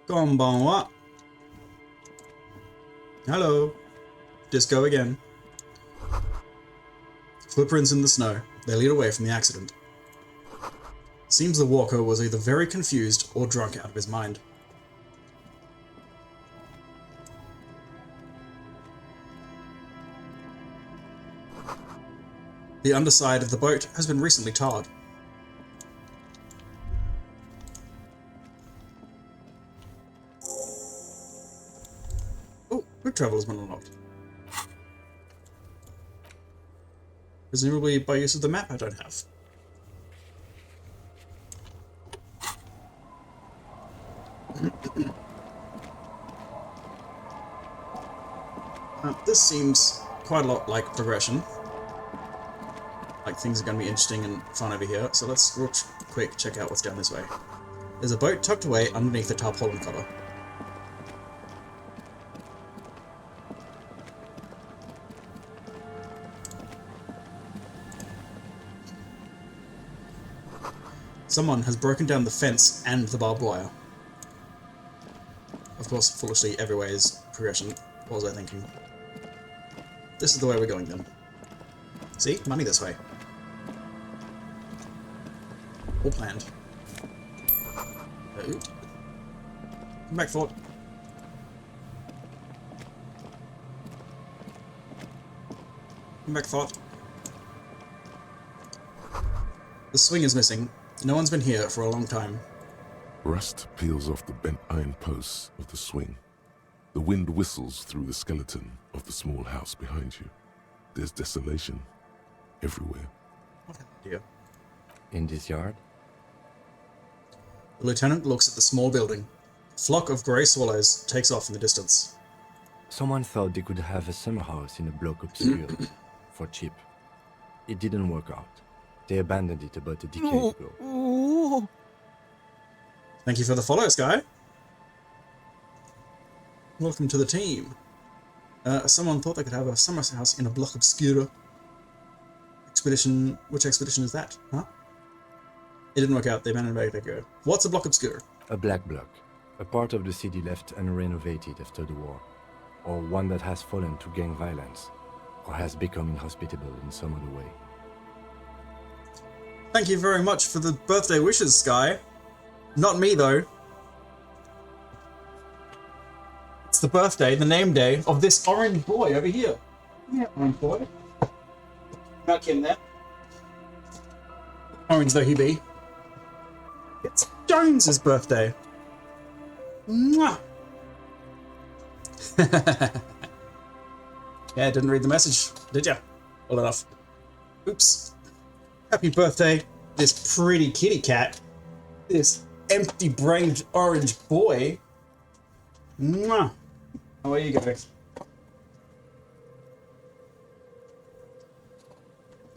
Konbanwa. Hello. Disco again. Footprints in the snow. They lead away from the accident. Seems the walker was either very confused or drunk out of his mind. The underside of the boat has been recently tarred. Oh, quick travel has been unlocked. Presumably by use of the map I don't have. This seems quite a lot like progression. Like things are going to be interesting and fun over here, so let's real quick check out what's down this way. There's a boat tucked away underneath the tarpaulin cover. Someone has broken down the fence and the barbed wire. Of course, foolishly, everywhere is progression. What was I thinking? This is the way we're going then. See? Money this way. All planned. Come back, Fort. Come back, Fort. The swing is missing. No one's been here for a long time. Rust peels off the bent iron posts of the swing. The wind whistles through the skeleton of the small house behind you. There's desolation everywhere. What an idea. In this yard? The lieutenant looks at the small building. A flock of grey swallows takes off in the distance. Someone thought they could have a summer house in a block obscure for cheap. It didn't work out. They abandoned it about a decade ago. Thank you for the follow, Sky. Welcome to the team. Someone thought they could have a summer house in a block obscura. Expedition... Which expedition is that? Huh? It didn't work out. They abandoned it back ago. What's a block obscura? A black block. A part of the city left unrenovated after the war. Or one that has fallen to gang violence. Or has become inhospitable in some other way. Thank you very much for the birthday wishes, Sky. Not me, though. It's the birthday, the name day, of this orange boy over here. Yeah, orange boy. Not kidding there. Orange though he be. It's Jones's birthday. Mwah! Yeah, didn't read the message, did ya? Well enough. Oops. Happy birthday, this pretty kitty cat. This empty-brained orange boy. Mwah! Away you go.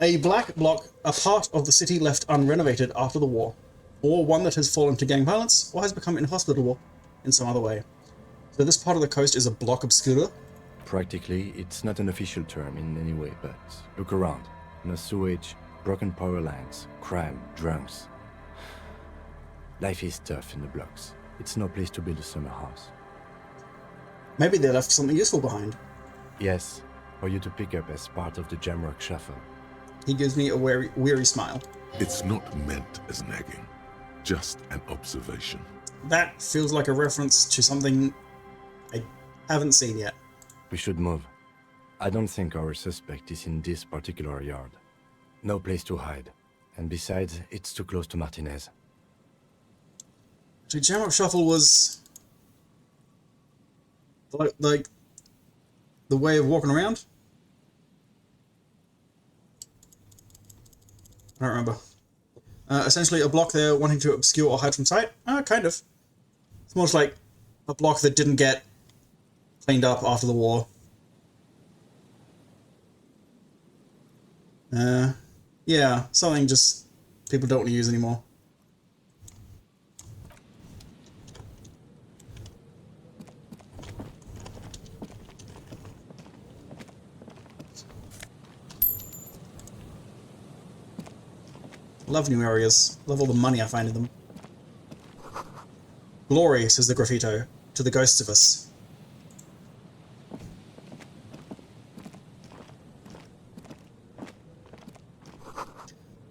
A black block, a part of the city left unrenovated after the war, or one that has fallen to gang violence, or has become inhospitable in some other way. So this part of the coast is a block obscura? Practically, it's not an official term in any way, but look around. No sewage, broken power lines, crime, drunks. Life is tough in the blocks. It's no place to build a summer house. Maybe they left something useful behind. Yes, for you to pick up as part of the Jamrock Shuffle. He gives me a weary smile. It's not meant as nagging, just an observation. That feels like a reference to something I haven't seen yet. We should move. I don't think our suspect is in this particular yard. No place to hide. And besides, it's too close to Martinez. So Jamrock Shuffle was like the way of walking around? I don't remember. Essentially a block there wanting to obscure or hide from sight? Kind of. It's more like a block that didn't get cleaned up after the war. Yeah, something just people don't want to use anymore. Love new areas. Love all the money I find in them. Glory, says the graffito, to the ghosts of us.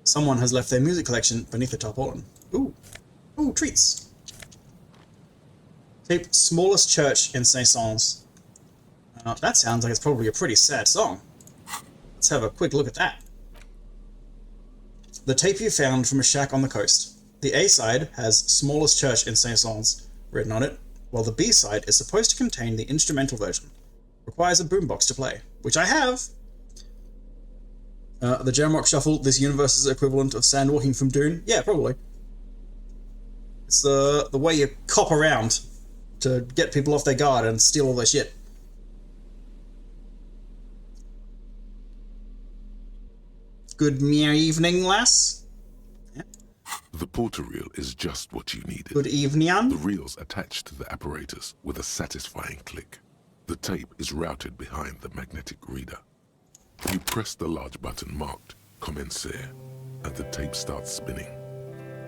Someone has left their music collection beneath the tarpaulin. Ooh. Ooh, treats. Tape Smallest Church in Saint-Saëns. That sounds like it's probably a pretty sad song. Let's have a quick look at that. The tape you found from a shack on the coast. The A-side has Smallest Church in Saint-Saëns written on it, while the B-side is supposed to contain the instrumental version. Requires a boombox to play, which I have. The Jamrock Shuffle, this universe's equivalent of sandwalking from Dune? Yeah, probably. It's the way you cop around to get people off their guard and steal all their shit. Good mere evening, lass. Yeah. The porter reel is just what you needed. Good evening. The reel's attached to the apparatus with a satisfying click. The tape is routed behind the magnetic reader. You press the large button marked Commencer, and the tape starts spinning.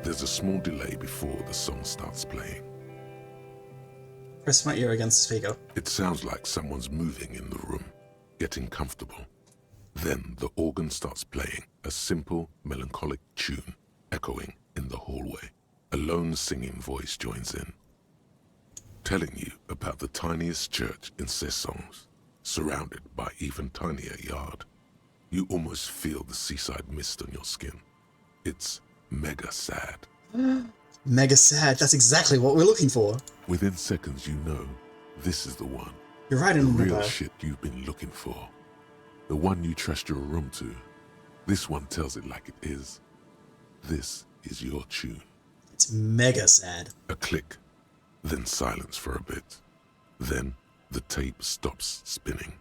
There's a small delay before the song starts playing. Press my ear against the speaker. It sounds like someone's moving in the room, getting comfortable. Then the organ starts playing a simple, melancholic tune, echoing in the hallway. A lone singing voice joins in, telling you about the tiniest church in Saint-Saëns, surrounded by even tinier yard. You almost feel the seaside mist on your skin. It's mega sad. Mega sad. That's exactly what we're looking for. Within seconds, you know this is the one. You're right The in real the shit you've been looking for. The one you trust your room to. This one tells it like it is. This is your tune. It's mega sad. A click, then silence for a bit. Then the tape stops spinning.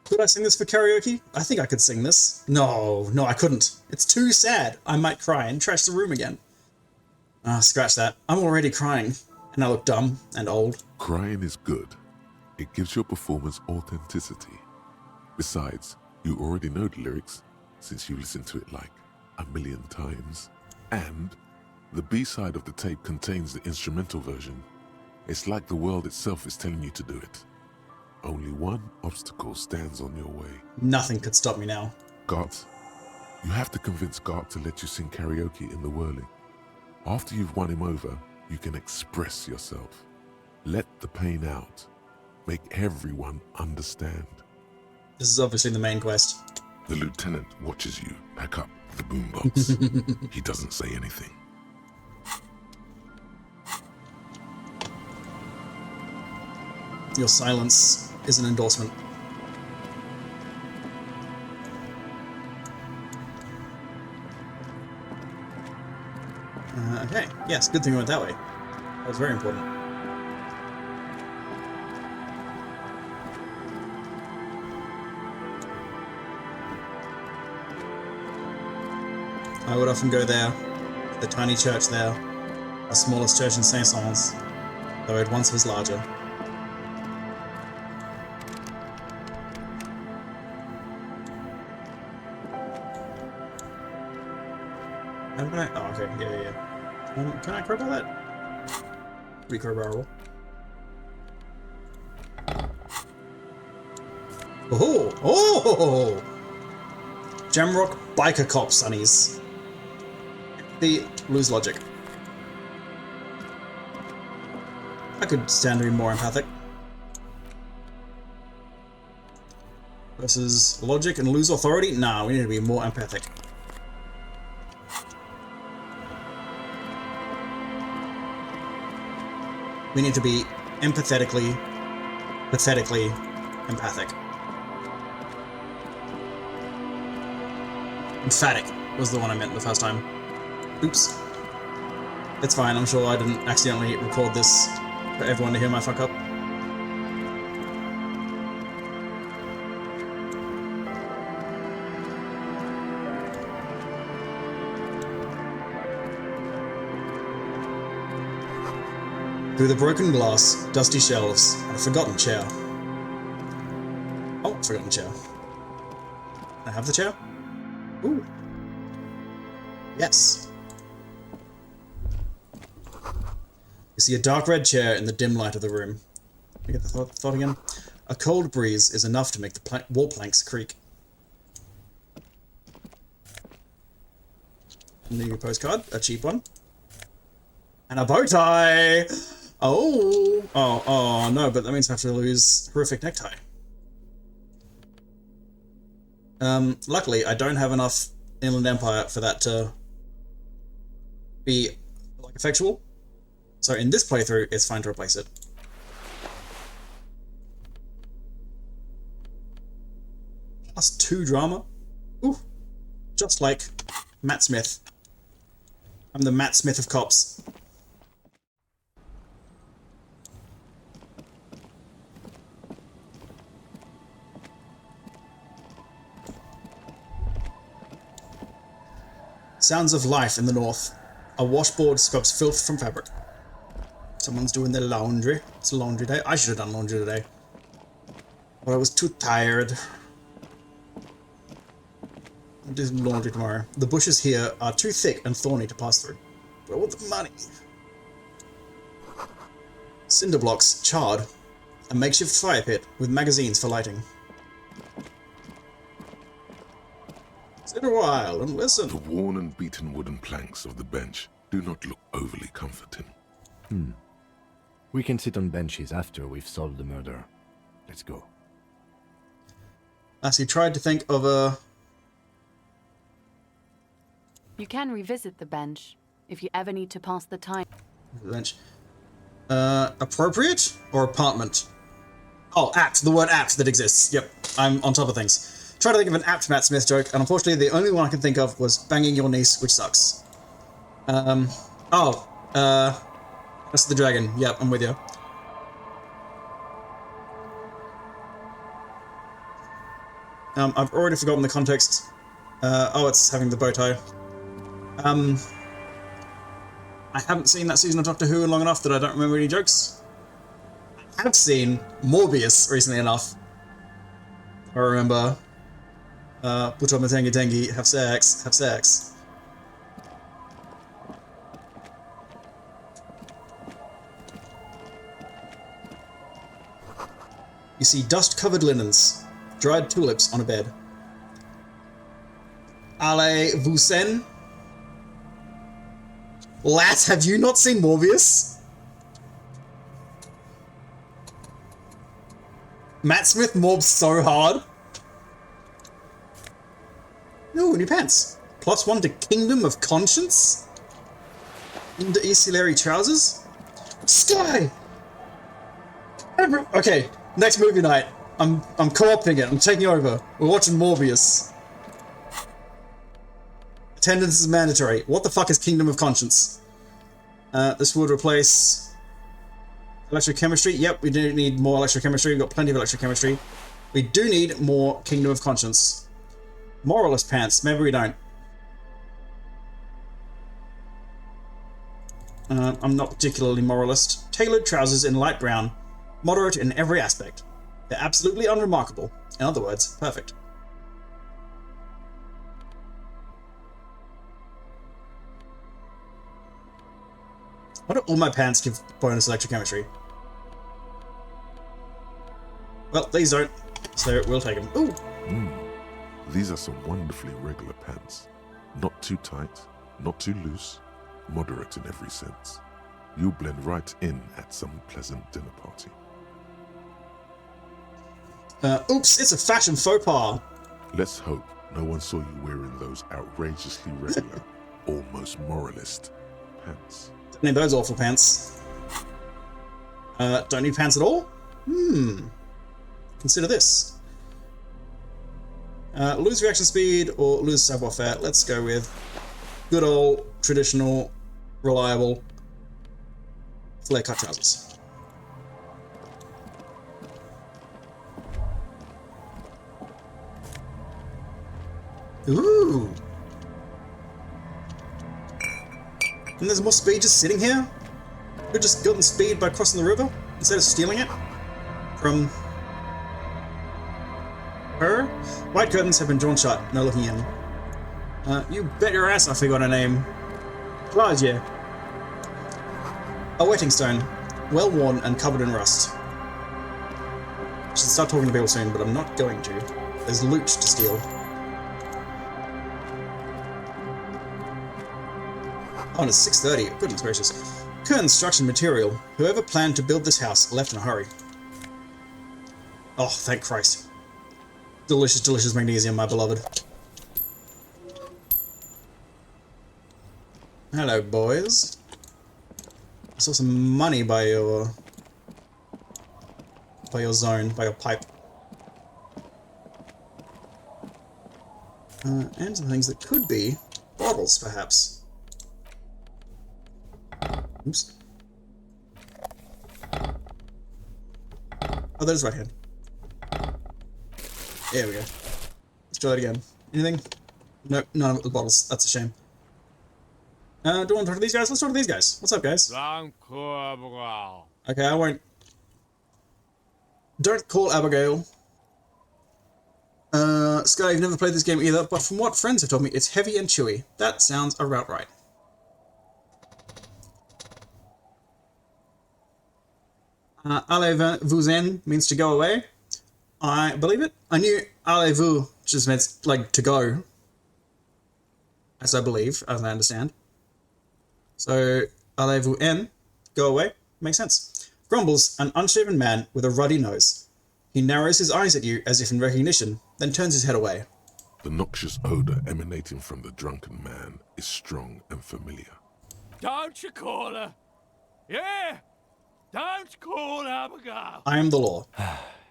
Could I sing this for karaoke? I think I could sing this. No, I couldn't. It's too sad. I might cry and trash the room again. Ah, scratch that. I'm already crying, and I look dumb and old. Crying is good. It gives your performance authenticity. Besides, you already know the lyrics, since you listened to it like 1,000,000 times. And the B-side of the tape contains the instrumental version. It's like the world itself is telling you to do it. Only one obstacle stands on your way. Nothing could stop me now. Gart. You have to convince Gart to let you sing karaoke in the whirling. After you've won him over, you can express yourself. Let the pain out. Make everyone understand. This is obviously the main quest. The lieutenant watches you pack up the boombox. He doesn't say anything. Your silence is an endorsement. Okay, yes, good thing we went that way. That was very important. I would often go there, the tiny church there, the smallest church in Saint-Saëns, though it once was larger. How can I? Oh, okay, yeah. Can I crowbar that? Recrowbarable. Oh! Oh! Jamrock biker cop sunnies. The lose logic. I could stand to be more empathic. Versus logic and lose authority? Nah, we need to be more empathic. We need to be empathetically, pathetically empathic. Emphatic was the one I meant the first time. Oops. It's fine, I'm sure I didn't accidentally record this for everyone to hear my fuck up. Through the broken glass, dusty shelves, and a forgotten chair. Oh, forgotten chair. Can I have the chair? Ooh. Yes. You see a dark red chair in the dim light of the room. Let me get the thought again. A cold breeze is enough to make the wall planks creak. New postcard, a cheap one. And a bow tie! Oh, no, but that means I have to lose horrific necktie. Luckily, I don't have enough Inland Empire for that to be, like, effectual. So in this playthrough, it's fine to replace it. +2 drama. Ooh, just like Matt Smith. I'm the Matt Smith of cops. Sounds of life in the north. A washboard scrubs filth from fabric. Someone's doing their laundry. It's a laundry day. I should have done laundry today. But I was too tired. I'll do laundry tomorrow. The bushes here are too thick and thorny to pass through. But I want the money. Cinder blocks, charred. A makeshift fire pit with magazines for lighting. Sit a while and listen. The worn and beaten wooden planks of the bench do not look overly comforting. We can sit on benches after we've solved the murder. Let's go. As he tried to think of a... You can revisit the bench if you ever need to pass the time. bench. Appropriate or apartment? Oh, apt. The word apt that exists. Yep, I'm on top of things. Try to think of an apt Matt Smith joke, and unfortunately the only one I can think of was banging your niece, which sucks. That's the dragon. Yep, I'm with you. I've already forgotten the context. It's having the bow tie. I haven't seen that season of Doctor Who in long enough that I don't remember any jokes. I have seen Morbius recently enough. I remember. Put on the tangy tangy, have sex. You see dust-covered linens, dried tulips on a bed. Allez-vous-en? Lass, have you not seen Morbius? Matt Smith morbs so hard. No, new pants. +1 to Kingdom of Conscience? Into ancillary trousers? Sky! Okay, next movie night. I'm co-opting it. I'm taking over. We're watching Morbius. Attendance is mandatory. What the fuck is Kingdom of Conscience? This would replace electrochemistry. Yep, we do need more electrochemistry. We've got plenty of electrochemistry. We do need more Kingdom of Conscience. Moralist pants. Maybe we don't. I'm not particularly moralist. Tailored trousers in light brown. Moderate in every aspect. They're absolutely unremarkable. In other words, perfect. Why do all my pants give bonus electrochemistry? Well, these don't, so we'll take them. Ooh! These are some wonderfully regular pants. Not too tight, not too loose, moderate in every sense. You'll blend right in at some pleasant dinner party. Oops, it's a fashion faux pas. Let's hope no one saw you wearing those outrageously regular, almost moralist pants. Don't need those awful pants. Don't need pants at all? Consider this. Lose reaction speed or lose savoir-faire. Let's go with good old, traditional, reliable flare-cut trousers. Ooh! And there's more speed just sitting here? We've just gotten speed by crossing the river instead of stealing it from her? White curtains have been drawn shut, no looking in. You bet your ass I forgot her name. Claudia. A wetting stone, well worn and covered in rust. I should start talking to people soon, but I'm not going to. There's loot to steal. Oh, and it's 6:30. Goodness gracious. Construction material. Whoever planned to build this house left in a hurry. Oh, thank Christ. Delicious, delicious magnesium, my beloved. Hello, boys. I saw some money by your zone, by your pipe. And some things that could be bottles, perhaps. Oops. Oh, there's right hand. There we go. Let's try that again. Anything? Nope, none of the bottles. That's a shame. Do you want to talk to these guys? Let's talk to these guys. What's up, guys? Okay, I won't. Don't call Abigail. Sky, I've never played this game either, but from what friends have told me, it's heavy and chewy. That sounds about right. Allez-vous-en means to go away. I believe it. I knew allez-vous just meant, like, to go. As I believe, as I understand. So, allez-vous-en, go away, makes sense. Grumbles, an unshaven man with a ruddy nose. He narrows his eyes at you as if in recognition, then turns his head away. The noxious odor emanating from the drunken man is strong and familiar. Don't you call her? Yeah! Don't call Abigail! I am the law.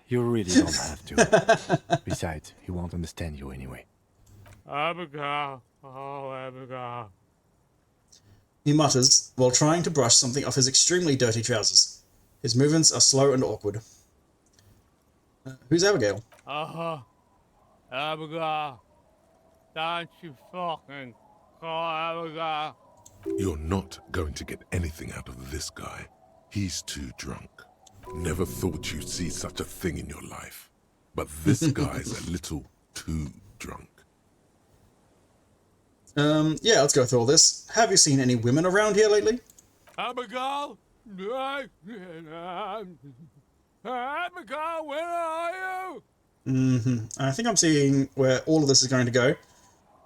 You really don't have to. Besides, he won't understand you anyway. Abigail. Oh, Abigail. He mutters, while trying to brush something off his extremely dirty trousers. His movements are slow and awkward. Who's Abigail? Abigail. Don't you fucking call Abigail. You're not going to get anything out of this guy. He's too drunk. Never thought you'd see such a thing in your life. But this guy's a little too drunk. Yeah, let's go through all this. Have you seen any women around here lately? Abigail? Abigail, where are you? I think I'm seeing where all of this is going to go.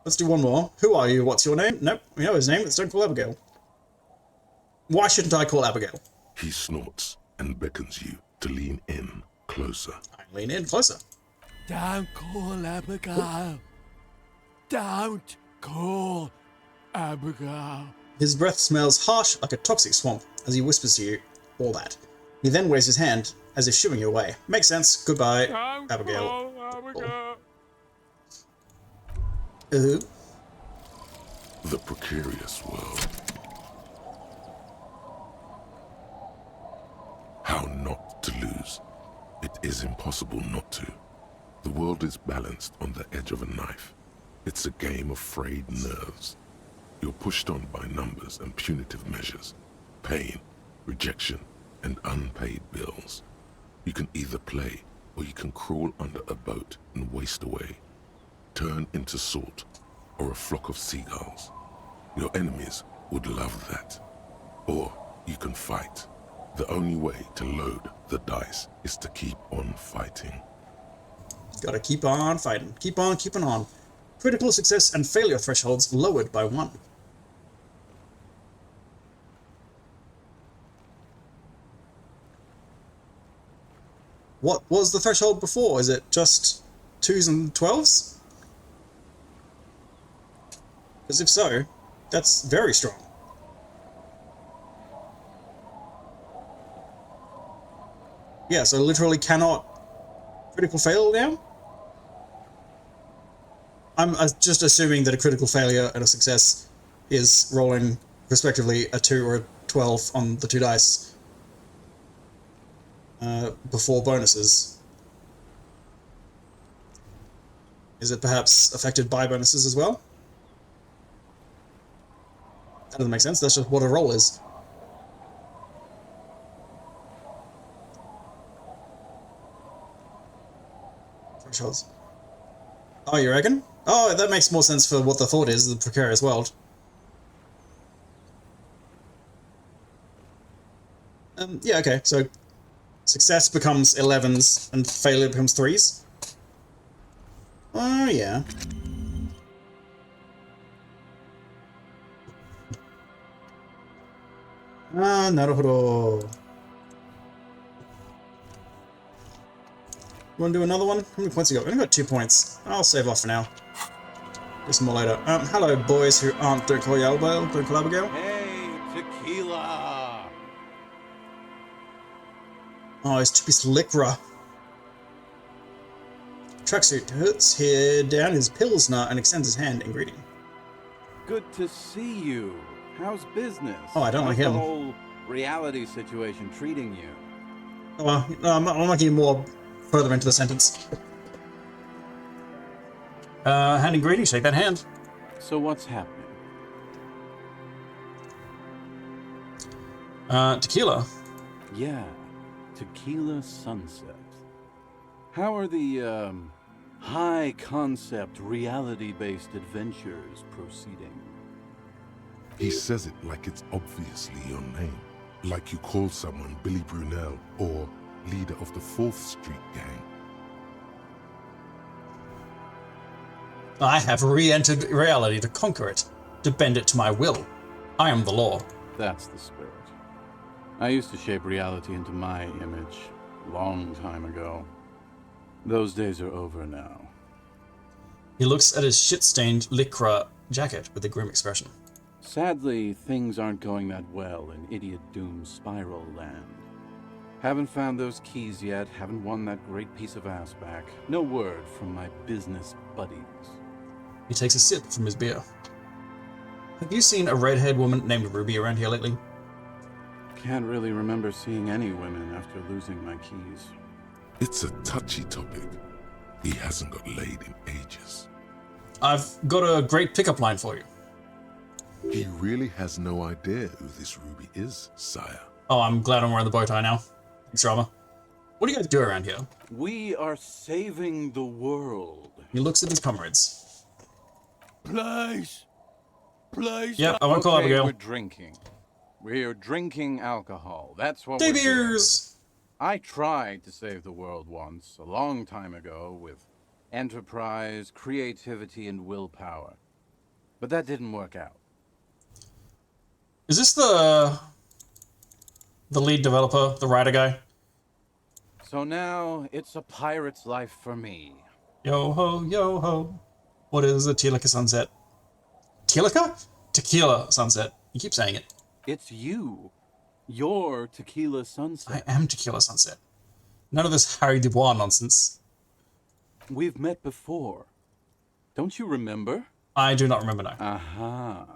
Let's do one more. Who are you? What's your name? Nope, we know his name. Let's don't call Abigail. Why shouldn't I call Abigail? He snorts and beckons you to lean in closer. I lean in closer. Don't call Abigail. Don't call Abigail. His breath smells harsh like a toxic swamp as he whispers to you all that. He then waves his hand as if shooing you away. Makes sense. Goodbye, Don't Abigail. call Abigail. The precarious world. How not to lose. It is impossible not to. The world is balanced on the edge of a knife. It's a game of frayed nerves. You're pushed on by numbers and punitive measures, pain, rejection, and unpaid bills. You can either play, or you can crawl under a boat and waste away. Turn into salt, or a flock of seagulls. Your enemies would love that. Or you can fight. The only way to load the dice is to keep on fighting. Gotta keep on fighting. Keep on keeping on. Critical success and failure thresholds lowered by 1. What was the threshold before? Is it just 2s and 12s? Because if so, that's very strong. Yeah, so literally cannot critical fail now? I'm just assuming that a critical failure and a success is rolling, respectively, a 2 or a 12 on the 2 dice before bonuses. Is it perhaps affected by bonuses as well? That doesn't make sense. That's just what a roll is. Thresholds. Oh, you reckon? Oh, that makes more sense for what the thought is, the precarious world. Yeah, okay, so success becomes 11s and failure becomes 3s. Oh, yeah. Ah, naruhodo. You want to do another one? How many points you got? We've only got 2 points. I'll save off for now. Do some more later. Hello, boys who aren't Don't Call Abigail. Don't Call Abigail. Hey, tequila! Oh, it's Chippy's Lycra. Tracksuit puts head down his Pilsner and extends his hand in greeting. Good to see you. How's business? Oh, I don't like How's him. the whole reality situation treating you? Oh, well, no, I'm not getting more further into the sentence. Hand in greeting, shake that hand. So what's happening? Tequila. Yeah, Tequila Sunset. How are the, high-concept, reality-based adventures proceeding? He says it like it's obviously your name. Like you call someone Billy Brunel or leader of the 4th Street Gang. I have re-entered reality to conquer it, to bend it to my will. I am the law. That's the spirit. I used to shape reality into my image, long time ago. Those days are over now. He looks at his shit-stained Lycra jacket with a grim expression. Sadly, things aren't going that well in Idiot Doom's Spiral Land. Haven't found those keys yet, haven't won that great piece of ass back. No word from my business buddies. He takes a sip from his beer. Have you seen a red-haired woman named Ruby around here lately? Can't really remember seeing any women after losing my keys. It's a touchy topic. He hasn't got laid in ages. I've got a great pickup line for you. He really has no idea who this Ruby is, sire. Oh, I'm glad I'm wearing the bow tie now. Thanks, Rama. What do you guys do around here? We are saving the world. He looks at his comrades. Please! Please! Yep, I won't call Okay, Abigail. we're drinking. We're drinking alcohol. That's what Day we're doing. beers! I tried to save the world once, a long time ago, with enterprise, creativity, and willpower. But that didn't work out. Is this the lead developer, the writer guy? So now, it's a pirate's life for me. Yo ho, yo ho. What is a Tequila sunset? Tequila? Tequila sunset. You keep saying it. It's you. Your Tequila Sunset. I am Tequila sunset. None of this Harry Dubois nonsense. We've met before. Don't you remember? I do not remember now. Aha.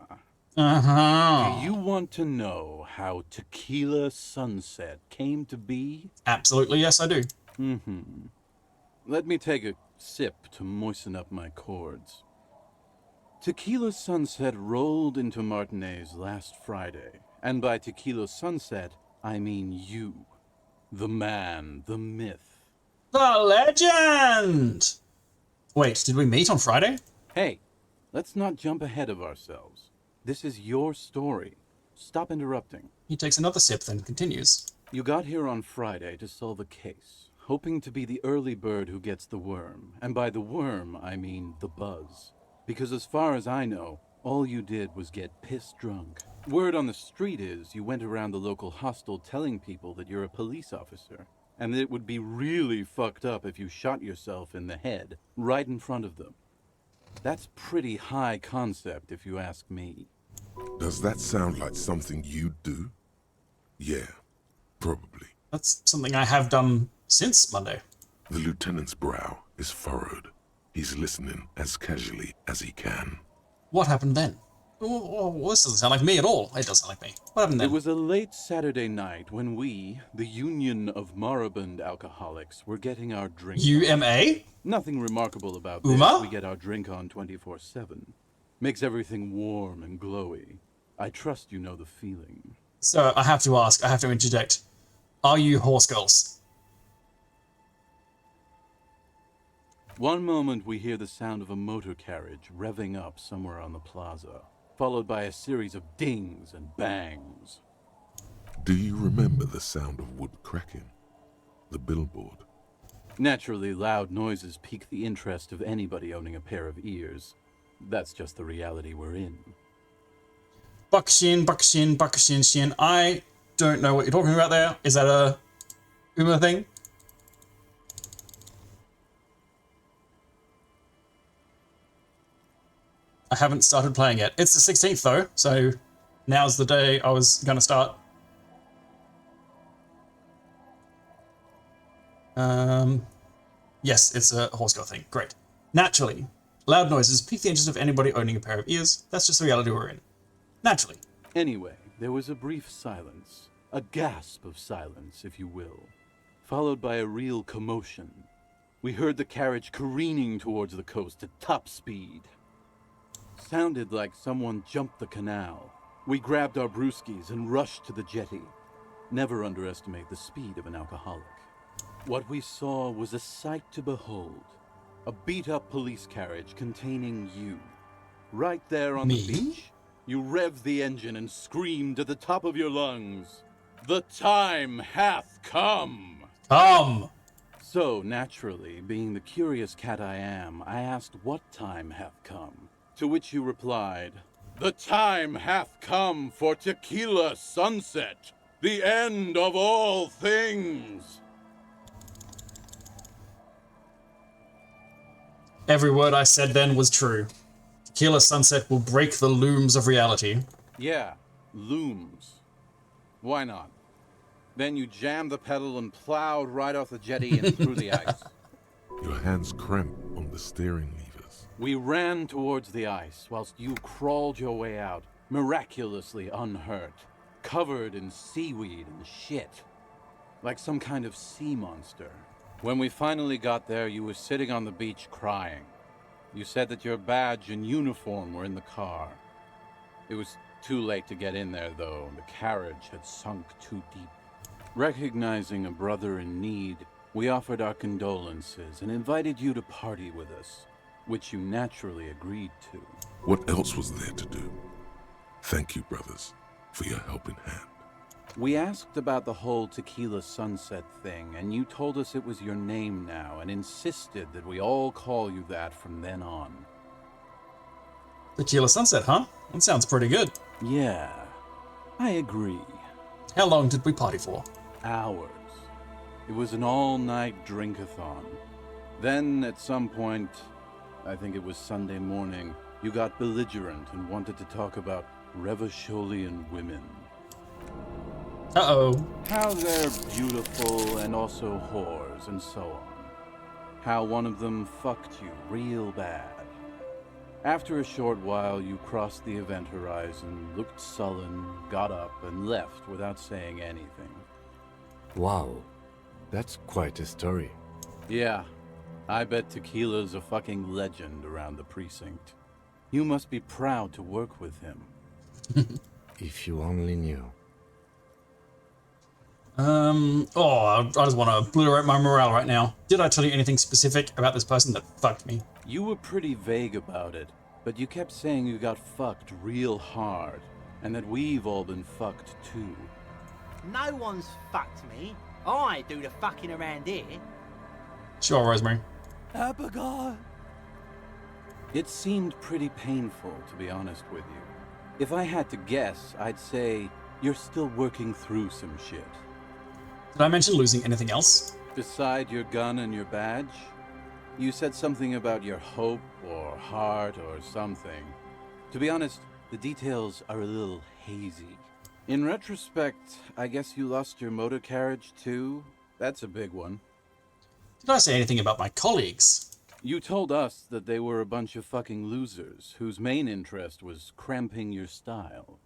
Uh-huh. Do you want to know how Tequila Sunset came to be? Absolutely, yes, I do. Let me take a sip to moisten up my chords. Tequila Sunset rolled into Martinez last Friday, and by Tequila Sunset, I mean you. The man, the myth. The legend! Wait, did we meet on Friday? Hey, let's not jump ahead of ourselves. This is your story. Stop interrupting. He takes another sip, then continues. You got here on Friday to solve a case, hoping to be the early bird who gets the worm. And by the worm, I mean the buzz. Because as far as I know, all you did was get piss drunk. Word on the street is you went around the local hostel telling people that you're a police officer, and that it would be really fucked up if you shot yourself in the head right in front of them. That's pretty high concept, if you ask me. Does that sound like something you'd do? Yeah, probably. That's something I have done since Monday. The lieutenant's brow is furrowed. He's listening as casually as he can. What happened then? Oh, this doesn't sound like me at all. It doesn't sound like me. What happened then? It was a late Saturday night when we, the Union of Moribund Alcoholics, were getting our drink on. UMA? Nothing remarkable about this. Uma? We get our drink on 24/7. Makes everything warm and glowy. I trust you know the feeling. So I have to ask, I have to interject. Are you horse girls? One moment we hear the sound of a motor carriage revving up somewhere on the plaza, followed by a series of dings and bangs. Do you remember the sound of wood cracking? The billboard? Naturally, loud noises pique the interest of anybody owning a pair of ears. That's just the reality we're in. Buckshin, Buckshin, Buckshin, Shin. I don't know what you're talking about there. Is that a Uma thing? I haven't started playing yet. It's the 16th though, so now's the day I was gonna start. Yes, it's a horse girl thing. Great. Naturally, loud noises pique the interest of anybody owning a pair of ears. That's just the reality we're in. Naturally. Anyway, there was a brief silence. A gasp of silence, if you will. Followed by a real commotion. We heard the carriage careening towards the coast at top speed. Sounded like someone jumped the canal. We grabbed our brewskis and rushed to the jetty. Never underestimate the speed of an alcoholic. What we saw was a sight to behold. A beat-up police carriage containing you. Right there on Me? the beach, you revved the engine and screamed at the top of your lungs, "The time hath come!" So, naturally, being the curious cat I am, I asked what time hath come. To which you replied, "The time hath come for tequila sunset, the end of all things." Every word I said then was true. Tequila Sunset will break the looms of reality. Yeah, looms. Why not? Then you jammed the pedal and plowed right off the jetty and through the ice. Your hands cramp on the steering levers. We ran towards the ice whilst you crawled your way out, miraculously unhurt, covered in seaweed and shit, like some kind of sea monster. When we finally got there, you were sitting on the beach crying. You said that your badge and uniform were in the car. It was too late to get in there, though. The carriage had sunk too deep. Recognizing a brother in need, we offered our condolences and invited you to party with us, which you naturally agreed to. What else was there to do? Thank you, brothers, for your helping hand. We asked about the whole Tequila Sunset thing, and you told us it was your name now and insisted that we all call you that from then on. Tequila Sunset, huh? That sounds pretty good. Yeah, I agree. How long did we party for? Hours. It was an all-night drink-a-thon. Then, at some point, I think it was Sunday morning, you got belligerent and wanted to talk about Revacholian women. Uh-oh. How they're beautiful and also whores and so on. How one of them fucked you real bad. After a short while, you crossed the event horizon, looked sullen, got up, and left without saying anything. Wow, that's quite a story. Yeah, I bet Tequila's a fucking legend around the precinct. You must be proud to work with him. If you only knew. I just want to obliterate my morale right now. Did I tell you anything specific about this person that fucked me? You were pretty vague about it, but you kept saying you got fucked real hard, and that we've all been fucked too. No one's fucked me. I do the fucking around here. Sure, Rosemary. Abigail. It seemed pretty painful, to be honest with you. If I had to guess, I'd say you're still working through some shit. Did I mention losing anything else? Beside your gun and your badge? You said something about your hope or heart or something. To be honest, the details are a little hazy. In retrospect, I guess you lost your motor carriage too? That's a big one. Did I say anything about my colleagues? You told us that they were a bunch of fucking losers whose main interest was cramping your style.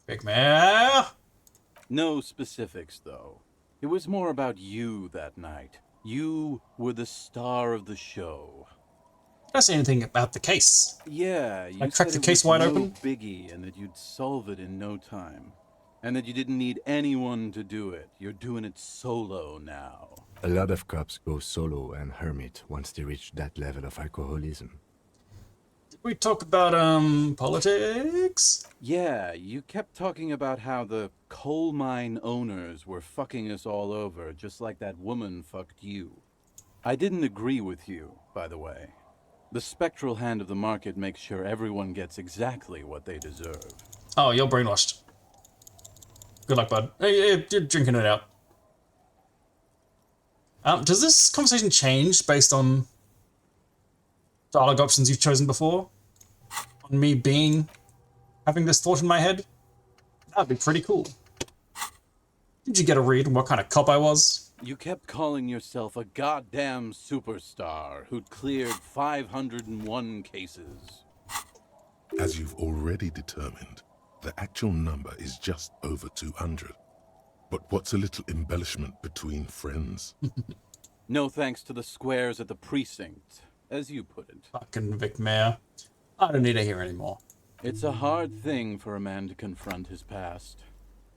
Big man. No specifics, though. It was more about you that night. You were the star of the show. Did I say anything about the case? Yeah, you I cracked said the it case was wide no open? biggie and that you'd solve it in no time. And that you didn't need anyone to do it. You're doing it solo now. A lot of cops go solo and hermit once they reach that level of alcoholism. we talk about, politics? Yeah, you kept talking about how the coal mine owners were fucking us all over, just like that woman fucked you. I didn't agree with you, by the way. The spectral hand of the market makes sure everyone gets exactly what they deserve. Oh, you're brainwashed. Good luck, bud. Hey, you're drinking it out. Does this conversation change based on dialogue options you've chosen before? On me having this thought in my head? That'd be pretty cool. Did you get a read on what kind of cop I was? You kept calling yourself a goddamn superstar who'd cleared 501 cases. As you've already determined, the actual number is just over 200. But what's a little embellishment between friends? No thanks to the squares at the precinct, as you put it. Fucking Vic Mayor. I don't need to hear anymore. It's a hard thing for a man to confront his past.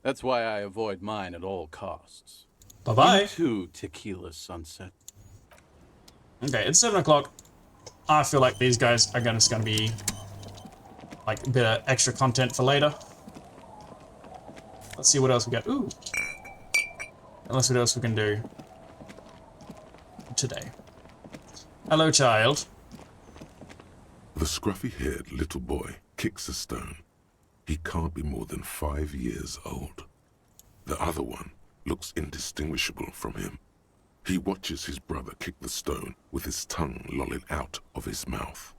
That's why I avoid mine at all costs. Bye-bye. You too, Tequila Sunset. Okay, it's 7 o'clock. I feel like these guys are just gonna be like a bit of extra content for later. Let's see what else we got. Ooh. And let's see what else we can do today. Hello, child. The scruffy-haired little boy kicks a stone. He can't be more than 5 years old. The other one looks indistinguishable from him. He watches his brother kick the stone with his tongue lolling out of his mouth.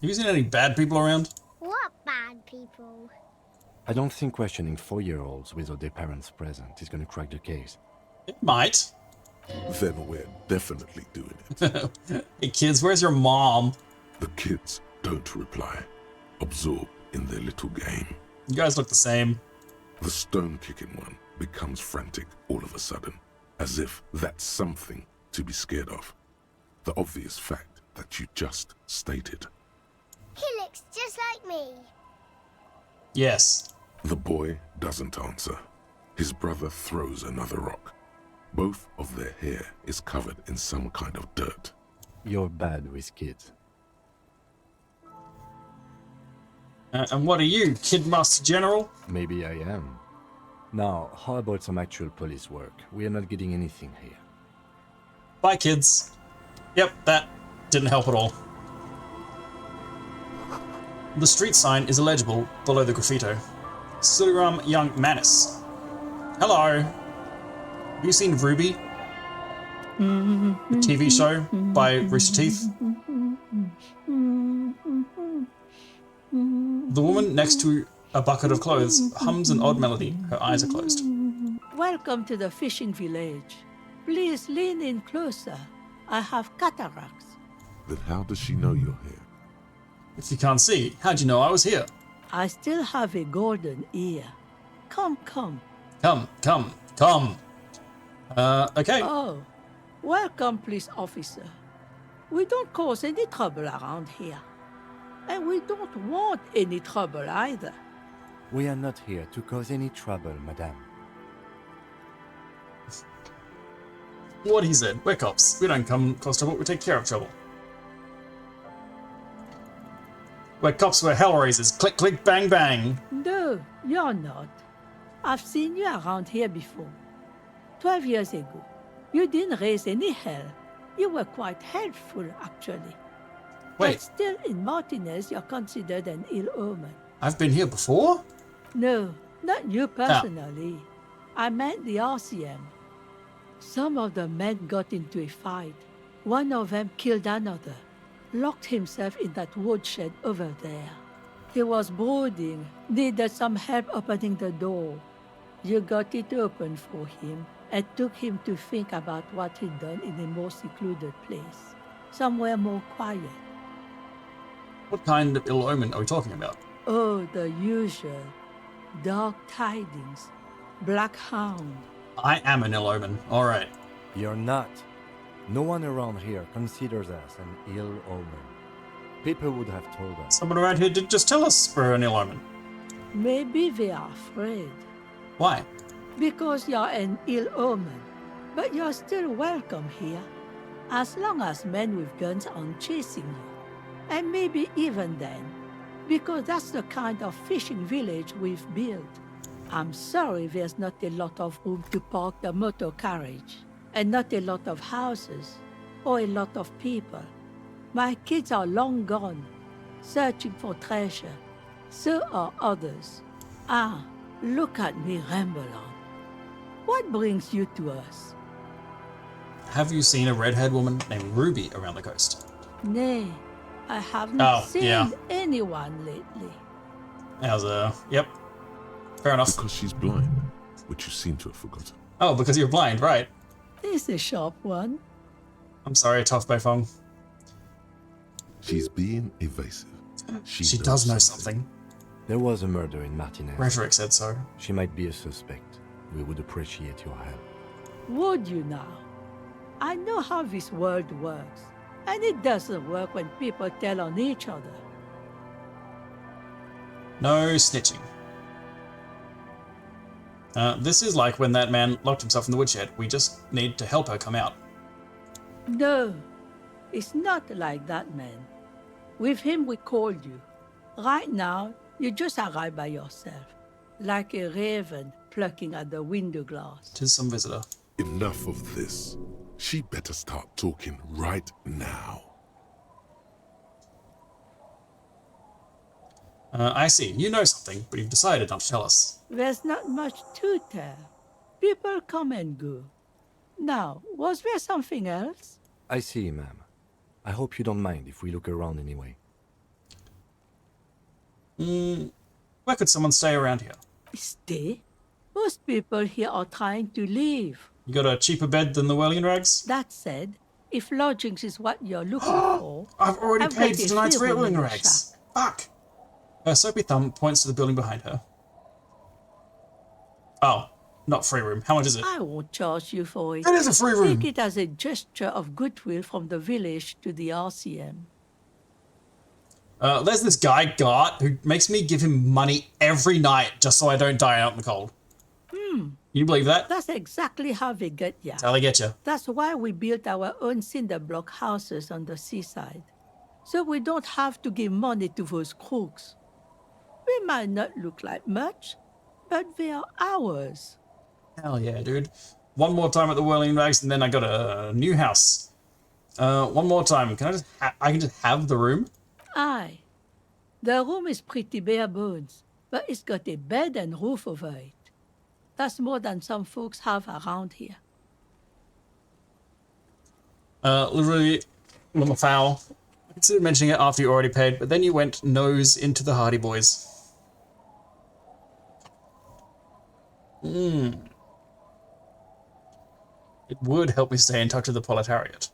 Have you seen any bad people around? What bad people? I don't think questioning 4-year-olds without their parents present is gonna crack the case. It might. Then we're definitely doing it. Hey kids, where's your mom? The kids don't reply, absorbed in their little game. You guys look the same. The stone-kicking one becomes frantic all of a sudden, as if that's something to be scared of. The obvious fact that you just stated. He looks just like me. Yes. The boy doesn't answer. His brother throws another rock. Both of their hair is covered in some kind of dirt. You're bad with kids. And what are you, Kid Master General? Maybe I am. Now, how about some actual police work? We are not getting anything here. Bye, kids. Yep, that didn't help at all. The street sign is illegible below the graffito. Suliram Young Manus. Hello. Have you seen Ruby? The TV show by Rooster Teeth? The woman next to a bucket of clothes hums an odd melody. Her eyes are closed. Welcome to the fishing village. Please lean in closer. I have cataracts. Then how does she know you're here? If you can't see, how'd you know I was here? I still have a golden ear. Come, come. Come, come, come. Okay. Oh, welcome, police officer. We don't cause any trouble around here. And we don't want any trouble either. We are not here to cause any trouble, madame. What he said. We're cops. We don't come cause trouble, we take care of trouble. We're cops, we're hellraisers. Click, click, bang, bang. No, you're not. I've seen you around here before. 12 years ago. You didn't raise any hell. You were quite helpful, actually. Wait, But still, in Martinez, you're considered an ill omen. I've been here before? No, not you personally. I meant the RCM. Some of the men got into a fight. One of them killed another, locked himself in that woodshed over there. He was brooding, needed some help opening the door. You got it open for him and took him to think about what he'd done in a more secluded place, somewhere more quiet. What kind of ill omen are we talking about? Oh, the usual. Dark tidings. Black hound. I am an ill omen. Alright. You're not. No one around here considers us an ill omen. People would have told us. Someone around here did just tell us we're an ill omen. Maybe they are afraid. Why? Because you're an ill omen. But you're still welcome here. As long as men with guns aren't chasing you. And maybe even then, because that's the kind of fishing village we've built. I'm sorry there's not a lot of room to park the motor carriage, and not a lot of houses, or a lot of people. My kids are long gone, searching for treasure. So are others. Ah, look at me ramble on. What brings you to us? Have you seen a red-haired woman named Ruby around the coast? Nay, I haven't seen yeah. anyone lately. Yep. Fair enough. Because she's blind, which you seem to have forgotten. Oh, because you're blind, right. It's a sharp one. I'm sorry, Tough Beifong. She's being evasive. She does know something. There was a murder in Martinez. Rhetoric said so. She might be a suspect. We would appreciate your help. Would you now? I know how this world works, and it doesn't work when people tell on each other. No snitching. This is like when that man locked himself in the woodshed. We just need to help her come out. No, it's not like that, man. With him, we called you. Right now, you just arrived by yourself, like a raven plucking at the window glass. 'Tis some visitor. Enough of this. She better start talking right now. I see. You know something, but you've decided not to tell us. There's not much to tell. People come and go. Now, was there something else? I see, ma'am. I hope you don't mind if we look around anyway. Where could someone stay around here? Stay? Most people here are trying to leave. You got a cheaper bed than the Whirling Rags? That said, if lodgings is what you're looking for... I've already I've paid got for a tonight's free room Whirling in the Rags. Fuck! Her soapy thumb points to the building behind her. Oh, not free room. How much is it? I won't charge you for it. It is a free room! Take it as a gesture of goodwill from the village to the RCM. There's this guy, Gart, who makes me give him money every night just so I don't die out in the cold. You believe that? That's exactly how they get ya. That's how they get you. That's why we built our own cinder block houses on the seaside. So we don't have to give money to those crooks. We might not look like much, but they are ours. Hell yeah, dude. One more time at the Whirling Rags and then I got a new house. One more time. Can I just I can just have the room? Aye. The room is pretty bare bones, but it's got a bed and roof over it. That's more than some folks have around here. Literally, little foul. I considered mentioning it after you already paid, but then you went nose into the Hardy Boys. It would help me stay in touch with the proletariat.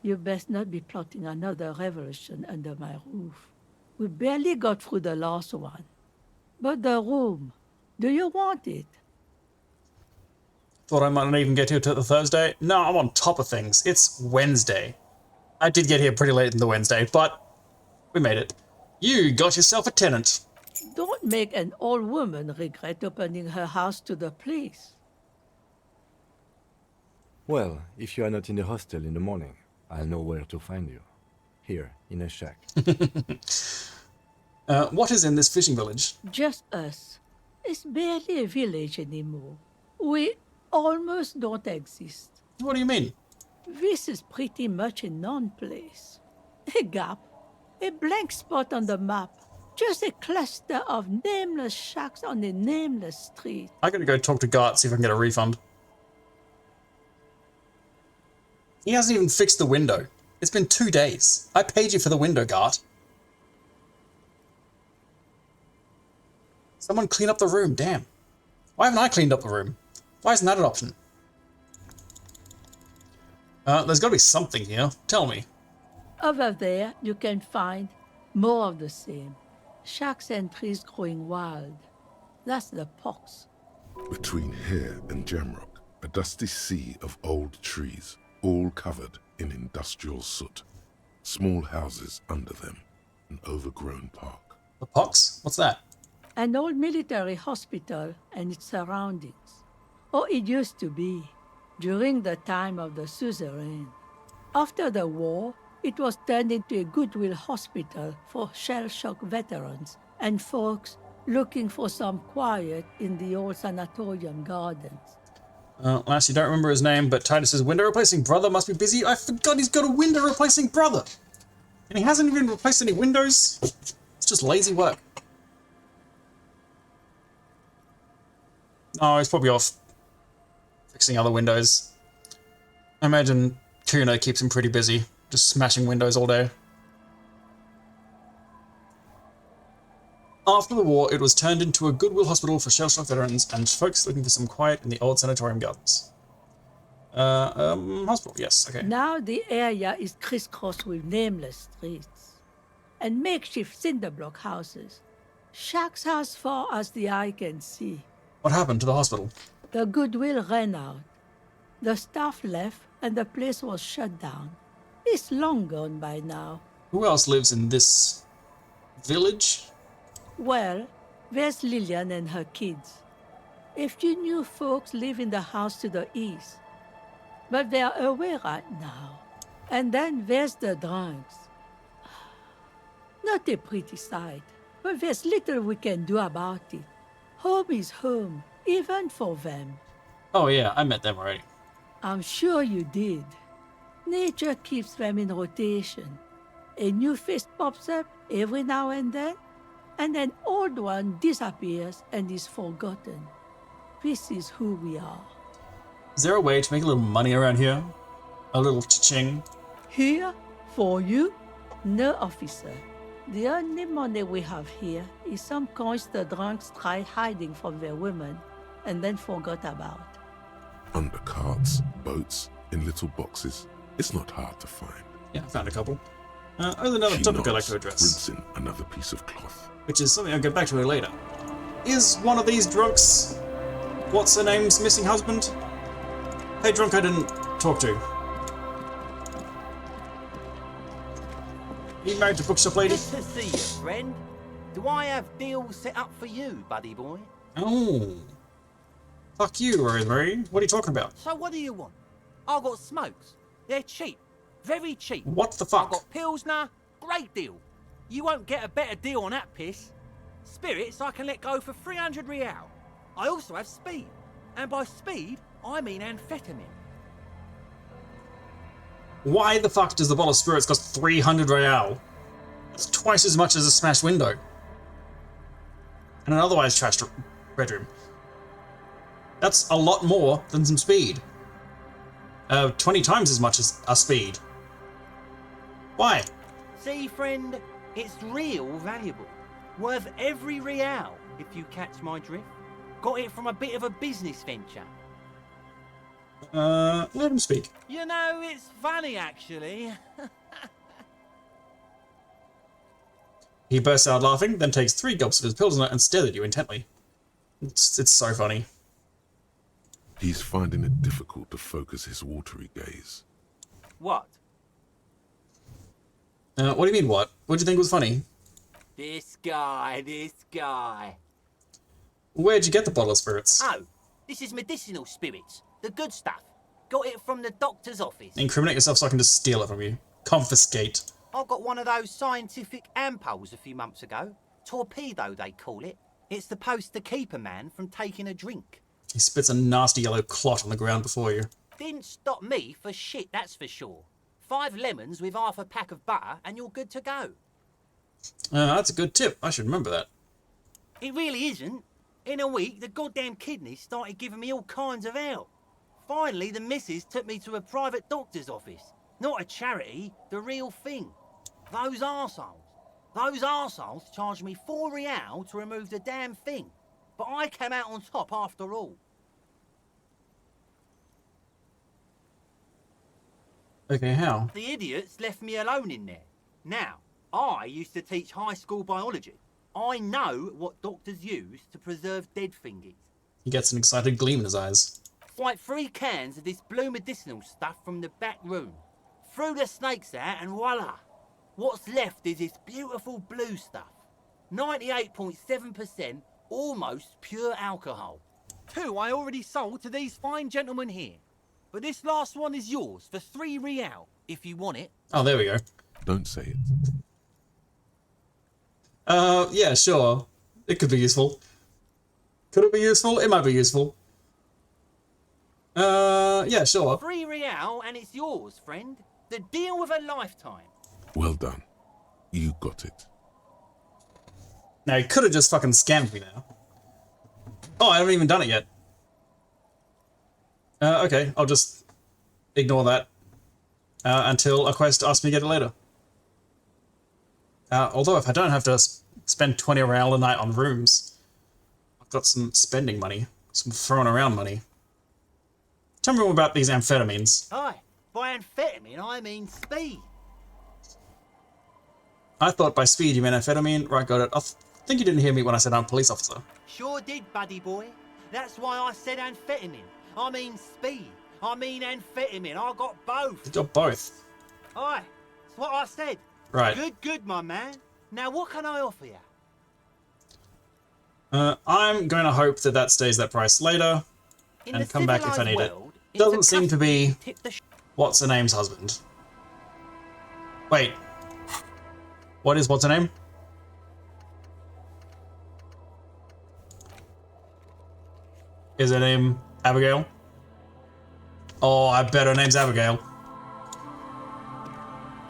You best not be plotting another revolution under my roof. We barely got through the last one. But the room, do you want it? Thought I might not even get here till the Thursday. No, I'm on top of things. It's Wednesday. I did get here pretty late in the Wednesday, but we made it. You got yourself a tenant. Don't make an old woman regret opening her house to the police. Well, if you are not in the hostel in the morning, I'll know where to find you. Here, in a shack. What is in this fishing village? Just us. It's barely a village anymore. We almost don't exist. What do you mean? This is pretty much a non-place. A gap. A blank spot on the map. Just a cluster of nameless shacks on a nameless street. I gotta go talk to Gart, see if I can get a refund. He hasn't even fixed the window. It's been 2 days. I paid you for the window, Gart. Someone clean up the room, damn. Why haven't I cleaned up the room? Why isn't that an option? There's gotta be something here. Tell me. Over there, you can find more of the same. Shacks and trees growing wild. That's the pox. Between here and Jamrock, a dusty sea of old trees, all covered in industrial soot. Small houses under them, an overgrown park. The pox? What's that? An old military hospital and its surroundings. Or it used to be. during the time of the suzerain. After the war, it was turned into a goodwill hospital for shell-shock veterans and folks looking for some quiet in the old sanatorium gardens. Last, you don't remember his name, but Titus's window replacing brother must be busy. I forgot he's got a window replacing brother. And he hasn't even replaced any windows. It's just lazy work. Oh, he's probably off fixing other windows. I imagine Kuno keeps him pretty busy, just smashing windows all day. After the war, it was turned into a goodwill hospital for shell-shock veterans and folks looking for some quiet in the old sanatorium gardens. Hospital, yes, okay. Now the area is crisscrossed with nameless streets and makeshift cinder block houses, shacks as far as the eye can see. What happened to the hospital? The goodwill ran out. The staff left and the place was shut down. It's long gone by now. Who else lives in this village? Well, there's Lillian and her kids. A few new folks live in the house to the east, but they're away right now. And then there's the drunks. Not a pretty sight, but there's little we can do about it. Home is home, even for them. Oh yeah, I met them already. I'm sure you did. Nature keeps them in rotation. A new face pops up every now and then, and an old one disappears and is forgotten. This is who we are. Is there a way to make a little money around here? A little cha-ching? Here, for you? No, officer. The only money we have here is some coins the drunks tried hiding from their women and then forgot about. Under carts, boats, in little boxes. It's not hard to find. Yeah, I found a couple. There's another She topic I'd like nods, to address, rinsing another piece of cloth. which is something I'll get back to later. Is one of these drunks what's her name's missing husband? Hey, drunk I didn't talk to. You married to bookshop lady? Good to see you, friend. Do I have deals set up for you, buddy boy? Oh. Fuck you, Rosemary. What are you talking about? So what do you want? I've got smokes. They're cheap. Very cheap. What the I've fuck? got Pilsner. Great deal. You won't get a better deal on that piss. Spirits I can let go for 300 real. I also have speed. And by speed, I mean amphetamine. Why the fuck does the bottle of spirits cost 300 real? That's twice as much as a smashed window. And an otherwise trashed bedroom. That's a lot more than some speed. 20 times as much as a speed. Why? See, friend, it's real valuable. Worth every real, if you catch my drift. Got it from a bit of a business venture. Let him speak. You know, it's funny, actually. He bursts out laughing, then takes 3 gulps of his pilsner and stares at you intently. It's so funny. He's finding it difficult to focus his watery gaze. What? What do you mean, what? What do you think was funny? This guy. Where'd you get the bottle of spirits? Oh, this is medicinal spirits. The good stuff. Got it from the doctor's office. Incriminate yourself so I can just steal it from you. Confiscate. I got one of those scientific ampoules a few months ago. Torpedo, they call it. It's supposed to keep a man from taking a drink. He spits a nasty yellow clot on the ground before you. Didn't stop me for shit, that's for sure. 5 lemons with half a pack of butter and you're good to go. That's a good tip. I should remember that. It really isn't. In a week, the goddamn kidneys started giving me all kinds of hell. Finally, the missus took me to a private doctor's office. Not a charity, the real thing. Those arseholes charged me 4 real to remove the damn thing. But I came out on top after all. Okay, how? The idiots left me alone in there. Now, I used to teach high school biology. I know what doctors use to preserve dead thingies. He gets an excited gleam in his eyes. It's like 3 cans of this blue medicinal stuff from the back room. Threw the snakes out and voila. What's left is this beautiful blue stuff. 98.7% almost pure alcohol. 2 I already sold to these fine gentlemen here. but this last one is yours for 3 real, if you want it. Oh, there we go. Don't say it. Yeah, sure. It could be useful. Could it be useful? It might be useful. Yeah, sure. 3 real and it's yours, friend. The deal of a lifetime. Well done. You got it. Now, he could have just fucking scammed me now. Oh, I haven't even done it yet. Okay, I'll just ignore that until a quest asks me to get it later. Although, if I don't have to spend 20 real a night on rooms, I've got some spending money, some throwing around money. Tell me more about these amphetamines. Aye, by amphetamine I mean speed. I thought by speed you meant amphetamine. Right, got it. I think you didn't hear me when I said I'm a police officer. Sure did, buddy boy. That's why I said amphetamine. I mean speed. I mean amphetamine. I got both. You got both. Aye, that's what I said. Right. Good, my man. Now what can I offer you? I'm going to hope that that stays that price later In and the come back if I need civilized it. world, it's a Doesn't seem to be custom tip the what's her name's husband. Wait. What is what's her name? Is her name Abigail? Oh, I bet her name's Abigail.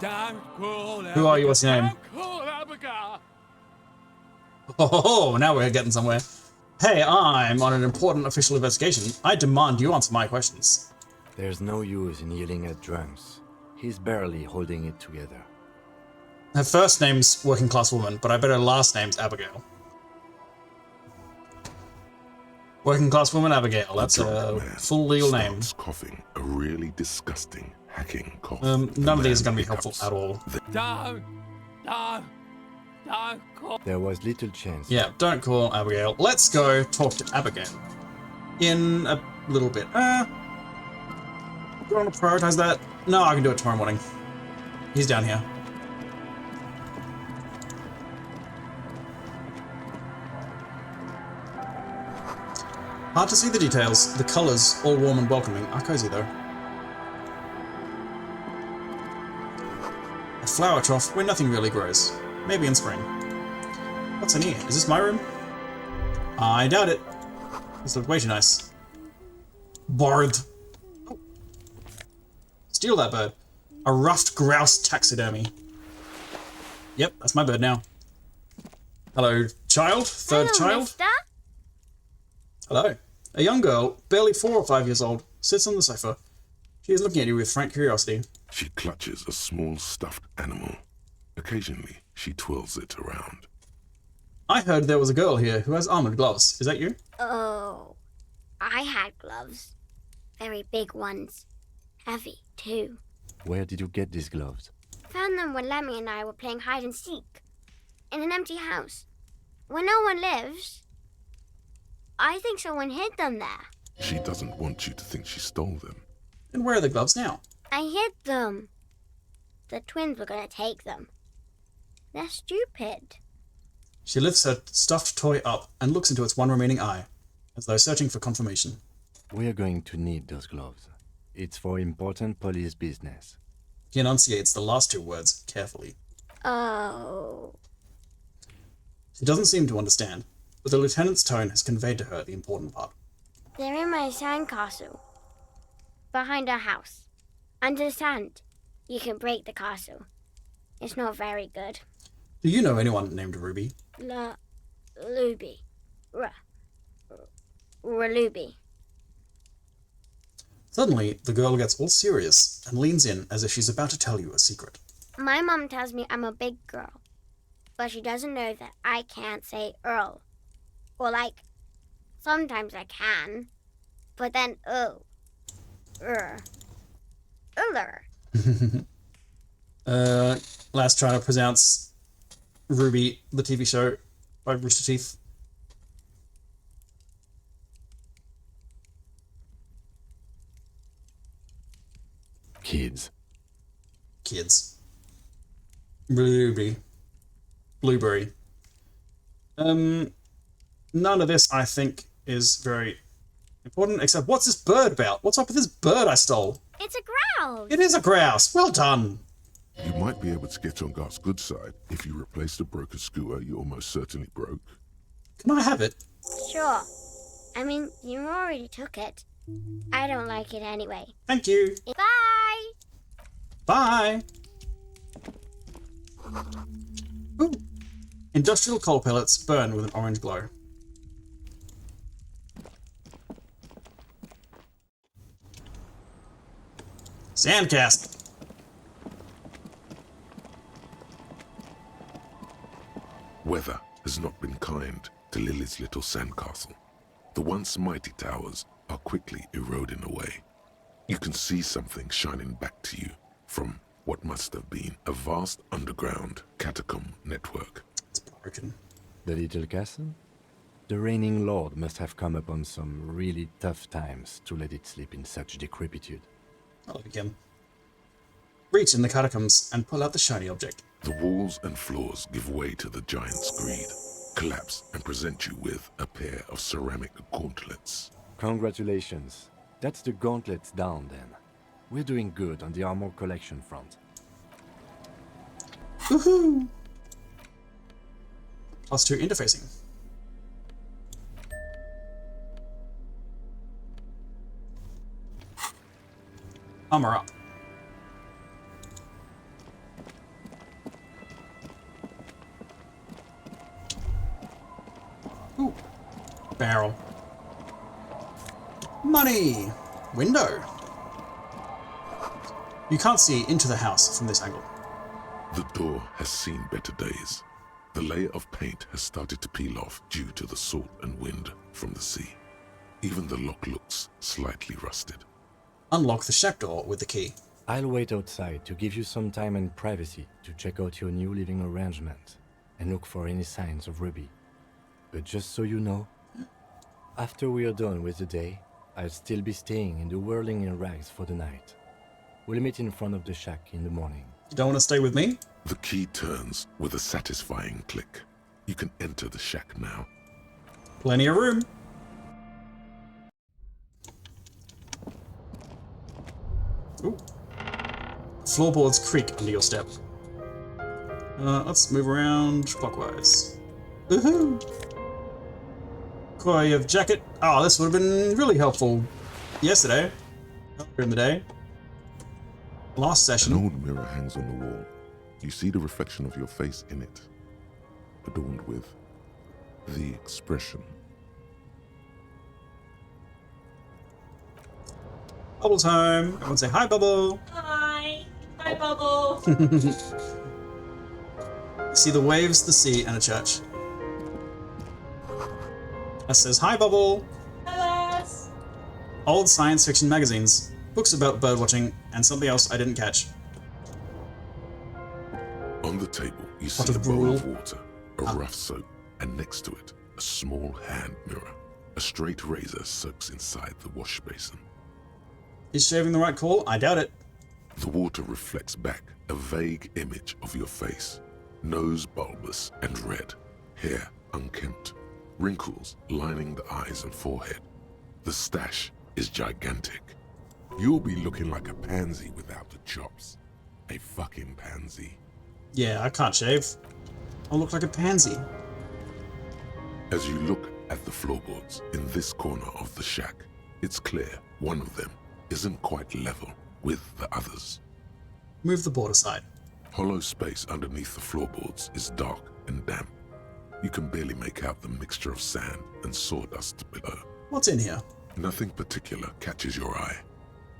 Who are you? What's your name? Oh, now we're getting somewhere. Hey, I'm on an important official investigation. I demand you answer my questions. There's no use in yelling at drums. He's barely holding it together. Her first name's Working Class Woman, but I bet her last name's Abigail. Working Class Woman Abigail. That's a full legal name. Coughing, a really disgusting hacking cough. None of these are going to be helpful at all. There was little chance. Yeah, don't call Abigail. Let's go talk to Abigail in a little bit. Do I want to prioritize that? No, I can do it tomorrow morning. He's down here. Hard to see the details. The colours, all warm and welcoming, are cozy though. A flower trough where nothing really grows. Maybe in spring. What's in here? Is this my room? I doubt it. This looks way too nice. Bird. Oh. Steal that bird. A ruffed grouse taxidermy. Yep, that's my bird now. Hello, child. Third Hello, child. mister. Hello. A young girl, barely 4 or 5 years old, sits on the sofa. She is looking at you with frank curiosity. She clutches a small stuffed animal. Occasionally, she twirls it around. I heard there was a girl here who has armored gloves. Is that you? Oh, I had gloves. Very big ones. Heavy, too. Where did you get these gloves? Found them when Lemmy and I were playing hide and seek. In an empty house. Where no one lives. I think someone hid them there. She doesn't want you to think she stole them. And where are the gloves now? I hid them. The twins were going to take them. They're stupid. She lifts her stuffed toy up and looks into its one remaining eye, as though searching for confirmation. We're going to need those gloves. It's for important police business. He enunciates the last 2 words carefully. Oh. She doesn't seem to understand, but the lieutenant's tone has conveyed to her the important part. They're in my sandcastle. Behind our house. Under the sand. You can break the castle. It's not very good. Do you know anyone named Ruby? Luby. Raluby. Suddenly, the girl gets all serious and leans in as if she's about to tell you a secret. My mom tells me I'm a big girl. But she doesn't know that I can't say Earl. Or sometimes I can. But then, Uller. Last try to pronounce Ruby, the TV show by Rooster Teeth. Kids. Ruby. Blueberry. None of this, I think, is very Important, except what's this bird about? What's up with this bird I stole? It's a grouse. It is a grouse. Well done. You might be able to get on Gart's good side if you replace the broken skewer you almost certainly broke. Can I have it? Sure. I mean, you already took it. I don't like it anyway. Thank you. Bye! Bye. Ooh. Industrial coal pellets burn with an orange glow. Sandcast. Weather has not been kind to Lily's little sandcastle. The once mighty towers are quickly eroding away. You can see something shining back to you from what must have been a vast underground catacomb network. It's broken. The little castle? The reigning lord must have come upon some really tough times to let it sleep in such decrepitude. I'll begin. Reach in the catacombs and pull out the shiny object. The walls and floors give way to the giant's greed, collapse and present you with a pair of ceramic gauntlets. Congratulations. That's the gauntlets down then. We're doing good on the armor collection front. Woohoo! +2 interfacing. Armor up. Ooh. Barrel. Money! Window. You can't see into the house from this angle. The door has seen better days. The layer of paint has started to peel off due to the salt and wind from the sea. Even the lock looks slightly rusted. Unlock the shack door with the key. I'll wait outside to give you some time and privacy to check out your new living arrangement and look for any signs of Ruby. But just so you know, after we are done with the day, I'll still be staying in the whirling in rags for the night. We'll meet in front of the shack in the morning. You don't want to stay with me? The key turns with a satisfying click. You can enter the shack now. Plenty of room. Ooh. Floorboards creak under your step. Let's move around clockwise. Woohoo! Cool, you have jacket. Oh, this would have been really helpful yesterday. Earlier in the day. Last session. An old mirror hangs on the wall. You see the reflection of your face in it, adorned with the expression. Bubble time. Everyone say hi, Bubble. Hi. Hi, Bubble. See the waves, the sea, and a church. That says hi, Bubble. Hello. Old science fiction magazines, books about birdwatching, and something else I didn't catch. On the table, you see Pot of a bowl gruel. of water, a rough soap, and next to it, a small hand mirror. A straight razor soaks inside the wash basin. Is shaving the right call? I doubt it. The water reflects back a vague image of your face. Nose bulbous and red, hair unkempt, wrinkles lining the eyes and forehead. The stash is gigantic. You'll be looking like a pansy without the chops. A fucking pansy. Yeah, I can't shave. I'll look like a pansy. As you look at the floorboards in this corner of the shack, it's clear one of them isn't quite level with the others. Move the board aside. Hollow space underneath the floorboards is dark and damp. You can barely make out the mixture of sand and sawdust below. What's in here? Nothing particular catches your eye.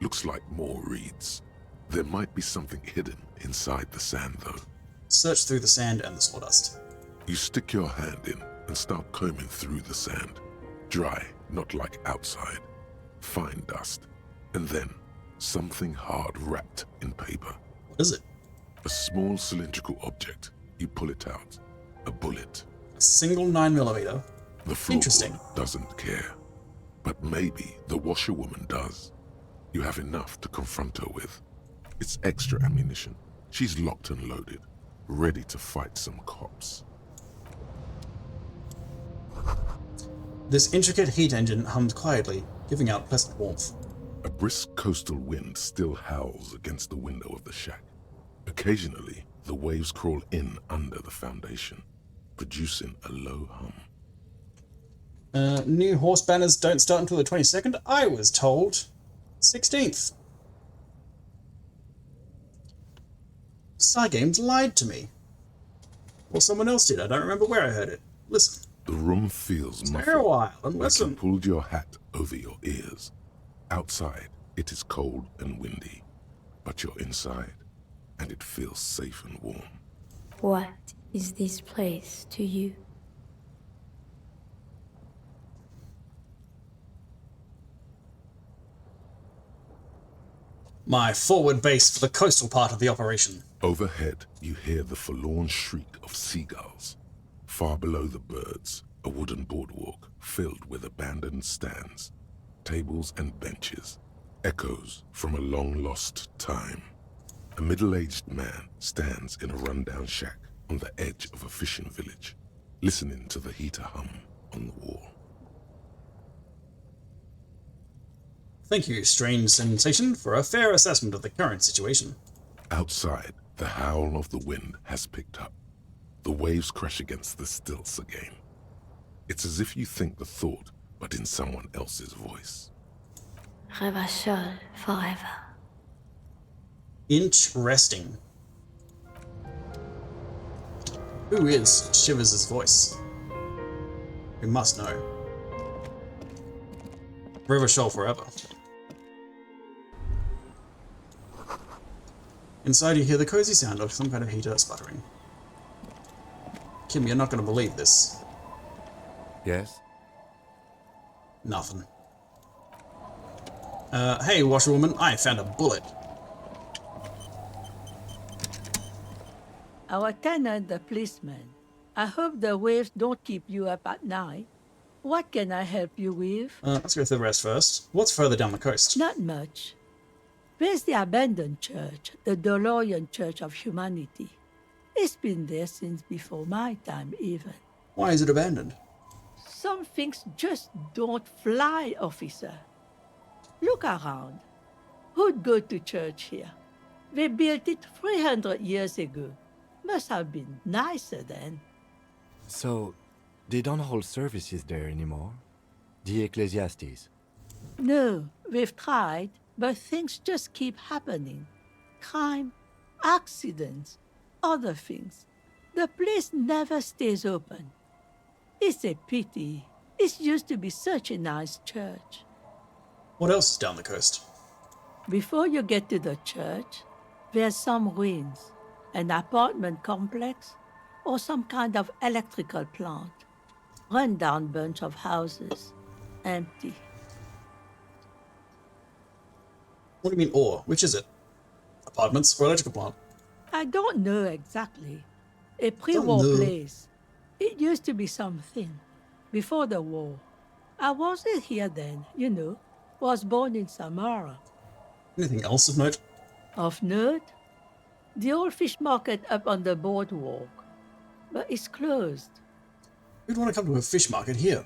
Looks like more reeds. There might be something hidden inside the sand though. Search through the sand and the sawdust. You stick your hand in and start combing through the sand. Dry, not like outside. Fine dust. And then, something hard wrapped in paper. What is it? A small cylindrical object. You pull it out. A bullet. A single 9mm. The Interesting. floorboard doesn't care. But maybe the washerwoman does. You have enough to confront her with. It's extra ammunition. She's locked and loaded, ready to fight some cops. This intricate heat engine hummed quietly, giving out pleasant warmth. A brisk coastal wind still howls against the window of the shack. Occasionally, the waves crawl in under the foundation, producing a low hum. New horse banners don't start until the 22nd. I was told 16th. Cygames lied to me. Or someone else did. I don't remember where I heard it. Listen. The room feels Stay a muffled, while and like listen. you pulled your hat over your ears. Outside, it is cold and windy, but you're inside, and it feels safe and warm. What is this place to you? My forward base for the coastal part of the operation. Overhead, you hear the forlorn shriek of seagulls. Far below the birds, a wooden boardwalk filled with abandoned stands, tables and benches, echoes from a long-lost time. A middle-aged man stands in a rundown shack on the edge of a fishing village, listening to the heater hum on the wall. Thank you, strange sensation, for a fair assessment of the current situation. Outside, the howl of the wind has picked up. The waves crash against the stilts again. It's as if you think the thought, but in someone else's voice. Revachol forever. Interesting. Who is Shivers' voice? We must know. Revachol forever. Inside you hear the cozy sound of some kind of heater sputtering. Kim, you're not going to believe this. Yes? Nothing. Hey, washerwoman, I found a bullet. Our tenant, the policeman. I hope the waves don't keep you up at night. What can I help you with? Let's go through the rest first. What's further down the coast? Not much. There's the abandoned church, the DeLorean Church of Humanity. It's been there since before my time, even. Why is it abandoned? Some things just don't fly, officer. Look around. Who'd go to church here? They built it 300 years ago. Must have been nicer then. So, they don't hold services there anymore? The Ecclesiastes? No, we've tried, but things just keep happening. Crime, accidents, other things. The place never stays open. It's a pity. It used to be such a nice church. What else is down the coast? Before you get to the church, there's some ruins, an apartment complex, or some kind of electrical plant. Run-down bunch of houses, empty. What do you mean, or? Which is it? Apartments or electrical plant? I don't know exactly. A pre-war place. It used to be something. Before the war. I wasn't here then, you know. Was born in Samara. Anything else of note? Of note? The old fish market up on the boardwalk. But it's closed. Who'd want to come to a fish market here?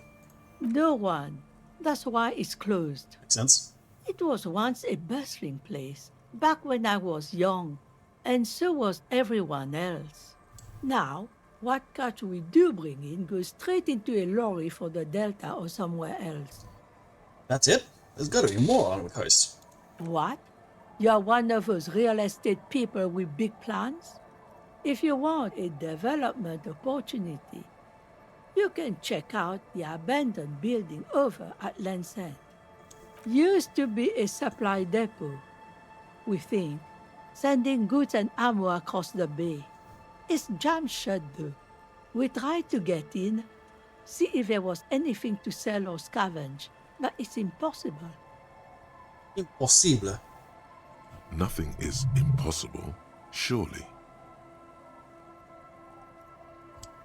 No one. That's why it's closed. Makes sense. It was once a bustling place, back when I was young, and so was everyone else. Now, what catch we do bring in goes straight into a lorry for the Delta or somewhere else. That's it? There's got to be more along the coast. What? You're one of those real estate people with big plans? If you want a development opportunity, you can check out the abandoned building over at Land's End. Used to be a supply depot, we think, sending goods and ammo across the bay. It's jammed shut though. We tried to get in, see if there was anything to sell or scavenge, but it's impossible. Impossible. Nothing is impossible, surely.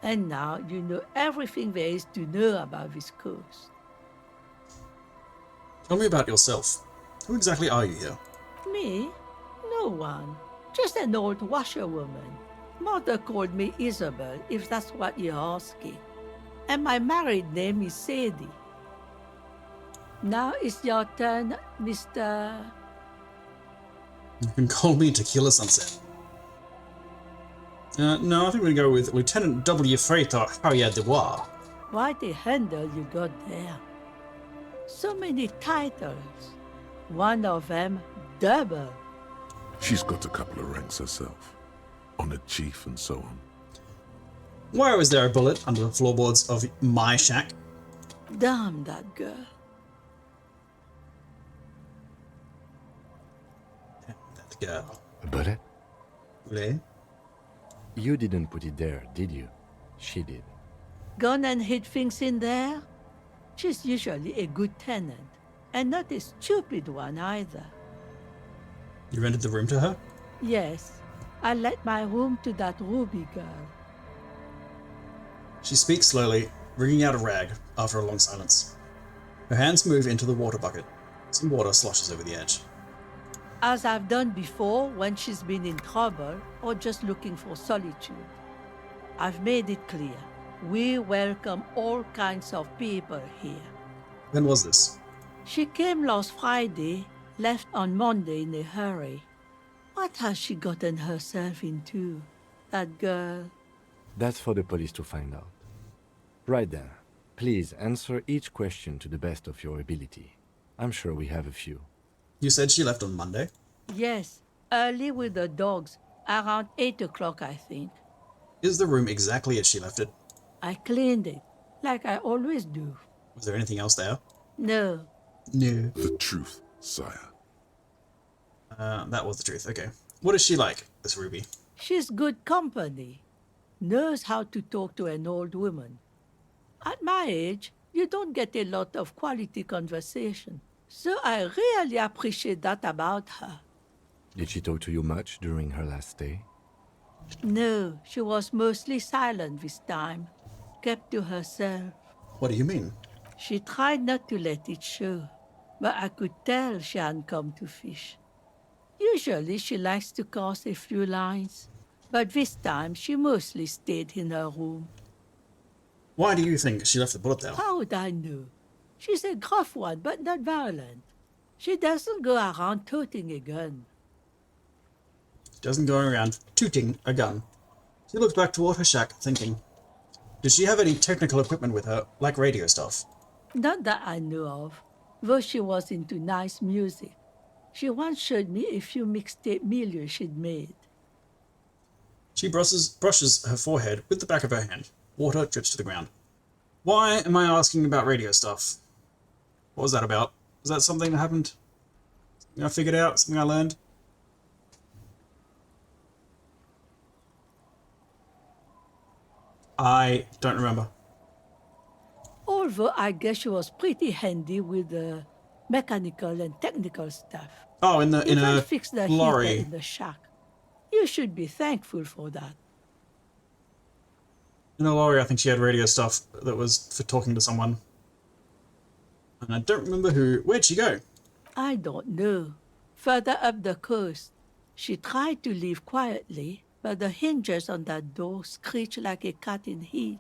And now you know everything there is to know about this coast. Tell me about yourself. Who exactly are you here? Me? No one. Just an old washerwoman. Mother called me Isabel, if that's what you're asking. And my married name is Sadie. Now it's your turn, Mr. You can call me Tequila Sunset. No, I think we're going to go with Lieutenant W. Freighter Harrier Dubois. Quite a handle you got there. So many titles. One of them double. She's got a couple of ranks herself. Honored chief and so on. Why was there a bullet under the floorboards of my shack? Damn that girl. That girl. A bullet? Really? You didn't put it there, did you? She did. Gone and hid things in there? She's usually a good tenant, and not a stupid one either. You rented the room to her? Yes, I let my room to that Ruby girl. She speaks slowly, wringing out a rag after a long silence. Her hands move into the water bucket. Some water sloshes over the edge. As I've done before when she's been in trouble or just looking for solitude. I've made it clear. We welcome all kinds of people here. When was this? She came last Friday, left on Monday in a hurry. What has she gotten herself into, that girl? That's for the police to find out. Right then, please answer each question to the best of your ability. I'm sure we have a few. You said she left on Monday? Yes, early with the dogs, around 8 o'clock, I think. Is the room exactly as she left it? I cleaned it, like I always do. Was there anything else there? No. No. The truth, sire. That was the truth, okay. What is she like, this Ruby? She's good company. Knows how to talk to an old woman. At my age, you don't get a lot of quality conversation. So I really appreciate that about her. Did she talk to you much during her last stay? No, she was mostly silent this time. Kept to herself. What do you mean? She tried not to let it show, but I could tell she hadn't come to fish. Usually she likes to cast a few lines, but this time she mostly stayed in her room. Why do you think she left the bullet there? How would I know? She's a gruff one, but not violent. She doesn't go around toting a gun. She doesn't go around tooting a gun. She looks back toward her shack, thinking. Does she have any technical equipment with her, like radio stuff? Not that I know of, though she was into nice music. She once showed me a few mixtape milieu she'd made. She brushes her forehead with the back of her hand. Water drips to the ground. Why am I asking about radio stuff? What was that about? Was that something that happened? Something I figured out? Something I learned? I don't remember. Although I guess she was pretty handy with the mechanical and technical stuff. Oh, in a fixed the lorry. heater in the shack. You should be thankful for that. In a lorry, I think she had radio stuff that was for talking to someone. And I don't remember who. Where'd she go? I don't know. Further up the coast. She tried to leave quietly, but the hinges on that door screeched like a cat in heat.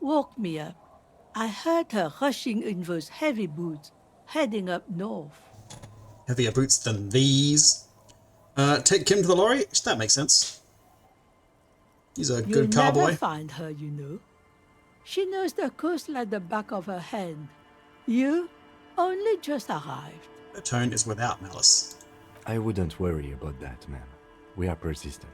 Woke me up. I heard her rushing in those heavy boots, heading up north. Heavier boots than these. Take Kim to the lorry? That makes sense. He's a good cowboy. You'll never find her, you know. She knows the coast like the back of her hand. You only just arrived. Her tone is without malice. I wouldn't worry about that, ma'am. We are persistent.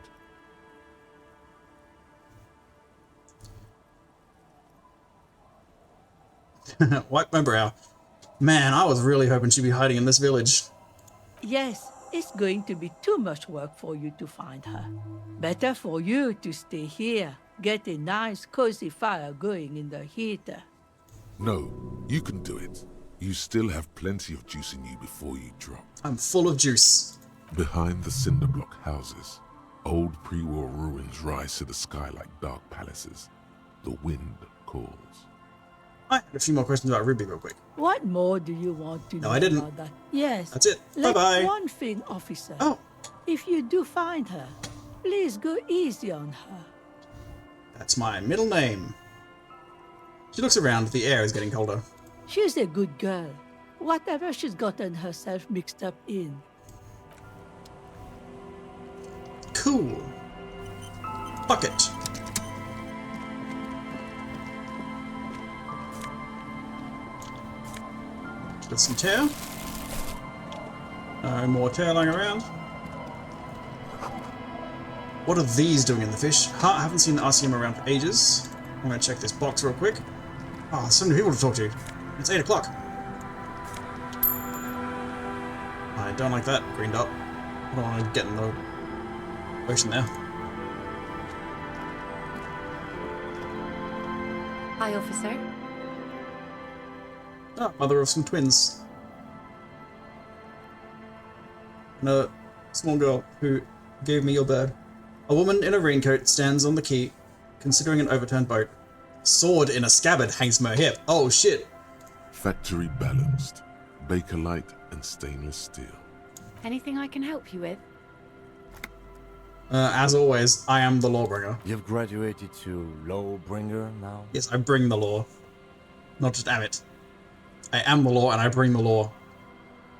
Wipe my brow. Man, I was really hoping she'd be hiding in this village. Yes, it's going to be too much work for you to find her. Better for you to stay here, get a nice cozy fire going in the heater. No, you can do it. You still have plenty of juice in you before you drop. I'm full of juice. Behind the cinder block houses, old pre-war ruins rise to the sky like dark palaces. The wind calls. I had a few more questions about Ruby real quick. What more do you want to know I didn't. about that? Yes. That's it. Like Bye-bye. one thing, officer. Oh. If you do find her, please go easy on her. That's my middle name. She looks around. The air is getting colder. She's a good girl. Whatever she's gotten herself mixed up in. Cool. Bucket. Get some tear. No more tear lying around. What are these doing in the fish? Huh, I haven't seen the RCM around for ages. I'm gonna check this box real quick. Oh, there's so many people to talk to. It's 8 o'clock. I don't like that green dot. I don't want to get in the ocean there. Hi, officer. Ah, mother of some twins. And a small girl who gave me your bird. A woman in a raincoat stands on the quay, considering an overturned boat. Sword in a scabbard hangs from her hip. Oh shit. Factory balanced. Bakelite and stainless steel. Anything I can help you with? As always, I am the lawbringer. You've graduated to lawbringer now? Yes, I bring the law. Not just am it. I am the law and I bring the law.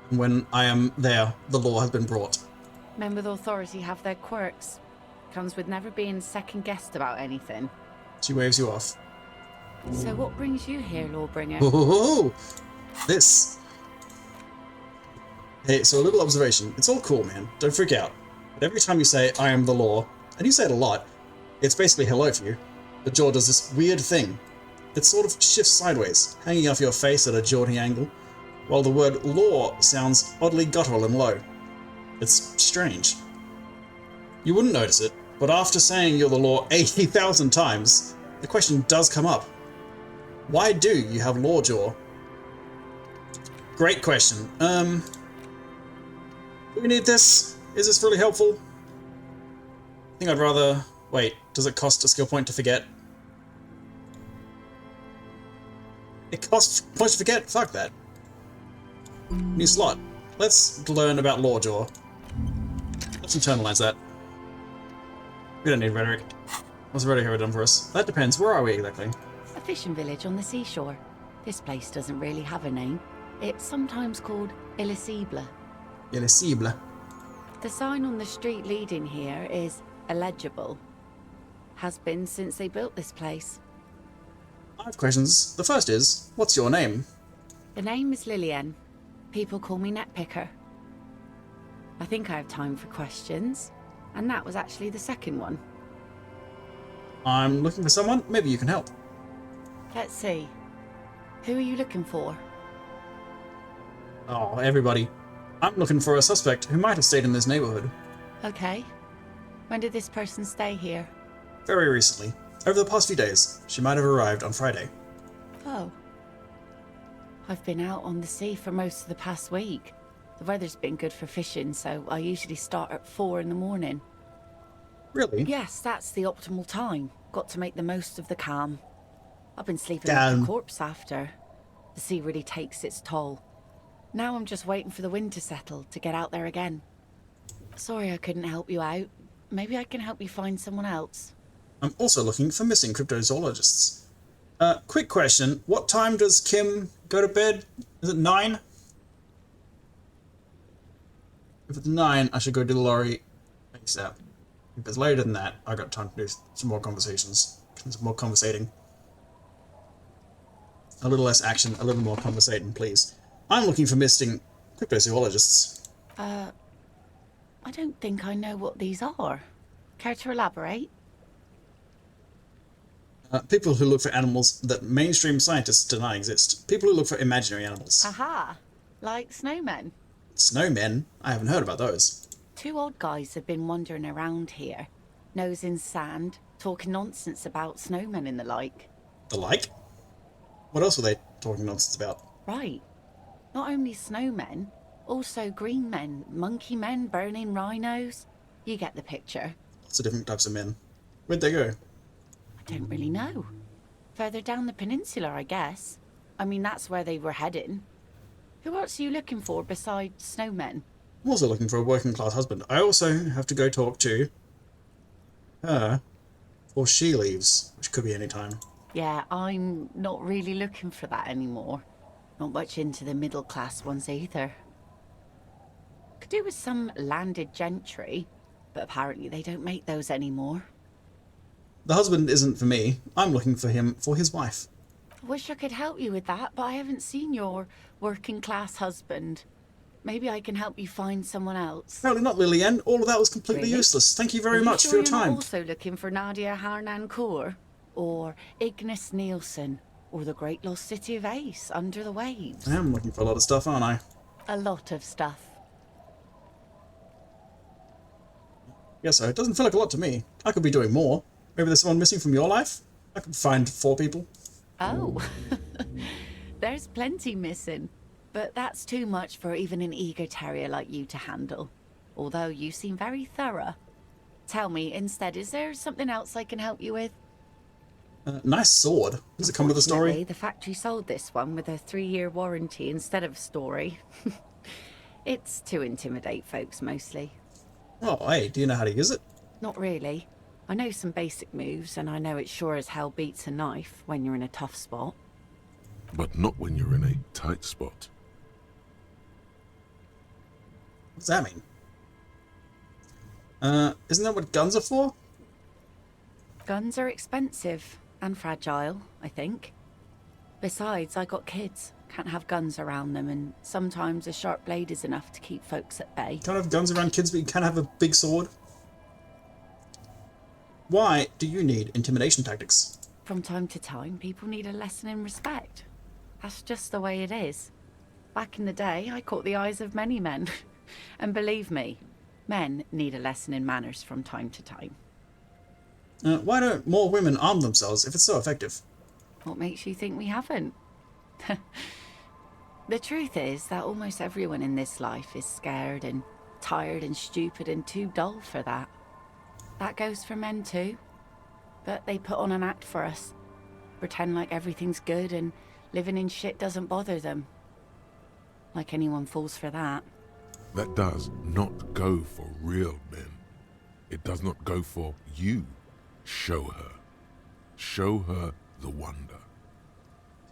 And when I am there, the law has been brought. Men with authority have their quirks. Comes with never being second-guessed about anything. She waves you off. So what brings you here, Lawbringer? Oh, this. Hey, so a little observation. It's all cool, man. Don't freak out. But every time you say, I am the law, and you say it a lot, it's basically hello to you. The jaw does this weird thing. It sort of shifts sideways, hanging off your face at a jaunty angle, while the word law sounds oddly guttural and low. It's strange. You wouldn't notice it, but after saying you're the law 80,000 times, the question does come up. Why do you have law jaw? Great question. Do we need this? Is this really helpful? I think I'd rather... Wait, does it cost a skill point to forget? It costs points to forget? Fuck that. New slot. Let's learn about law jaw. Let's internalize that. We don't need rhetoric. What's rhetoric ever done for us? That depends. Where are we exactly? A fishing village on the seashore. This place doesn't really have a name. It's sometimes called Elysium. Elysium. The sign on the street leading here is illegible. Has been since they built this place. I have questions. The first is, what's your name? The name is Lillian. People call me Netpicker. I think I have time for questions. And that was actually the second one. I'm looking for someone. Maybe you can help. Let's see. Who are you looking for? Oh, everybody. I'm looking for a suspect who might have stayed in this neighborhood. Okay. When did this person stay here? Very recently. Over the past few days. She might have arrived on Friday. Oh. I've been out on the sea for most of the past week. The weather's been good for fishing, so I usually start at 4 in the morning. Really? Yes, that's the optimal time. Got to make the most of the calm. I've been sleeping like a corpse after. The sea really takes its toll. Now I'm just waiting for the wind to settle to get out there again. Sorry I couldn't help you out. Maybe I can help you find someone else. I'm also looking for missing cryptozoologists. Quick question. What time does Kim go to bed? Is it 9? If it's 9, I should go do the lorry ASAP. If it's later than that, I got time to do some more conversations. Some more conversating. A little less action, a little more conversating, please. I'm looking for missing cryptozoologists. I don't think I know what these are. Care to elaborate? People who look for animals that mainstream scientists deny exist. People who look for imaginary animals. Aha! Like snowmen. Snowmen? I haven't heard about those. 2 old guys have been wandering around here, nose in sand, talking nonsense about snowmen and the like. The like? What else were they talking nonsense about? Right. Not only snowmen, also green men, monkey men, burning rhinos. You get the picture. Lots of different types of men. Where'd they go? I don't really know. Further down the peninsula, I guess. I mean, that's where they were heading. Who else are you looking for besides snowmen? I'm also looking for a working class husband. I also have to go talk to her before she leaves, which could be any time. Yeah, I'm not really looking for that anymore. Not much into the middle class ones either. Could do with some landed gentry, but apparently they don't make those anymore. The husband isn't for me. I'm looking for him for his wife. I wish I could help you with that, but I haven't seen your working class husband. Maybe I can help you find someone else. Apparently not, Lillian. All of that was completely Really? useless. Thank you very Are much sure for your you're not time. also looking for Nadia Harnancourt or Ignis Nielsen or the great lost city of Ace under the waves? I am looking for a lot of stuff, aren't I? A lot of stuff. Yes, so. It doesn't feel like a lot to me. I could be doing more. Maybe there's someone missing from your life? I could find 4 people. Oh, there's plenty missing. But that's too much for even an eager terrier like you to handle. Although you seem very thorough. Tell me, instead, is there something else I can help you with? Nice sword. Does it come with a story? Unfortunately, the factory sold this one with a 3-year warranty instead of a story. It's to intimidate folks, mostly. Oh, hey, do you know how to use it? Not really. I know some basic moves, and I know it sure as hell beats a knife when you're in a tough spot. But not when you're in a tight spot. What does that mean? Isn't that what guns are for? Guns are expensive and fragile, I think. Besides, I got kids. Can't have guns around them, and sometimes a sharp blade is enough to keep folks at bay. Can't have guns around kids, but you can have a big sword. Why do you need intimidation tactics? From time to time, people need a lesson in respect. That's just the way it is. Back in the day, I caught the eyes of many men. And believe me, men need a lesson in manners from time to time. Why don't more women arm themselves if it's so effective? What makes you think we haven't? The truth is that almost everyone in this life is scared and tired and stupid and too dull for that. That goes for men too. But they put on an act for us. Pretend like everything's good and living in shit doesn't bother them. Like anyone falls for that. That does not go for real men. It does not go for you. Show her. Show her the wonder.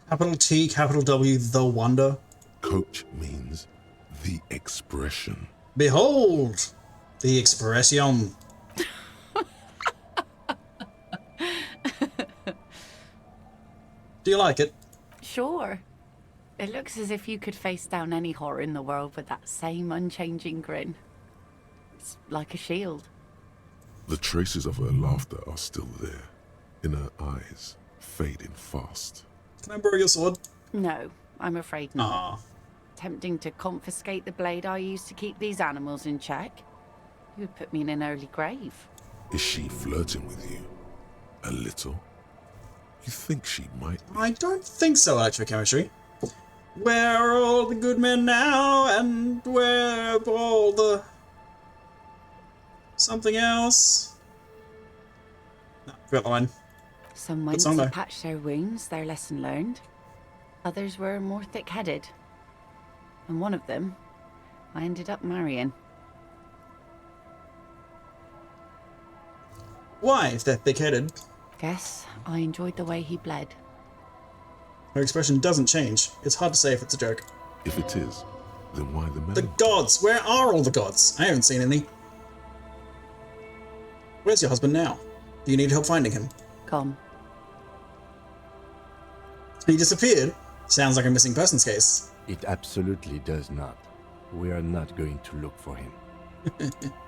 Capital T, capital W, the wonder. Coach means the expression. Behold, the expression. Do you like it? Sure. It looks as if you could face down any horror in the world with that same unchanging grin. It's like a shield. The traces of her laughter are still there, in her eyes, fading fast. Can I borrow your sword? No, I'm afraid not. Ah. Tempting to confiscate the blade I used to keep these animals in check. You would put me in an early grave. Is she flirting with you? A little? You think she might be? I don't think so, electrochemistry. Where are all the good men now, and where are all the... something else? No, forgot the line. Some went song, to though. patch their wounds, their lesson learned. Others were more thick-headed. And one of them, I ended up marrying. Why, if they're thick-headed? Guess I enjoyed the way he bled. Her expression doesn't change. It's hard to say if it's a joke. If it is, then why the The man? gods! Where are all the gods? I haven't seen any. Where's your husband now? Do you need help finding him? Gone. He disappeared? Sounds like a missing persons case. It absolutely does not. We are not going to look for him.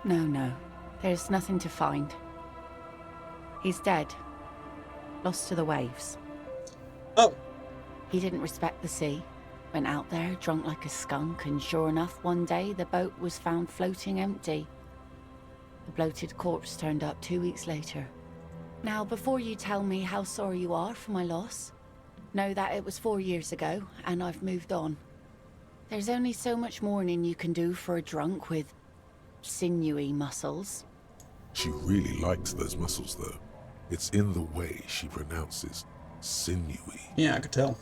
No. There's nothing to find. He's dead. Lost to the waves. Oh, He didn't respect the sea. Went out there, drunk like a skunk, and sure enough, one day the boat was found floating empty. The bloated corpse turned up 2 weeks later. Now, before you tell me how sorry you are for my loss, know that it was 4 years ago, and I've moved on. There's only so much mourning you can do for a drunk with sinewy muscles. She really likes those muscles, though. It's in the way she pronounces sinewy. yeah, I could tell.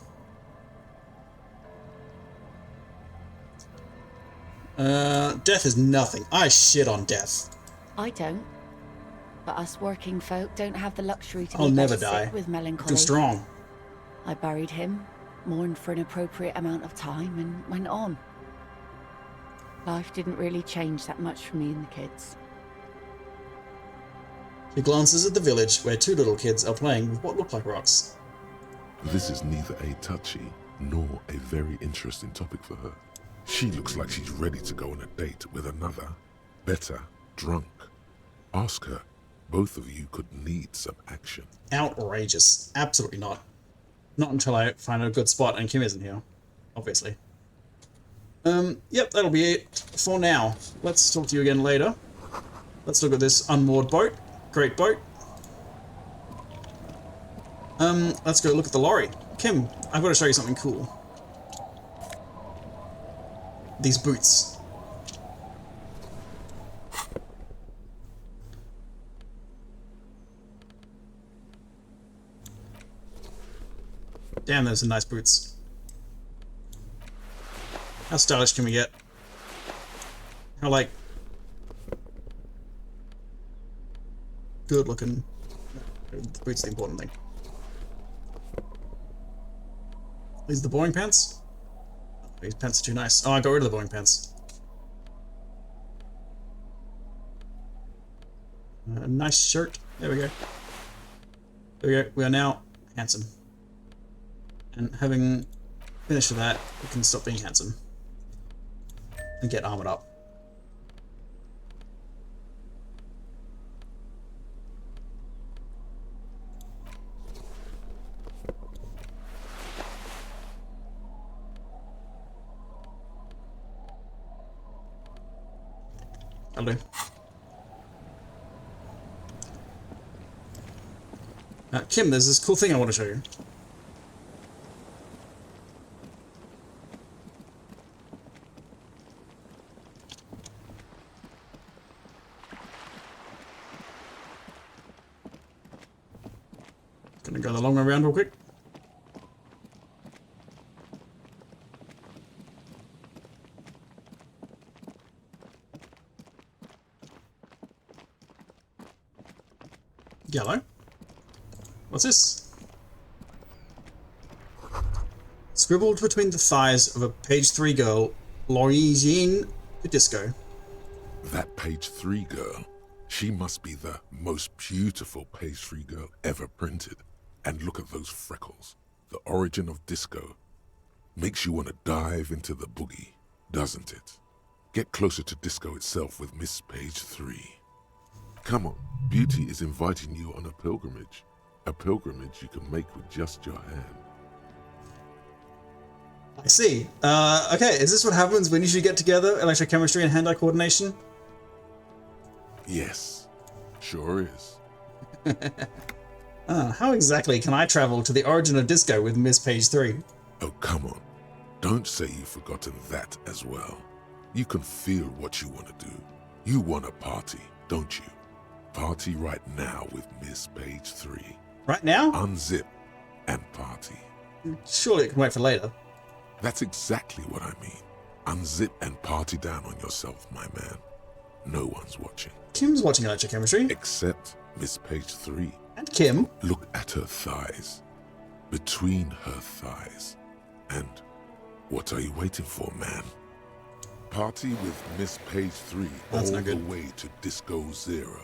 Death is nothing. I shit on death. I don't. But us working folk don't have the luxury to I'll be never bed die. sick with melancholy. Too strong. I buried him, mourned for an appropriate amount of time, and went on. Life didn't really change that much for me and the kids. She glances at the village where two little kids are playing with what look like rocks. This is neither a touchy nor a very interesting topic for her. She looks like she's ready to go on a date with another, better, drunk. Ask her. Both of you could need some action. Outrageous. Absolutely not. Not until I find a good spot and Kim isn't here, obviously. Yep, that'll be it for now. Let's talk to you again later. Let's look at this unmoored boat. Great boat. Let's go look at the lorry. Kim, I've got to show you something cool. These boots. Damn, those are nice boots. How stylish can we get? How, like, good looking. The boots are the important thing. These are the boring pants? These pants are too nice. Oh, I got rid of the boring pants. A nice shirt. There we go. There we go. We are now handsome. And having finished with that, we can stop being handsome. And get armored up. That'll do. Kim, there's this cool thing I want to show you. Gonna go the long way around real quick. Yellow. What's this? Scribbled between the thighs of a page 3 girl, Elysium disco. That page 3 girl, she must be the most beautiful page 3 girl ever printed. And look at those freckles. The origin of disco. Makes you want to dive into the boogie, doesn't it? Get closer to disco itself with Miss Page 3. Come on, beauty is inviting you on a pilgrimage. A pilgrimage you can make with just your hand. I see. Okay, is this what happens when you two get together? Electrochemistry and hand-eye coordination? Yes, sure is. How exactly can I travel to the origin of disco with Miss Page 3? Oh, come on. Don't say you've forgotten that as well. You can feel what you want to do. You want a party, don't you? Party right now with Miss Page 3. Right now? Unzip and party. Surely it can wait for later. That's exactly what I mean. Unzip and party down on yourself, my man. No one's watching. Kim's watching electrochemistry. Except Miss Page 3. And Kim. Look at her thighs. Between her thighs. And what are you waiting for, man? Party with Miss Page 3 That's all not the good. way to Disco Zero.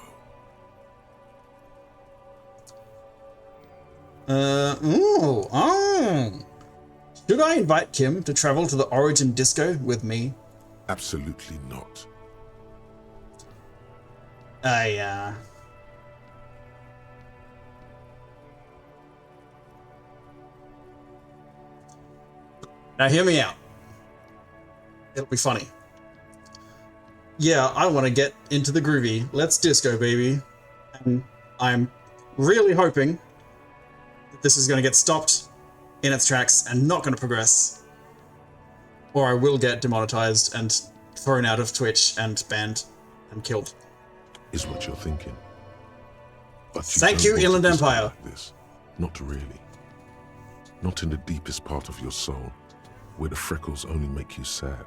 Should I invite Kim to travel to the origin disco with me? Absolutely not. Now hear me out. It'll be funny. Yeah, I want to get into the groovy. Let's disco, baby. And I'm really hoping that this is going to get stopped in its tracks and not going to progress. Or I will get demonetized and thrown out of Twitch and banned and killed. Is what you're thinking. But Thank you, don't want Inland to disco Empire. like this. Not really. Not in the deepest part of your soul, where the freckles only make you sad.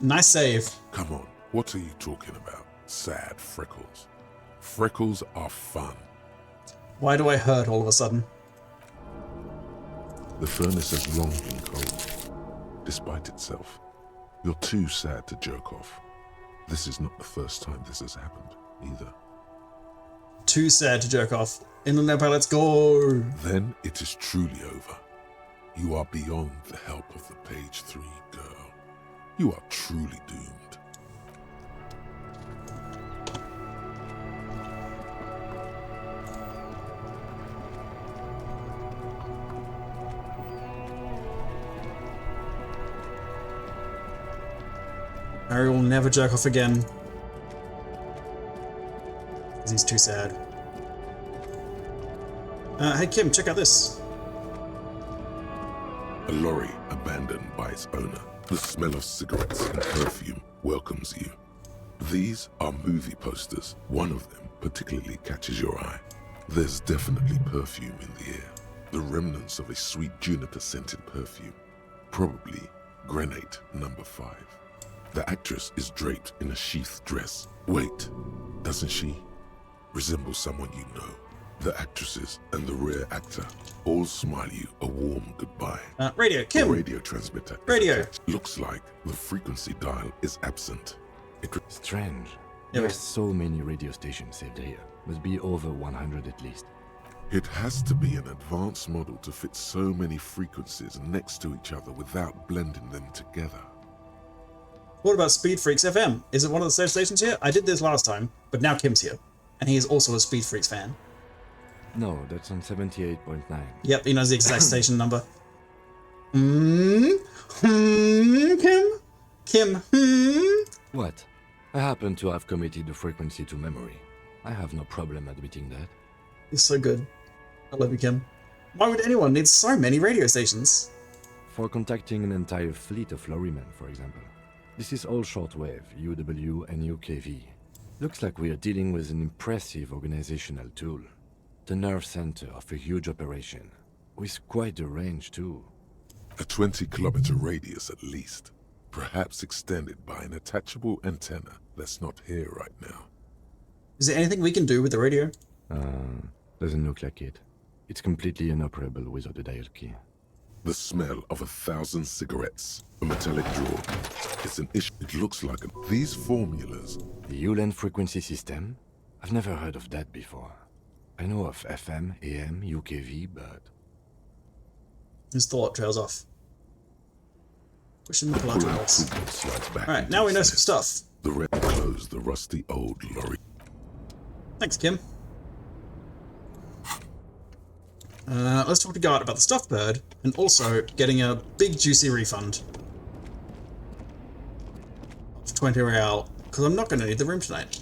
Nice save. Come on, what are you talking about? Sad freckles. Freckles are fun. Why do I hurt all of a sudden? The furnace has long been cold. Despite itself, you're too sad to jerk off. This is not the first time this has happened, either. Too sad to jerk off. Inland Empire, let's go! Then it is truly over. You are beyond the help of the Page 3 girl. You are truly doomed. Harry will never jerk off again. Because he's too sad. Hey Kim, check out this. A lorry abandoned by its owner. The smell of cigarettes and perfume welcomes you. These are movie posters. One of them particularly catches your eye. There's definitely perfume in the air. The remnants of a sweet juniper-scented perfume. Probably Grenade number 5. The actress is draped in a sheath dress. Wait, doesn't she resemble someone you know? The actresses and the rare actor all smile you a warm goodbye. Radio, Kim! The radio transmitter Radio! Looks like the frequency dial is absent. Strange. Yeah, There's so many radio stations saved here. Must be over 100 at least. It has to be an advanced model to fit so many frequencies next to each other without blending them together. What about Speed Freaks FM? Is it one of the save stations here? I did this last time, but now Kim's here. And he is also a Speed Freaks fan. No, that's on 78.9. Yep, he knows the exact station number. Kim? Kim, What? I happen to have committed the frequency to memory. I have no problem admitting that. He's so good. I love you, Kim. Why would anyone need so many radio stations? For contacting an entire fleet of lorrymen, for example. This is all shortwave, UW and UKV. Looks like we are dealing with an impressive organizational tool. The nerve center of a huge operation, with quite a range too. A 20-kilometer radius at least, perhaps extended by an attachable antenna that's not here right now. Is there anything we can do with the radio? Doesn't look like it. It's completely inoperable without a dial key. The smell of 1,000 cigarettes, a metallic drawer. It's an issue. It looks like these formulas. The Uland frequency system? I've never heard of that before. I know of FM, AM, UKV, but... His thought trails off. Pushing the plunge walls. Slides back. Alright, now we know some stuff. The red closed the rusty old lorry. Thanks, Kim. Let's talk to Guard about the stuffed bird, and also getting a big juicy refund. Of 20 real, because I'm not going to need the room tonight.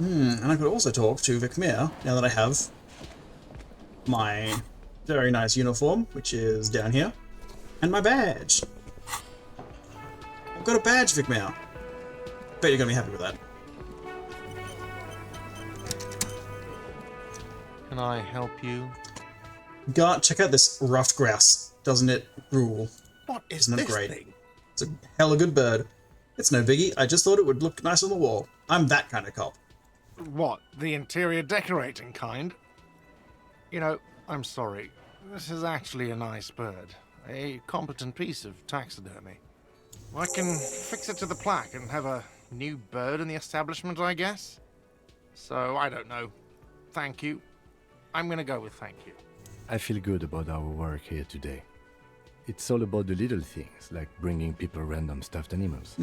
And I could also talk to Vikmir, now that I have my very nice uniform, which is down here, and my badge. I've got a badge, Vikmir. Bet you're gonna be happy with that. Can I help you? Gart, check out this ruffed grouse. Doesn't it rule? What is Isn't it this great? thing? It's a hella good bird. It's no biggie, I just thought it would look nice on the wall. I'm that kind of cop. What, the interior decorating kind? You know, I'm sorry. This is actually a nice bird. A competent piece of taxidermy. I can fix it to the plaque and have a new bird in the establishment, I guess? So, I don't know. Thank you. I'm gonna go with thank you. I feel good about our work here today. It's all about the little things, like bringing people random stuffed animals.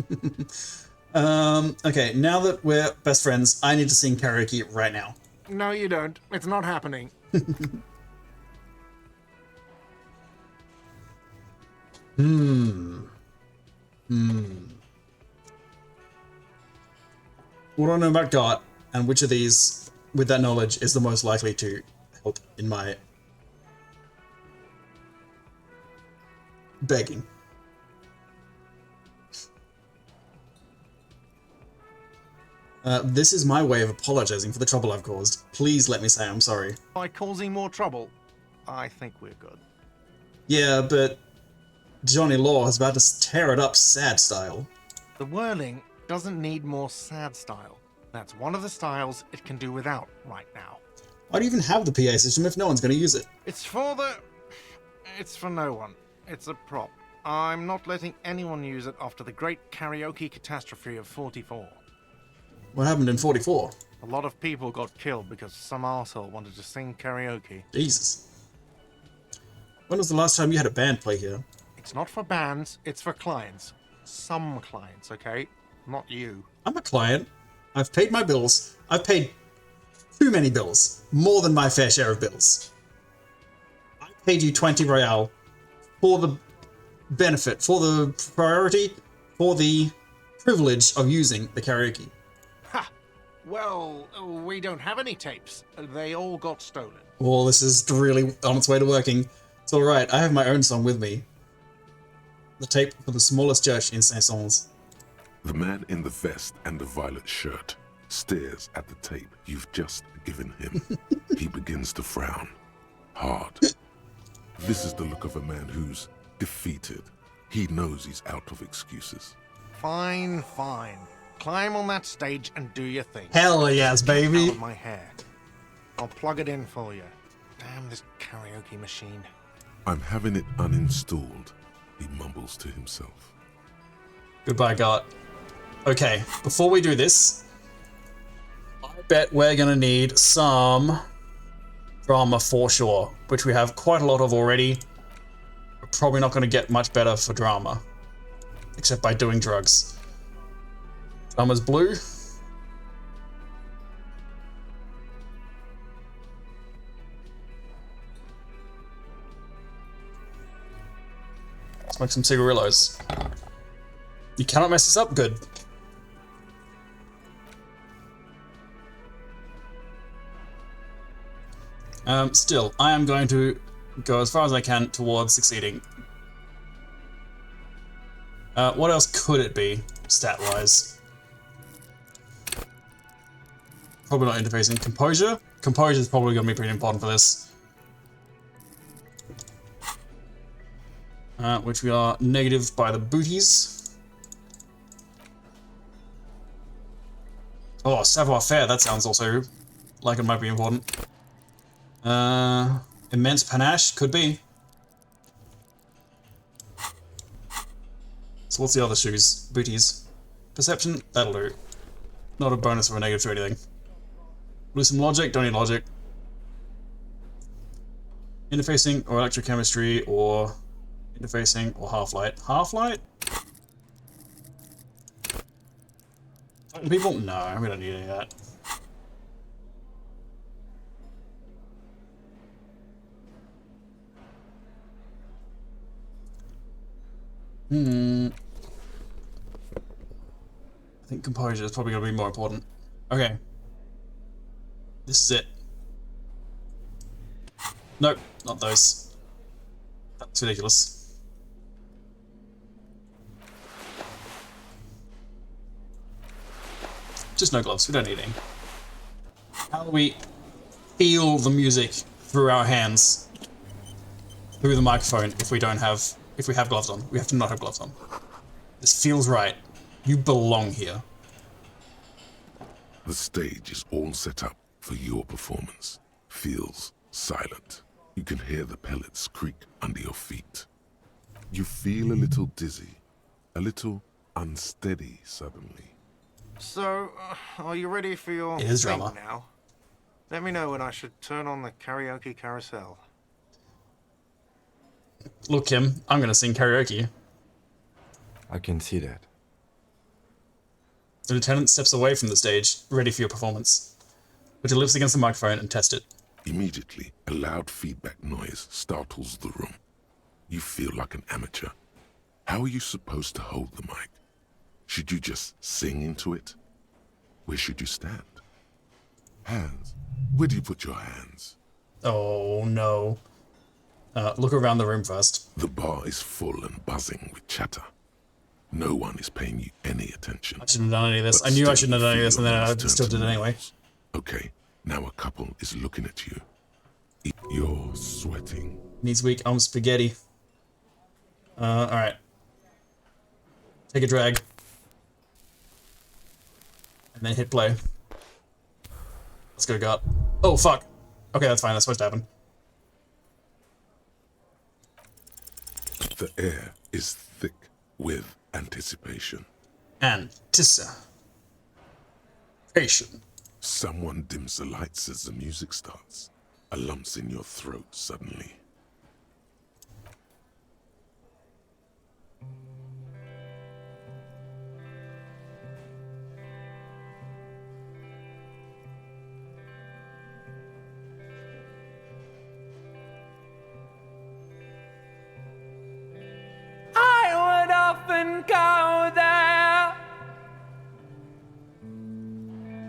Okay, now that we're best friends, I need to sing karaoke right now. No, you don't. It's not happening. What do I know about Gart, and which of these, with that knowledge, is the most likely to help in my begging? This is my way of apologizing for the trouble I've caused. Please let me say I'm sorry. By causing more trouble, I think we're good. Yeah, but Johnny Law is about to tear it up sad style. The whirling doesn't need more sad style. That's one of the styles it can do without right now. Why do you even have the PA system if no one's going to use it? It's for no one. It's a prop. I'm not letting anyone use it after the great karaoke catastrophe of 44. What happened in 44? A lot of people got killed because some arsehole wanted to sing karaoke. Jesus. When was the last time you had a band play here? It's not for bands, it's for clients. Some clients, okay? Not you. I'm a client. I've paid my bills. I've paid too many bills. More than my fair share of bills. I paid you 20 Royale for the benefit, for the priority, for the privilege of using the karaoke. Ha! Well, we don't have any tapes. They all got stolen. Well, this is really on its way to working. It's alright, I have my own song with me. The tape for the smallest church in Saint-Saëns. The man in the vest and the violet shirt stares at the tape you've just given him. He begins to frown. Hard. This is the look of a man who's defeated. He knows he's out of excuses. Fine, fine. Climb on that stage and do your thing. Hell yes, baby. Out of my hair. I'll plug it in for you. Damn this karaoke machine. I'm having it uninstalled, he mumbles to himself. Goodbye, God. Okay, before we do this, I bet we're gonna need some drama for sure, which we have quite a lot of already. We're probably not gonna get much better for drama, except by doing drugs. Drama's blue. Smoke some cigarillos. You cannot mess this up. Good. Still, I am going to go as far as I can towards succeeding. What else could it be, stat-wise? Probably not interfacing. Composure? Composure is probably going to be pretty important for this. Which we are negative by the booties. Oh, savoir-faire, that sounds also like it might be important. Immense panache, could be. So what's the other shoes? Booties. Perception, that'll do. Not a bonus or a negative to anything. Lose some logic, don't need logic. Interfacing or electrochemistry or interfacing or half-light. Half-light? People? No, we don't need any of that. I think composure is probably going to be more important. Okay. This is it. Nope, not those. That's ridiculous. Just no gloves, we don't need any. How do we feel the music through our hands? Through the microphone if we have gloves on. We have to not have gloves on. This feels right. You belong here. The stage is all set up for your performance. Feels silent. You can hear the pellets creak under your feet. You feel a little dizzy, a little unsteady suddenly. So, are you ready for your It is thing drama. now? Let me know when I should turn on the karaoke carousel. Look, Kim, I'm gonna sing karaoke. I can see that. The lieutenant steps away from the stage, ready for your performance. Put your lips against the microphone and test it. Immediately, a loud feedback noise startles the room. You feel like an amateur. How are you supposed to hold the mic? Should you just sing into it? Where should you stand? Hands. Where do you put your hands? Oh no. Look around the room first. The bar is full and buzzing with chatter. No one is paying you any attention. I shouldn't have done any of this. But I knew I still shouldn't have done any of this, feel and then you I must still turn did to it anyway. noise. Okay, now a couple is looking at you. You're sweating. Needs weak arm spaghetti. Alright. Take a drag. And then hit play. Let's go, gut. Oh, fuck. Okay, that's fine. That's supposed to happen. The air is thick with anticipation. Anticipation. Someone dims the lights as the music starts. A lump's in your throat suddenly. I would often go there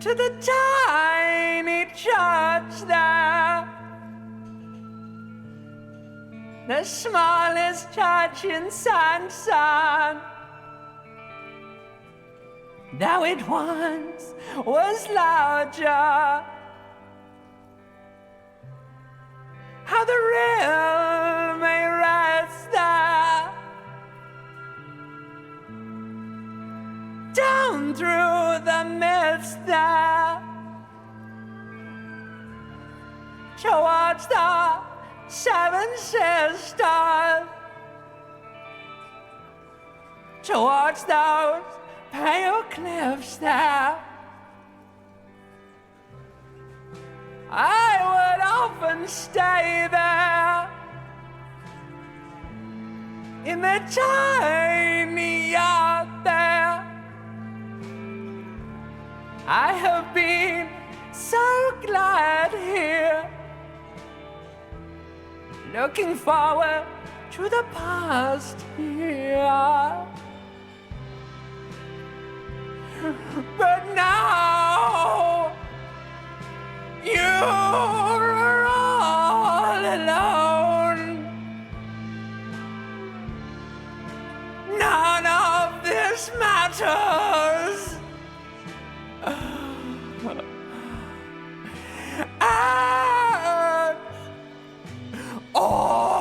to the tiny church there, the smallest church in Sanson. Though it once was larger, how the real may rest there, down through the mist there, towards the Seven Sisters, towards those pale cliffs there. I would often stay there in the tiny yard there. I have been so glad here, looking forward to the past here. But now you're all alone. None of this matters. At all.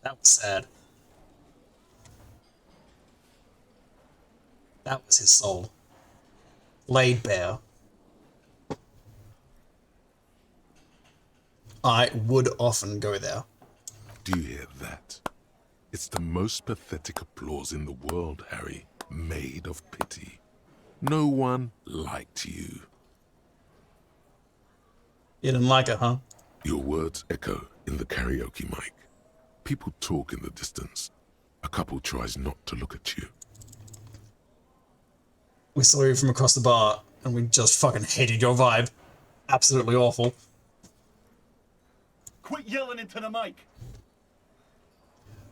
That was sad. That was his soul. Laid bare. I would often go there. Do you hear that? It's the most pathetic applause in the world, Harry. Made of pity. No one liked you. You didn't like it, huh? Your words echo in the karaoke mic. People talk in the distance. A couple tries not to look at you. We saw you from across the bar, and we just fucking hated your vibe. Absolutely awful. Quit yelling into the mic.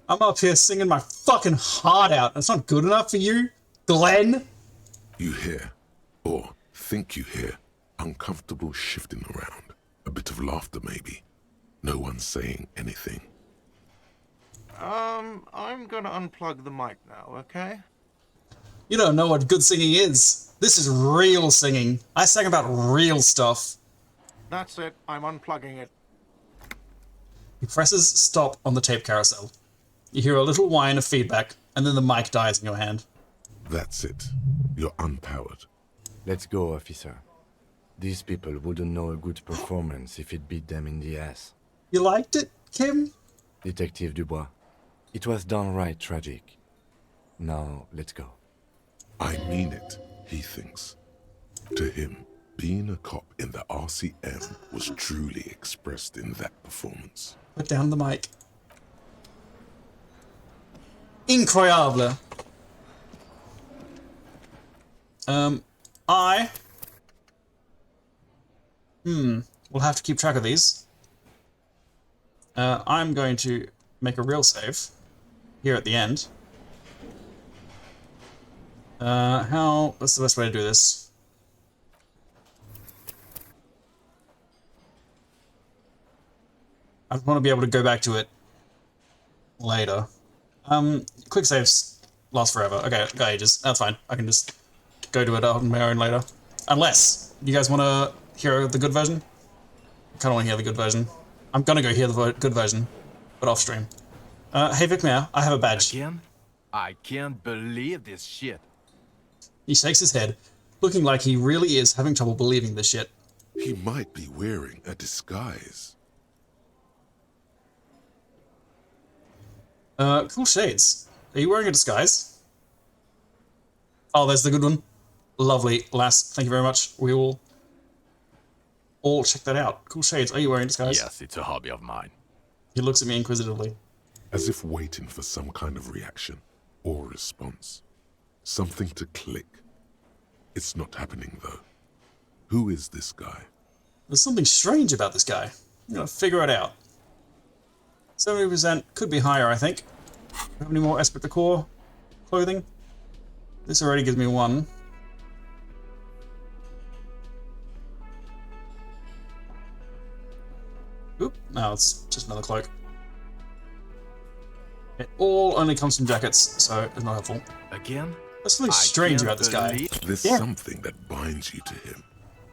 I'm up here singing my fucking heart out. That's not good enough for you, Glenn? You hear, or think you hear, uncomfortable shifting around. A bit of laughter, maybe. No one saying anything. I'm gonna unplug the mic now, okay? You don't know what good singing is. This is real singing. I sang about real stuff. That's it. I'm unplugging it. He presses stop on the tape carousel. You hear a little whine of feedback, and then the mic dies in your hand. That's it. You're unpowered. Let's go, officer. These people wouldn't know a good performance if it beat them in the ass. You liked it, Kim? Detective Dubois, it was downright tragic. Now, let's go. I mean it, he thinks. To him, being a cop in the RCM was truly expressed in that performance. Put down the mic. Incroyable. We'll have to keep track of these. I'm going to make a real save here at the end. What's the best way to do this? I want to be able to go back to it later. Quick saves last forever. Okay, got ages. That's fine. I can just go to it on my own later. Unless you guys want to hear the good version. I kind of want to hear the good version. I'm gonna go hear the good version, but off stream. Hey Vic Mayor, I have a badge. Again? I can't believe this shit. He shakes his head, looking like he really is having trouble believing this shit. He might be wearing a disguise. Cool shades. Are you wearing a disguise? Oh, there's the good one. Lovely, lass. Thank you very much. We will all check that out. Cool shades. Are you wearing a disguise? Yes, it's a hobby of mine. He looks at me inquisitively. As if waiting for some kind of reaction or response. Something to click. It's not happening, though. Who is this guy? There's something strange about this guy. I'm gonna figure it out. 70% could be higher, I think. Have any more Esprit de Corps clothing? This already gives me 1. Oop, no, it's just another cloak. It all only comes from jackets, so it's not helpful. Again? There's something strange about this guy. There's something that binds you to him.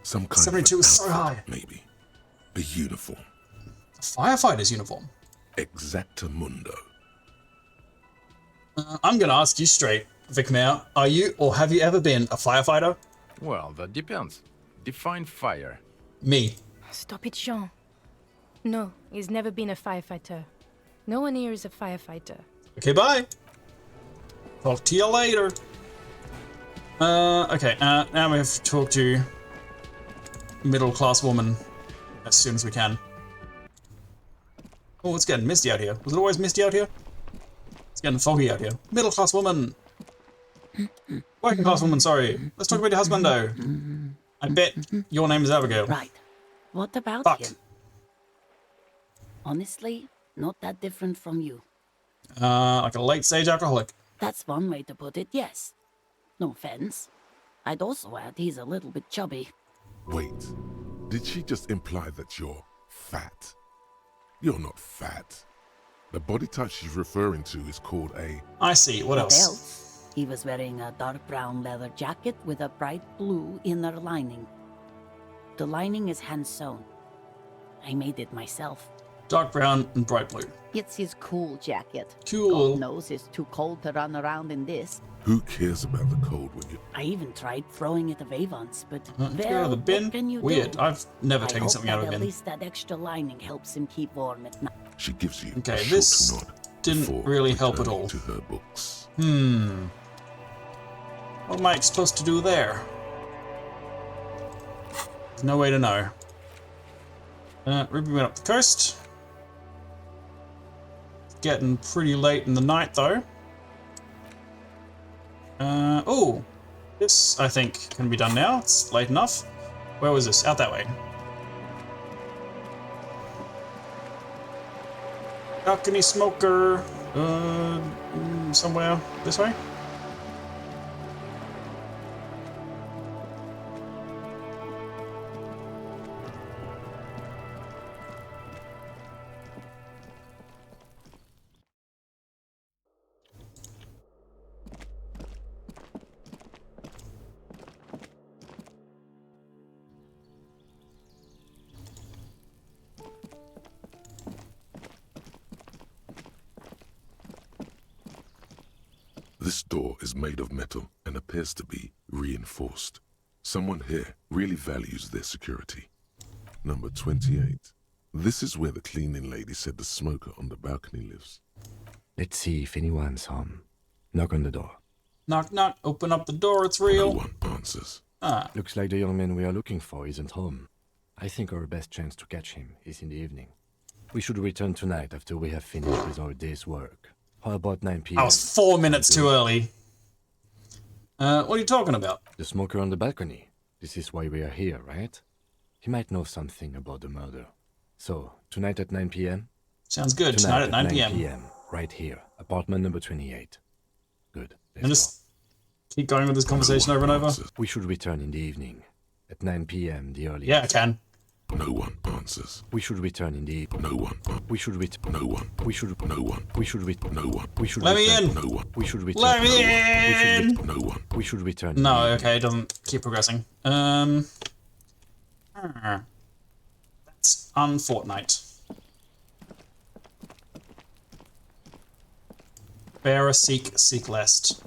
Some kind 72 of is so high. Maybe. A uniform. A firefighter's uniform. Exactamundo. I'm gonna ask you straight, Vic Mayor. Are you or have you ever been a firefighter? Well, that depends. Define fire. Me. Stop it, Jean. No, he's never been a firefighter. No one here is a firefighter. Okay, bye. Talk to you later. Okay, now we have to talk to middle-class woman as soon as we can. Oh, it's getting misty out here. Was it always misty out here? It's getting foggy out here. Middle-class woman. Working-class woman, sorry. Let's talk about your husband, though. I bet your name is Abigail. Right. What about Fuck. him? Honestly, not that different from you. Like a late-stage alcoholic. That's one way to put it, yes. No offense. I'd also add he's a little bit chubby. Wait, did she just imply that you're fat? You're not fat. The body type she's referring to is called a... I see, what else? He was wearing a dark brown leather jacket with a bright blue inner lining. The lining is hand-sewn. I made it myself. Dark brown and bright blue. It's his cool jacket. Cool. God knows it's too cold to run around in this. Who cares about the cold when you... I even tried throwing it away once, but Let's get out of the bin. what can you Weird. do? I've never I taken hope something out of a that bin. At least that extra lining helps him keep warm at night. She gives you Okay, a short this nod didn't before really help at returning all. to her books. What am I supposed to do there? There's no way to know. Ruby went up the coast. Getting pretty late in the night, though. Oh, this I think can be done now. It's late enough. Where was this? Out that way. Balcony smoker. Somewhere this way. This door is made of metal and appears to be reinforced. Someone here really values their security. Number 28. This is where the cleaning lady said the smoker on the balcony lives. Let's see if anyone's home. Knock on the door. Knock, knock. Open up the door. It's real. No one answers. Looks like the young man we are looking for isn't home. I think our best chance to catch him is in the evening. We should return tonight after we have finished with our day's work. How about 9 p.m.? I was 4 minutes too early. What are you talking about? The smoker on the balcony. This is why we are here, right? He might know something about the murder. So, tonight at 9 p.m.? Sounds good. Tonight at 9 p.m. Right here. Apartment number 28. Good. And just keep going with this conversation over and over. We should return in the evening. At 9 p.m. the earliest. Yeah, I can. No one answers. We should return indeed. No one. We should return. No one. We should. No one. We should return. No one. We should Let me return. in. No one. We should return. Let me in. No one. We should return. No, indeed. okay, it doesn't keep progressing. That's unfortnight. Bearer seek lest.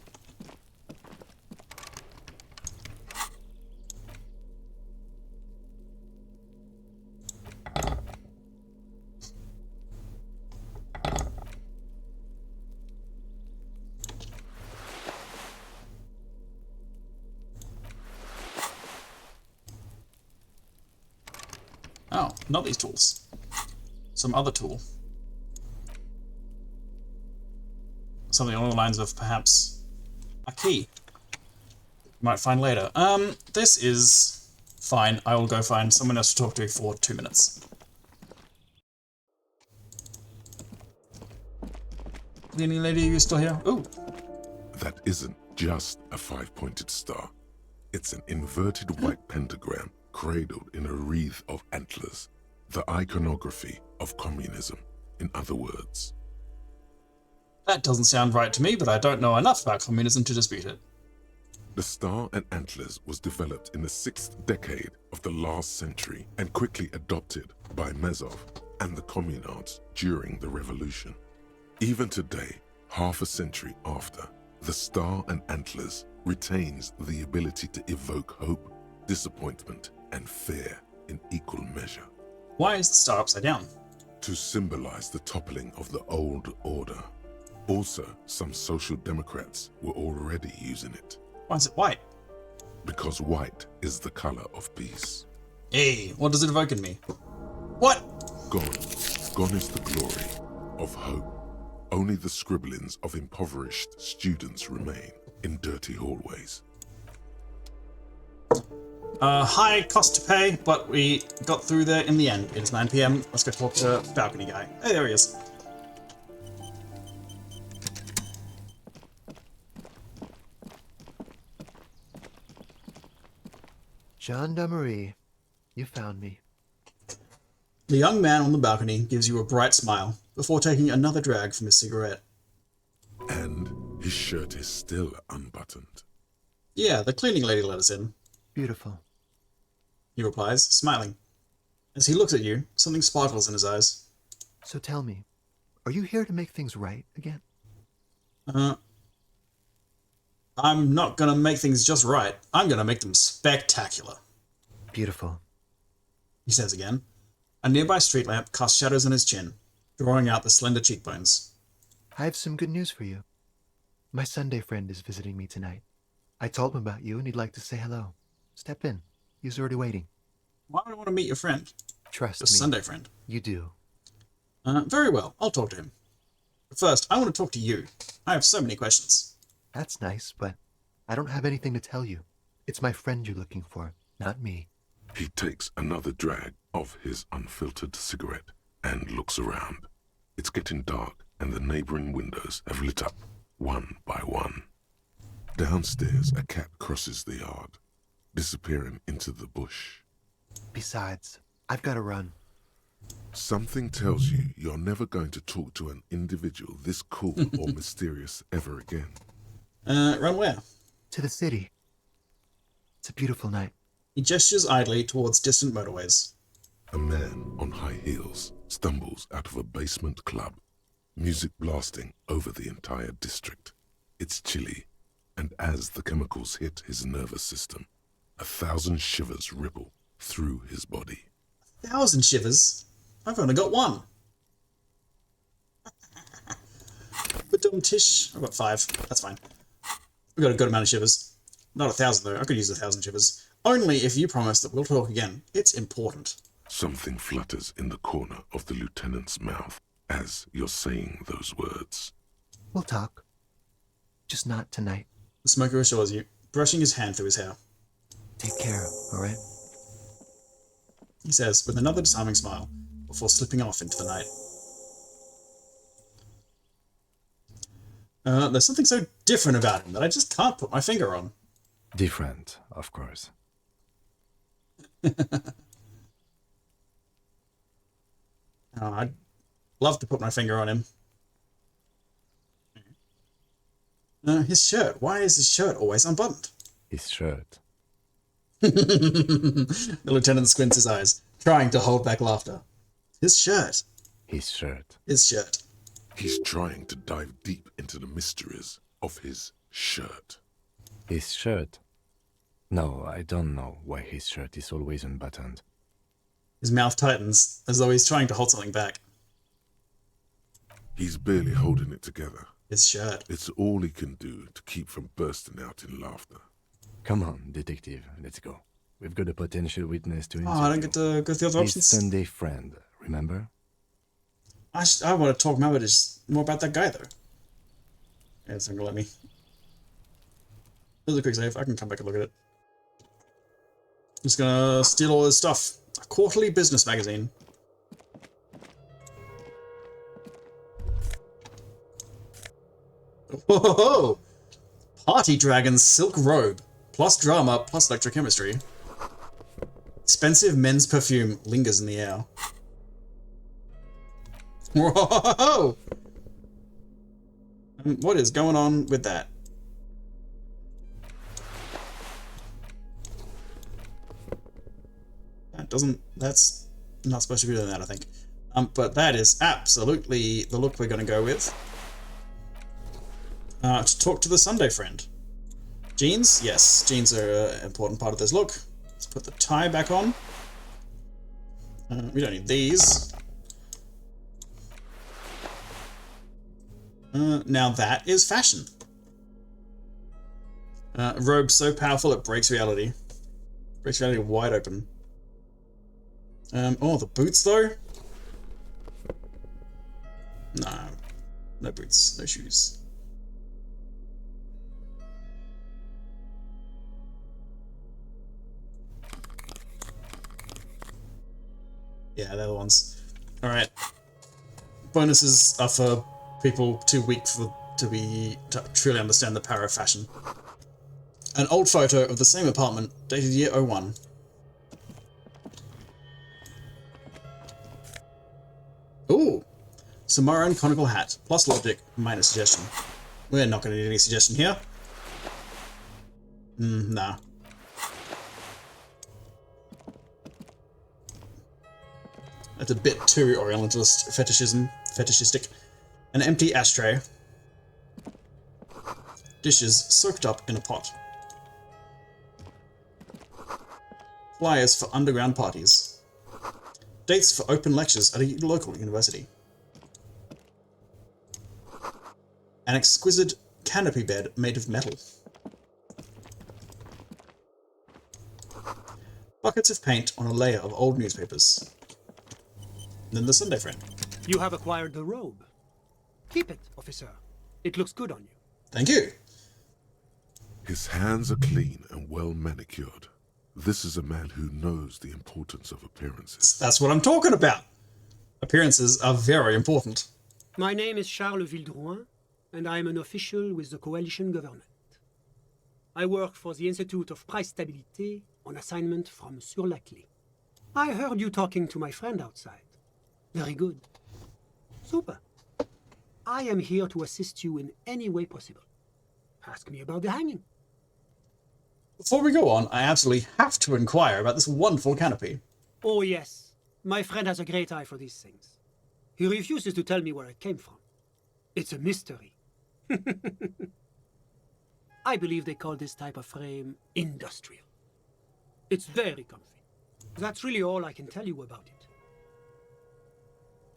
Oh, not these tools. Some other tool. Something along the lines of perhaps a key. Might find later. This is fine. I will go find someone else to talk to for 2 minutes. Cleaning lady, you still here? Ooh. That isn't just a five-pointed star. It's an inverted white pentagram cradled in a wreath of antlers. The iconography of communism, in other words. That doesn't sound right to me, but I don't know enough about communism to dispute it. The star and antlers was developed in the 6th decade of the last century and quickly adopted by Mezov and the communards during the revolution. Even today, half a century after, the star and antlers retains the ability to evoke hope, disappointment, and fear in equal measure. Why is the star upside down? To symbolize the toppling of the old order. Also, some social democrats were already using it. Why is it white? Because white is the color of peace. Hey, what does it evoke in me? What? Gone is the glory of hope. Only the scribblings of impoverished students remain in dirty hallways. High cost to pay, but we got through there in the end. It is 9 PM. Let's go talk to the balcony guy. Hey, there he is. Gendarmerie, you found me. The young man on the balcony gives you a bright smile before taking another drag from his cigarette. And his shirt is still unbuttoned. Yeah, the cleaning lady let us in. Beautiful. He replies, smiling. As he looks at you, something sparkles in his eyes. So tell me, are you here to make things right again? I'm not gonna make things just right. I'm gonna make them spectacular. Beautiful. He says again. A nearby street lamp casts shadows on his chin, drawing out the slender cheekbones. I have some good news for you. My Sunday friend is visiting me tonight. I told him about you and he'd like to say hello. Step in. He's already waiting. Why would I want to meet your friend? Trust Your me. Sunday friend. You do. Very well. I'll talk to him. But first, I want to talk to you. I have so many questions. That's nice, but I don't have anything to tell you. It's my friend you're looking for, not me. He takes another drag of his unfiltered cigarette and looks around. It's getting dark and the neighboring windows have lit up, one by one. Downstairs, a cat crosses the yard, disappearing into the bush. Besides, I've got to run. Something tells you you're never going to talk to an individual this cool or mysterious ever again. Run where? To the city. It's a beautiful night. He gestures idly towards distant motorways. A man on high heels stumbles out of a basement club, music blasting over the entire district. It's chilly, and as the chemicals hit his nervous system, 1,000 shivers ripple through his body. 1,000 shivers? I've only got one. But Tish, I've got 5. That's fine. We've got a good amount of shivers. Not 1,000 though. I could use 1,000 shivers. Only if you promise that we'll talk again. It's important. Something flutters in the corner of the lieutenant's mouth as you're saying those words. We'll talk. Just not tonight. The smoker assures you, brushing his hand through his hair. Take care, all right? He says with another disarming smile before slipping off into the night. There's something so different about him that I just can't put my finger on. Different, of course. Oh, I'd love to put my finger on him. His shirt. Why is his shirt always unbuttoned? His shirt. The lieutenant squints his eyes, trying to hold back laughter. His shirt. His shirt. His shirt. He's trying to dive deep into the mysteries of his shirt. His shirt? No, I don't know why his shirt is always unbuttoned. His mouth tightens, as though he's trying to hold something back. He's barely holding it together. His shirt. It's all he can do to keep from bursting out in laughter. Come on, detective, let's go. We've got a potential witness to interview. Oh, I don't get to go through the other options? His Sunday friend, remember? I want to talk more about that guy, though. Yeah, it's not gonna let me. There's a quick save. I can come back and look at it. Just gonna steal all his stuff. A quarterly business magazine. Whoa! Party Dragon's silk robe. Plus drama, plus electrochemistry. Expensive men's perfume lingers in the air. Whoa! What is going on with that? That's not supposed to be doing that, I think. But that is absolutely the look we're going to go with. To talk to the Sunday friend. Jeans? Yes, jeans are an important part of this look. Let's put the tie back on. We don't need these. Now that is fashion. A robe so powerful it breaks reality. Breaks reality wide open. Oh, the boots though? No. No boots, no shoes. Yeah, they're the ones. Alright. Bonuses are for people too weak to truly understand the power of fashion. An old photo of the same apartment, dated year 01. Ooh! Samoan conical hat, plus logic, minus suggestion. We're not going to need any suggestion here. Nah. That's a bit too Orientalist fetishistic. An empty ashtray. Dishes soaked up in a pot. Flyers for underground parties. Dates for open lectures at a local university. An exquisite canopy bed made of metal. Buckets of paint on a layer of old newspapers. And then the Sunday friend. You have acquired the robe. Keep it, officer. It looks good on you. Thank you. His hands are clean and well manicured. This is a man who knows the importance of appearances. That's what I'm talking about. Appearances are very important. My name is Charles Vildrouin, and I am an official with the coalition government. I work for the Institute of Price Stabilité on assignment from Sur la Clé. I heard you talking to my friend outside. Very good. Super. I am here to assist you in any way possible. Ask me about the hanging. Before we go on, I absolutely have to inquire about this wonderful canopy. Oh yes, my friend has a great eye for these things. He refuses to tell me where it came from. It's a mystery. I believe they call this type of frame industrial. It's very comfy. That's really all I can tell you about it.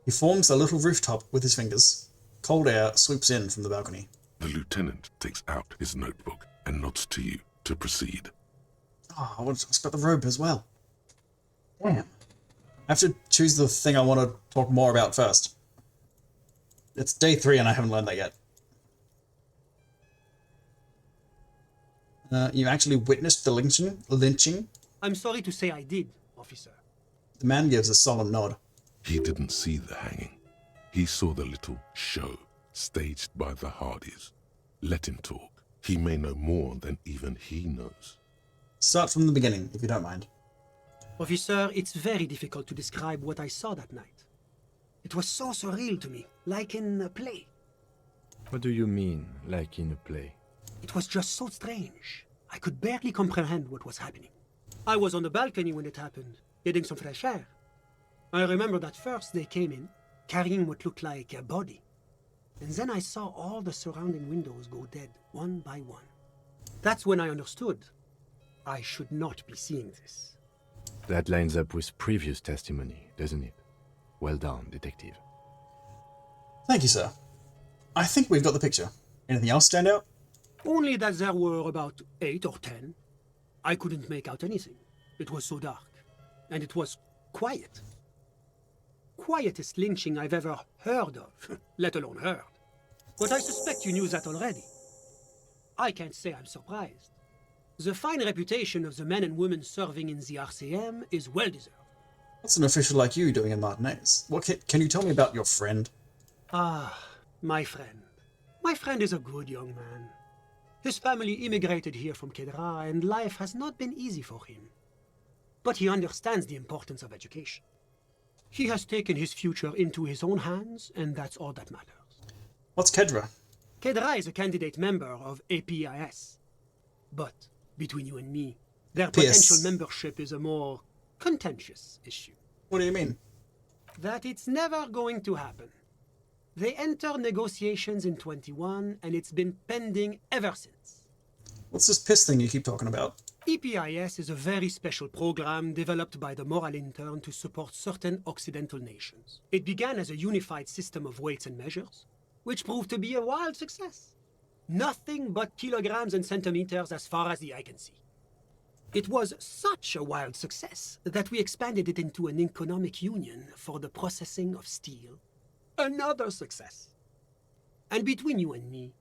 He forms a little rooftop with his fingers. Cold air swoops in from the balcony. The lieutenant takes out his notebook and nods to you to proceed. Oh, I want to talk about the robe as well. Damn. I have to choose the thing I want to talk more about first. It's day 3 and I haven't learned that yet. You actually witnessed the lynching? I'm sorry to say I did, officer. The man gives a solemn nod. He didn't see the hanging. He saw the little show staged by the Hardys. Let him talk. He may know more than even he knows. Start from the beginning, if you don't mind. Officer, it's very difficult to describe what I saw that night. It was so surreal to me, like in a play. What do you mean, like in a play? It was just so strange. I could barely comprehend what was happening. I was on the balcony when it happened, getting some fresh air. I remember that first they came in, carrying what looked like a body. And then I saw all the surrounding windows go dead, one by one. That's when I understood I should not be seeing this. That lines up with previous testimony, doesn't it? Well done, detective. Thank you, sir. I think we've got the picture. Anything else stand out? Only that there were about 8 or 10. I couldn't make out anything. It was so dark. And it was quiet. Quietest lynching I've ever heard of, let alone heard. But I suspect you knew that already. I can't say I'm surprised. The fine reputation of the men and women serving in the RCM is well deserved. What's an official like you doing in Martinez? What can you tell me about your friend? Ah, my friend. My friend is a good young man. His family immigrated here from Kedra, and life has not been easy for him. But he understands the importance of education. He has taken his future into his own hands, and that's all that matters. What's Kedra? Kedra is a candidate member of APIS. But, between you and me, their PS. potential membership is a more contentious issue. What do you mean? That it's never going to happen. They entered negotiations in 21, and it's been pending ever since. What's this piss thing you keep talking about? EPIS is a very special program developed by the Moral Intern to support certain Occidental nations. It began as a unified system of weights and measures, which proved to be a wild success. Nothing but kilograms and centimeters as far as the eye can see. It was such a wild success that we expanded it into an economic union for the processing of steel. Another success. And between you and me,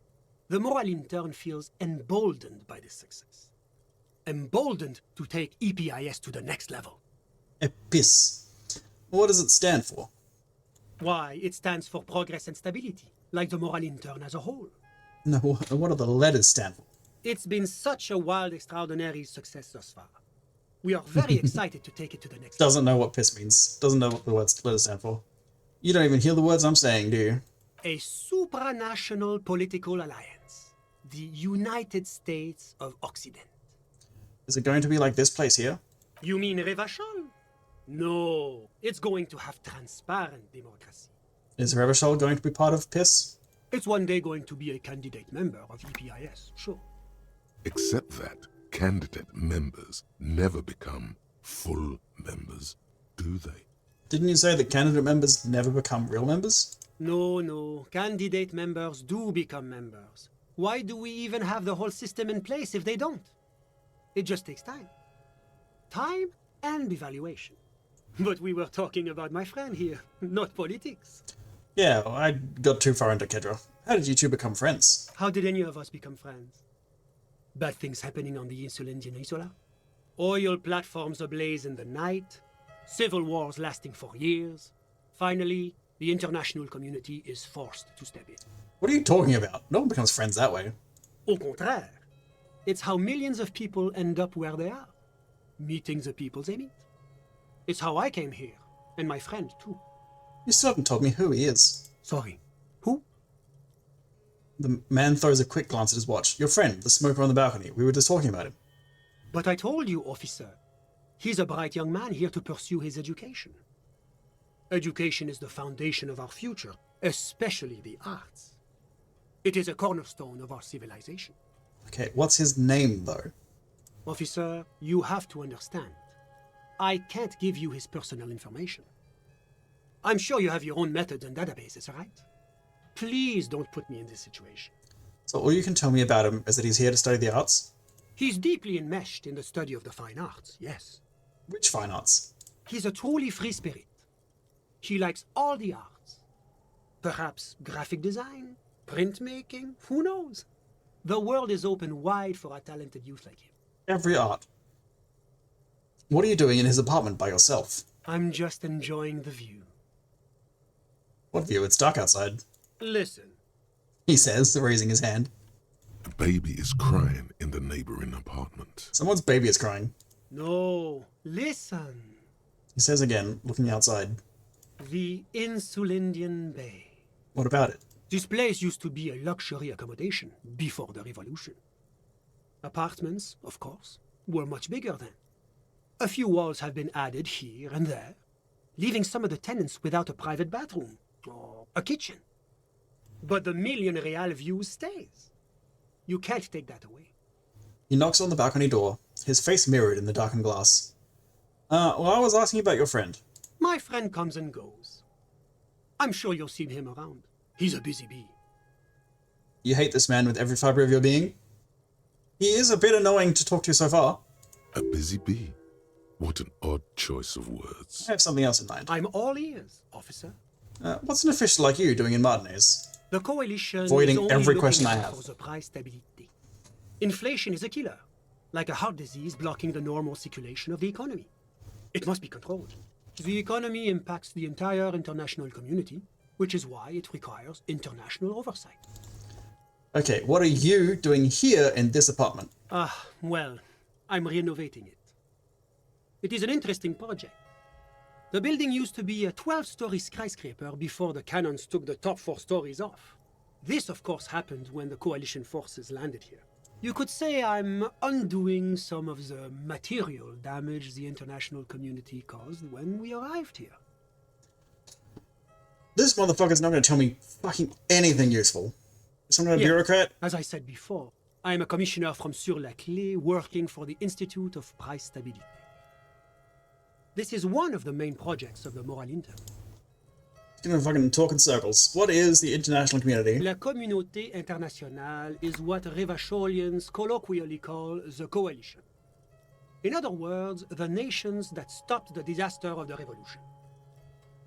the Moral Intern feels emboldened by this success. Emboldened to take EPIS to the next level. EPIS. What does it stand for? Why, it stands for progress and stability, like the Moral Intern as a whole. No, what do the letters stand for? It's been such a wild, extraordinary success thus far. We are very excited to take it to the next level. Doesn't know what piss means. Doesn't know what the letters stand for. You don't even hear the words I'm saying, do you? A supranational political alliance. The United States of Occident. Is it going to be like this place here? You mean Revachol? No, it's going to have transparent democracy. Is Revachol going to be part of PIS? It's one day going to be a candidate member of EPIS, sure. Except that candidate members never become full members, do they? Didn't you say that candidate members never become real members? No. Candidate members do become members. Why do we even have the whole system in place if they don't? It just takes time. Time and evaluation. But we were talking about my friend here, not politics. Yeah, I got too far into Kedra. How did you two become friends? How did any of us become friends? Bad things happening on the Insulindian Isola? Oil platforms ablaze in the night? Civil wars lasting for years? Finally, the international community is forced to step in. What are you talking about? No one becomes friends that way. Au contraire. It's how millions of people end up where they are. Meeting the people they meet. It's how I came here, and my friend too. You still haven't told me who he is. Sorry. Who? The man throws a quick glance at his watch. Your friend, the smoker on the balcony. We were just talking about him. But I told you, officer. He's a bright young man here to pursue his education. Education is the foundation of our future, especially the arts. It is a cornerstone of our civilization. Okay, what's his name, though? Officer, you have to understand. I can't give you his personal information. I'm sure you have your own methods and databases, right? Please don't put me in this situation. So all you can tell me about him is that he's here to study the arts? He's deeply enmeshed in the study of the fine arts, yes. Which fine arts? He's a truly free spirit. He likes all the arts. Perhaps graphic design, printmaking, who knows? The world is open wide for a talented youth like him. Every art. What are you doing in his apartment by yourself? I'm just enjoying the view. What view? It's dark outside. Listen. He says, raising his hand. A baby is crying in the neighboring apartment. Someone's baby is crying. No, listen. He says again, looking outside. The Insulindian Bay. What about it? This place used to be a luxury accommodation before the revolution. Apartments, of course, were much bigger then. A few walls have been added here and there, leaving some of the tenants without a private bathroom or a kitchen. But the million real view stays. You can't take that away. He knocks on the balcony door, his face mirrored in the darkened glass. Well, I was asking about your friend. My friend comes and goes. I'm sure you'll see him around. He's a busy bee. You hate this man with every fibre of your being? He is a bit annoying to talk to so far. A busy bee? What an odd choice of words. I have something else in mind. I'm all ears, officer. What's an official like you doing in Martinez? The coalition Avoiding is only every looking question I out have. for the price stability. Inflation is a killer, like a heart disease blocking the normal circulation of the economy. It must be controlled. The economy impacts the entire international community, which is why it requires international oversight. Okay, what are you doing here in this apartment? Well, I'm renovating it. It is an interesting project. The building used to be a 12-story skyscraper before the cannons took the top 4 stories off. This, of course, happened when the coalition forces landed here. You could say I'm undoing some of the material damage the international community caused when we arrived here. This motherfucker's not going to tell me fucking anything useful. Some kind of bureaucrat? As I said before, I am a commissioner from Sur-la-Clé working for the Institute of Price Stabilité. This is one of the main projects of the Moral Inter. He's gonna fucking talk in circles. What is the international community? La Communauté Internationale is what Revacholians colloquially call the coalition. In other words, the nations that stopped the disaster of the revolution.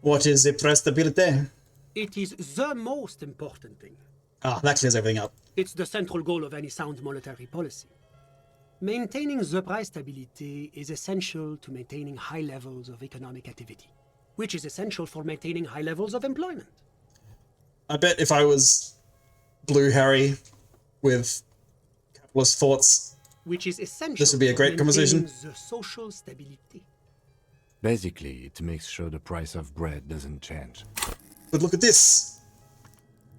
What is the price stability? It is the most important thing. Ah, that clears everything up. It's the central goal of any sound monetary policy. Maintaining the price stability is essential to maintaining high levels of economic activity, which is essential for maintaining high levels of employment. I bet if I was Blue Harry with capitalist thoughts, which is essential this would be a great for conversation. maintaining the social stability. Basically, it makes sure the price of bread doesn't change. But look at this.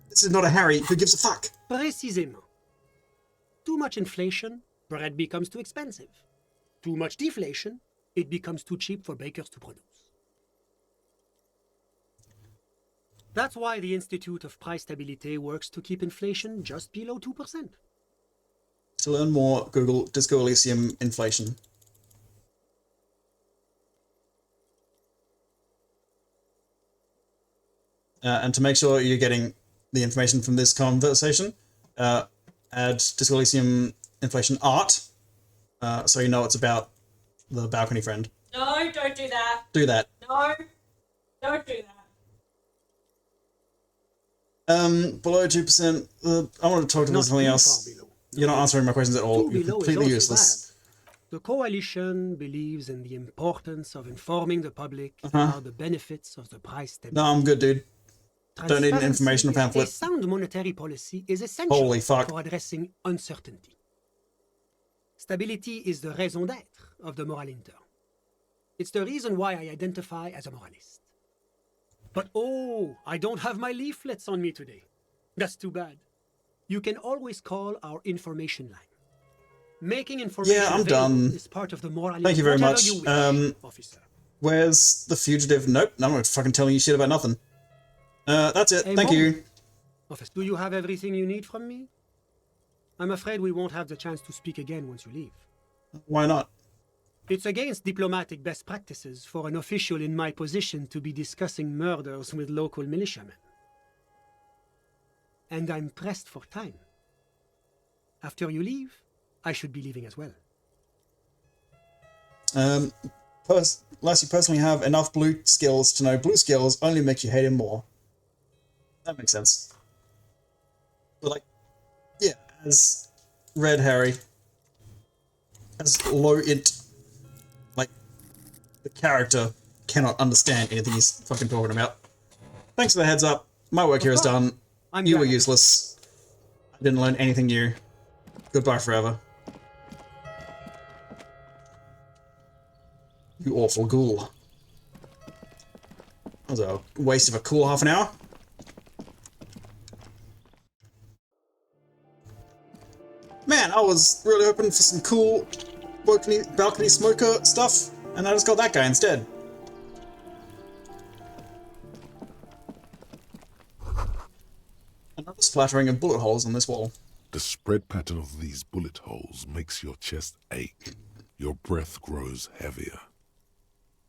This is not a Harry who gives a fuck. Précisément. Too much inflation, bread becomes too expensive. Too much deflation, it becomes too cheap for bakers to produce. That's why the Institute of Price Stabilité works to keep inflation just below 2%. To learn more, Google Disco Elysium inflation. And to make sure you're getting the information from this conversation, add Disco Elysium inflation art, so you know it's about the balcony friend. No, don't do that. Do that. No, don't do that. Below 2%. I want to talk to something else. You're not answering my questions at all. You're completely useless. The coalition believes in the importance of informing the public Uh-huh. about the benefits of the price stability. No, I'm good, dude. Don't need an Transparency informational A pamphlet. sound monetary policy is essential Holy fuck. for addressing uncertainty. Stability is the raison d'être of the Moral Inter. It's the reason why I identify as a moralist. But oh, I don't have my leaflets on me today. That's too bad. You can always call our information line. Making information Yeah, I'm available done. is part of the Moral Thank you very Whatever much. you wish, officer. Where's the fugitive? Nope, I'm not fucking telling you shit about nothing. That's it. A Thank moment. you. Officer, do you have everything you need from me? I'm afraid we won't have the chance to speak again once you leave. Why not? It's against diplomatic best practices for an official in my position to be discussing murders with local militiamen. And I'm pressed for time. After you leave, I should be leaving as well. Unless you personally have enough blue skills to know blue skills only make you hate him more. That makes sense. But like, yeah, as Red Harry, as low int, like, the character cannot understand anything he's fucking talking about. Thanks for the heads up. My work here is done. You were useless. I didn't learn anything new. Goodbye forever. You awful ghoul. That was a waste of a cool half an hour. Man, I was really hoping for some cool balcony smoker stuff, and I just got that guy instead. Another splattering of bullet holes on this wall. The spread pattern of these bullet holes makes your chest ache. Your breath grows heavier.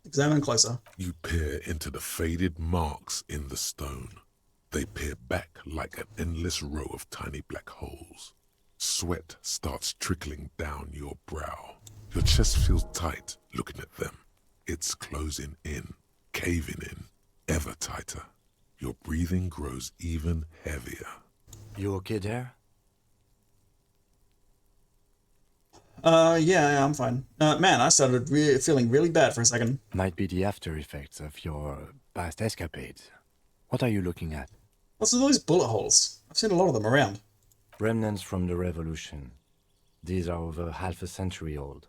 Examine closer. You peer into the faded marks in the stone. They peer back like an endless row of tiny black holes. Sweat starts trickling down your brow. Your chest feels tight looking at them. It's closing in, caving in, ever tighter. Your breathing grows even heavier. You okay there? Yeah, I'm fine. Man, I started feeling really bad for a second. Might be the after effects of your past escapades. What are you looking at? What's with all these bullet holes? I've seen a lot of them around. Remnants from the revolution. These are over half a century old.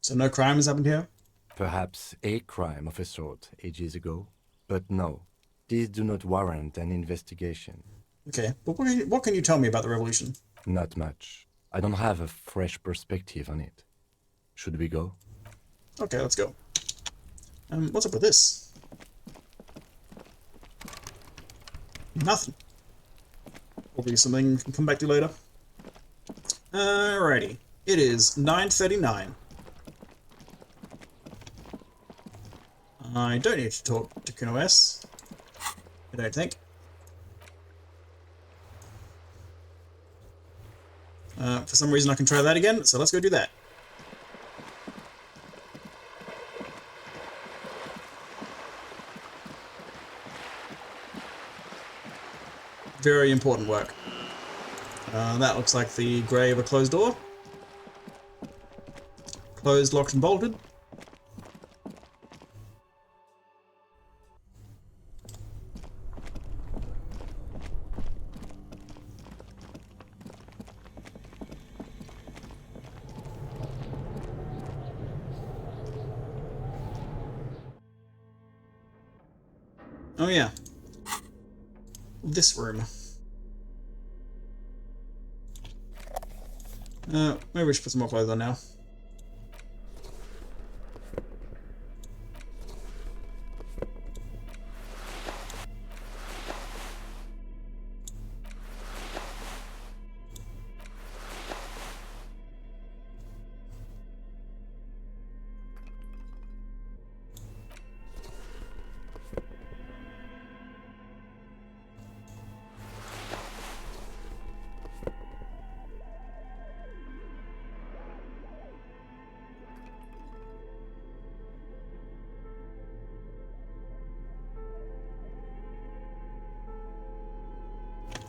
So no crime has happened here? Perhaps a crime of a sort ages ago. But no, these do not warrant an investigation. Okay, but what can you tell me about the revolution? Not much. I don't have a fresh perspective on it. Should we go? Okay, let's go. What's up with this? Nothing. Probably something we can come back to later. Alrighty. It is 9:39. I don't need to talk to Kuno S. I don't think. For some reason I can try that again, so let's go do that. Very important work. That looks like the grey of a closed door. Closed, locked and bolted. Oh yeah. This room. Maybe we should put some more clothes on now.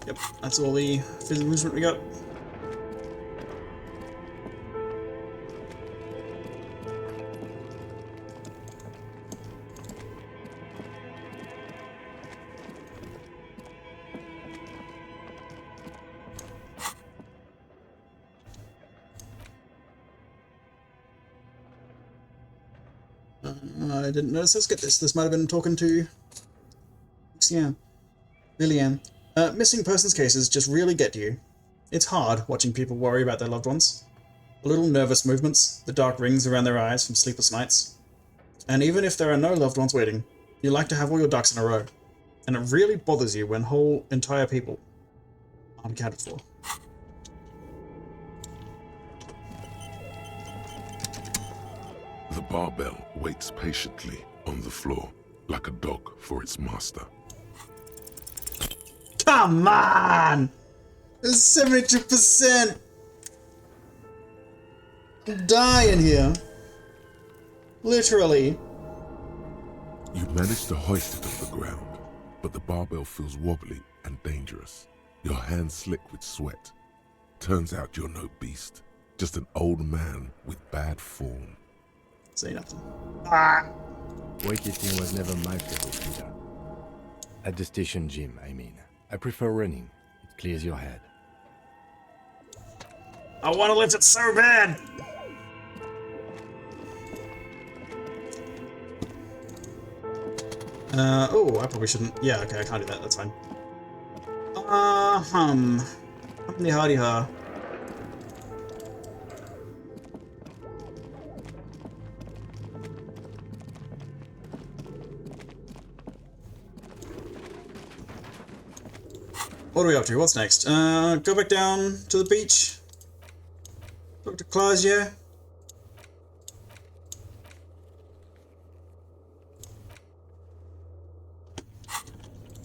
Yep, that's all the physical movement we got. I didn't notice. Let's get this. This might have been talking to Lillian. Missing persons cases just really get you. It's hard watching people worry about their loved ones. The little nervous movements, the dark rings around their eyes from sleepless nights. And even if there are no loved ones waiting, you like to have all your ducks in a row. And it really bothers you when whole entire people aren't accounted for. The barbell waits patiently on the floor, like a dog for its master. Come on! There's 72%! I'm dying here. Literally. You manage to hoist it off the ground, but the barbell feels wobbly and dangerous. Your hands slick with sweat. Turns out you're no beast, just an old man with bad form. Say nothing. Weightlifting was never my favorite either. At the station gym, I mean. I prefer running. It clears your head. I want to lift it so bad! Oh, I probably shouldn't. Yeah, okay, I can't do that. That's fine. Humdy hardy ha. What are we up to? What's next? Go back down to the beach. Dr. Clausia.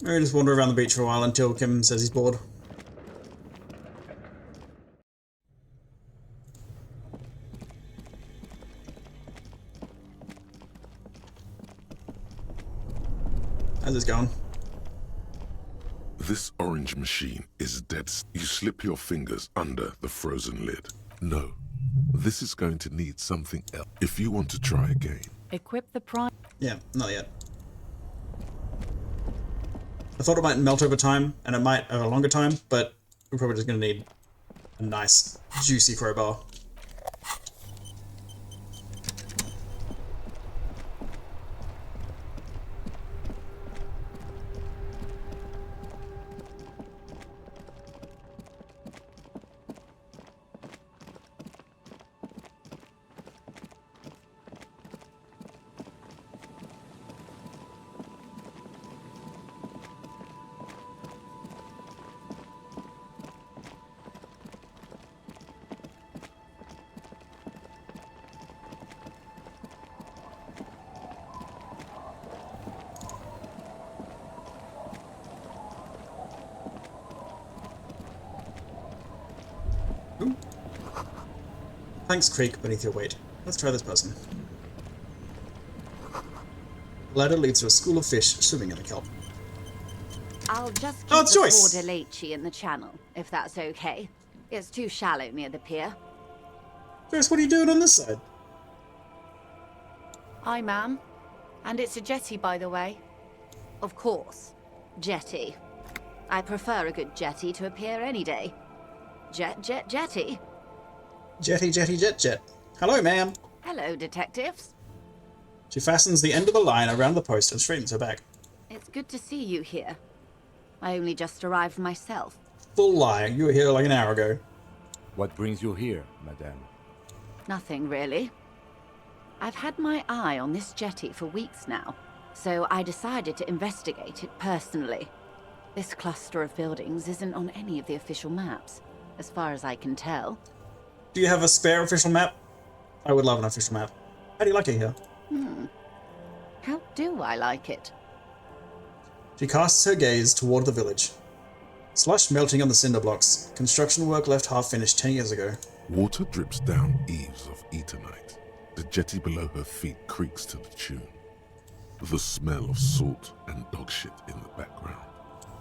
Maybe just wander around the beach for a while until Kim says he's bored. How's this going? This orange machine is dead. You slip your fingers under the frozen lid. No, this is going to need something else. If you want to try again. Equip the prime. Yeah, not yet. I thought it might melt over time, and it might over a longer time, but we're probably just going to need a nice, juicy crowbar. Thanks, creek beneath your weight. Let's try this person. The ladder leads to a school of fish swimming in the kelp. I'll just keep it's the Joyce. border leachy in the channel, if that's okay. It's too shallow near the pier. Joyce, what are you doing on this side? Hi, ma'am. And it's a jetty, by the way. Of course. Jetty. I prefer a good jetty to a pier any day. Jetty. Jetty, jetty, jet, jet. Hello, ma'am. Hello, detectives. She fastens the end of the line around the post and straightens her back. It's good to see you here. I only just arrived myself. Full lie. You were here like an hour ago. What brings you here, madame? Nothing, really. I've had my eye on this jetty for weeks now, so I decided to investigate it personally. This cluster of buildings isn't on any of the official maps, as far as I can tell. Do you have a spare official map? I would love an official map. How do you like it here? How do I like it? She casts her gaze toward the village. Slush melting on the cinder blocks. Construction work left half finished 10 years ago. Water drips down eaves of Eternite. The jetty below her feet creaks to the tune. The smell of salt and dog shit in the background.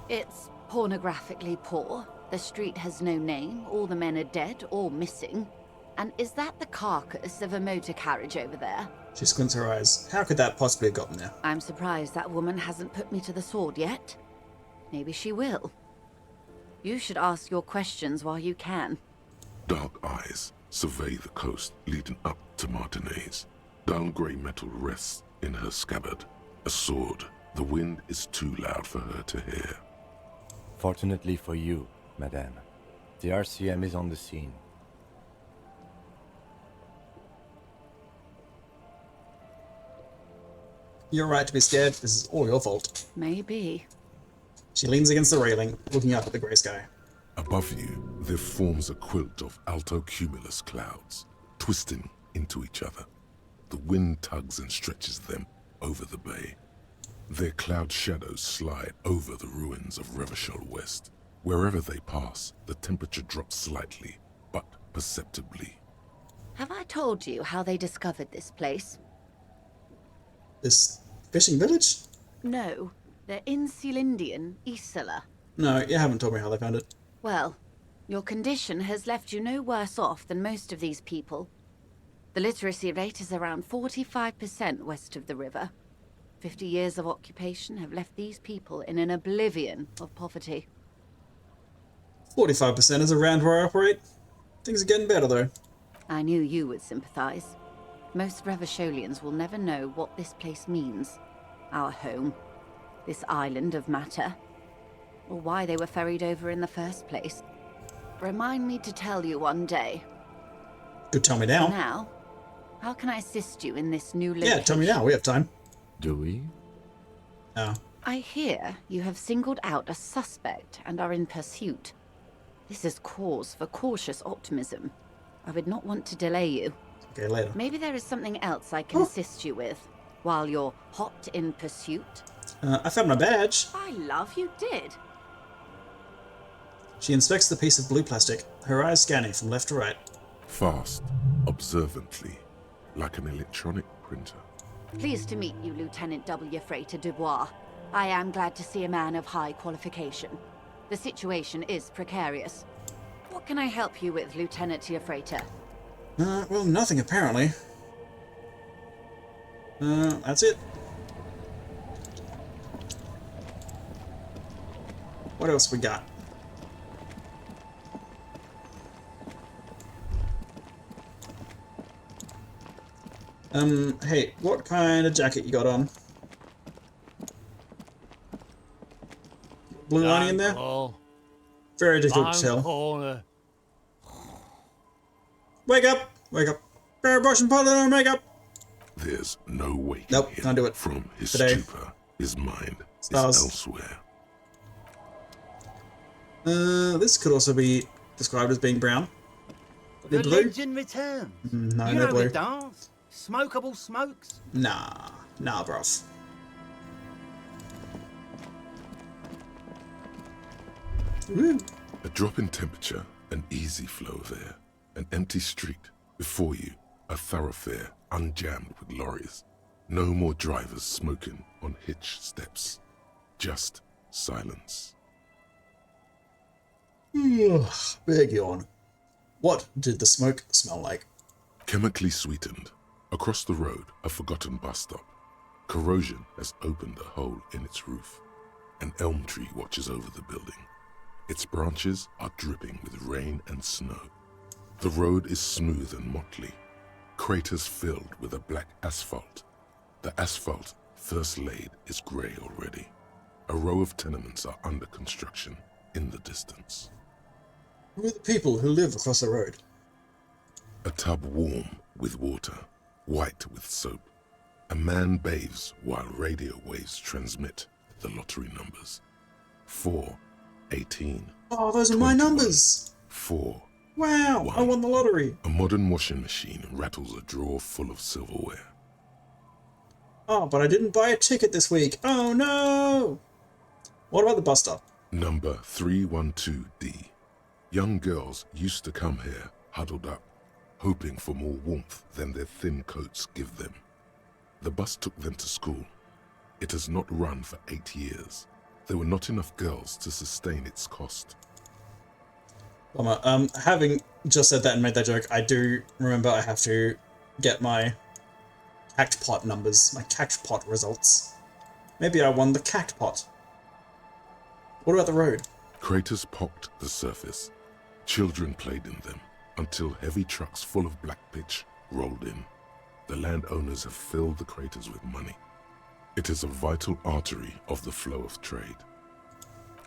It's pornographically poor. The street has no name, all the men are dead or missing. And is that the carcass of a motor carriage over there? She squints her eyes. How could that possibly have gotten there? I'm surprised that woman hasn't put me to the sword yet. Maybe she will. You should ask your questions while you can. Dark eyes survey the coast leading up to Martinez. Dull grey metal rests in her scabbard. A sword. The wind is too loud for her to hear. Fortunately for you, madame, the RCM is on the scene. You're right to be scared. This is all your fault. Maybe. She leans against the railing, looking up at the grey sky. Above you, there forms a quilt of alto-cumulus clouds, twisting into each other. The wind tugs and stretches them over the bay. Their cloud shadows slide over the ruins of Revachol West. Wherever they pass, the temperature drops slightly, but perceptibly. Have I told you how they discovered this place? This fishing village? No, they're in Celindian, Isola. No, you haven't told me how they found it. Well, your condition has left you no worse off than most of these people. The literacy rate is around 45% west of the river. 50 years of occupation have left these people in an oblivion of poverty. 45% is around where I operate. Things are getting better, though. I knew you would sympathize. Most Revacholians will never know what this place means. Our home. this island of matter, or why they were ferried over in the first place. Remind me to tell you one day. Could tell me now. For now, how can I assist you in this new location? Yeah, tell me now. We have time. Do we? No. I hear you have singled out a suspect and are in pursuit. This is cause for cautious optimism. I would not want to delay you. Okay, later. Maybe there is something else I can assist you with while you're hot in pursuit. I found my badge. By love, you did. She inspects the piece of blue plastic, her eyes scanning from left to right. Fast, observantly, like an electronic printer. Pleased to meet you, Lieutenant W. Freighter Dubois. I am glad to see a man of high qualification. The situation is precarious. What can I help you with, Lieutenant Freighter? Well, nothing apparently. That's it. What else we got? Hey, what kind of jacket you got on? Blue lining in there? Very difficult to tell. Wake up! Wake up! Brush and powder on makeup! There's no waking nope, him can't do it. From his Today. stupor, his mind Stars. is elsewhere. This could also be described as being brown. The Blue? legend returns. No, you no know blue. the dance? Smokable smokes? Nah, bruv. Woo. A drop in temperature, an easy flow of air, an empty street. Before you, a thoroughfare unjammed with lorries. No more drivers smoking on hitch steps. Just silence. Big yawn. What did the smoke smell like? Chemically sweetened. Across the road, a forgotten bus stop. Corrosion has opened a hole in its roof. An elm tree watches over the building. Its branches are dripping with rain and snow. The road is smooth and motley. Craters filled with a black asphalt. The asphalt, first laid, is grey already. A row of tenements are under construction in the distance. Who are the people who live across the road? A tub warm with water, white with soap. A man bathes while radio waves transmit the lottery numbers. 4, 18. Oh, those are my numbers! 4. Wow, 1. I won the lottery! A modern washing machine rattles a drawer full of silverware. Oh, but I didn't buy a ticket this week. Oh no! What about the bus stop? Number 312D. Young girls used to come here, huddled up, hoping for more warmth than their thin coats give them. The bus took them to school. It has not run for 8 years. There were not enough girls to sustain its cost. Having just said that and made that joke, I do remember I have to get my cactpot numbers, my cactpot results. Maybe I won the cactpot. What about the road? Craters pocked the surface. Children played in them until heavy trucks full of black pitch rolled in. The landowners have filled the craters with money. It is a vital artery of the flow of trade.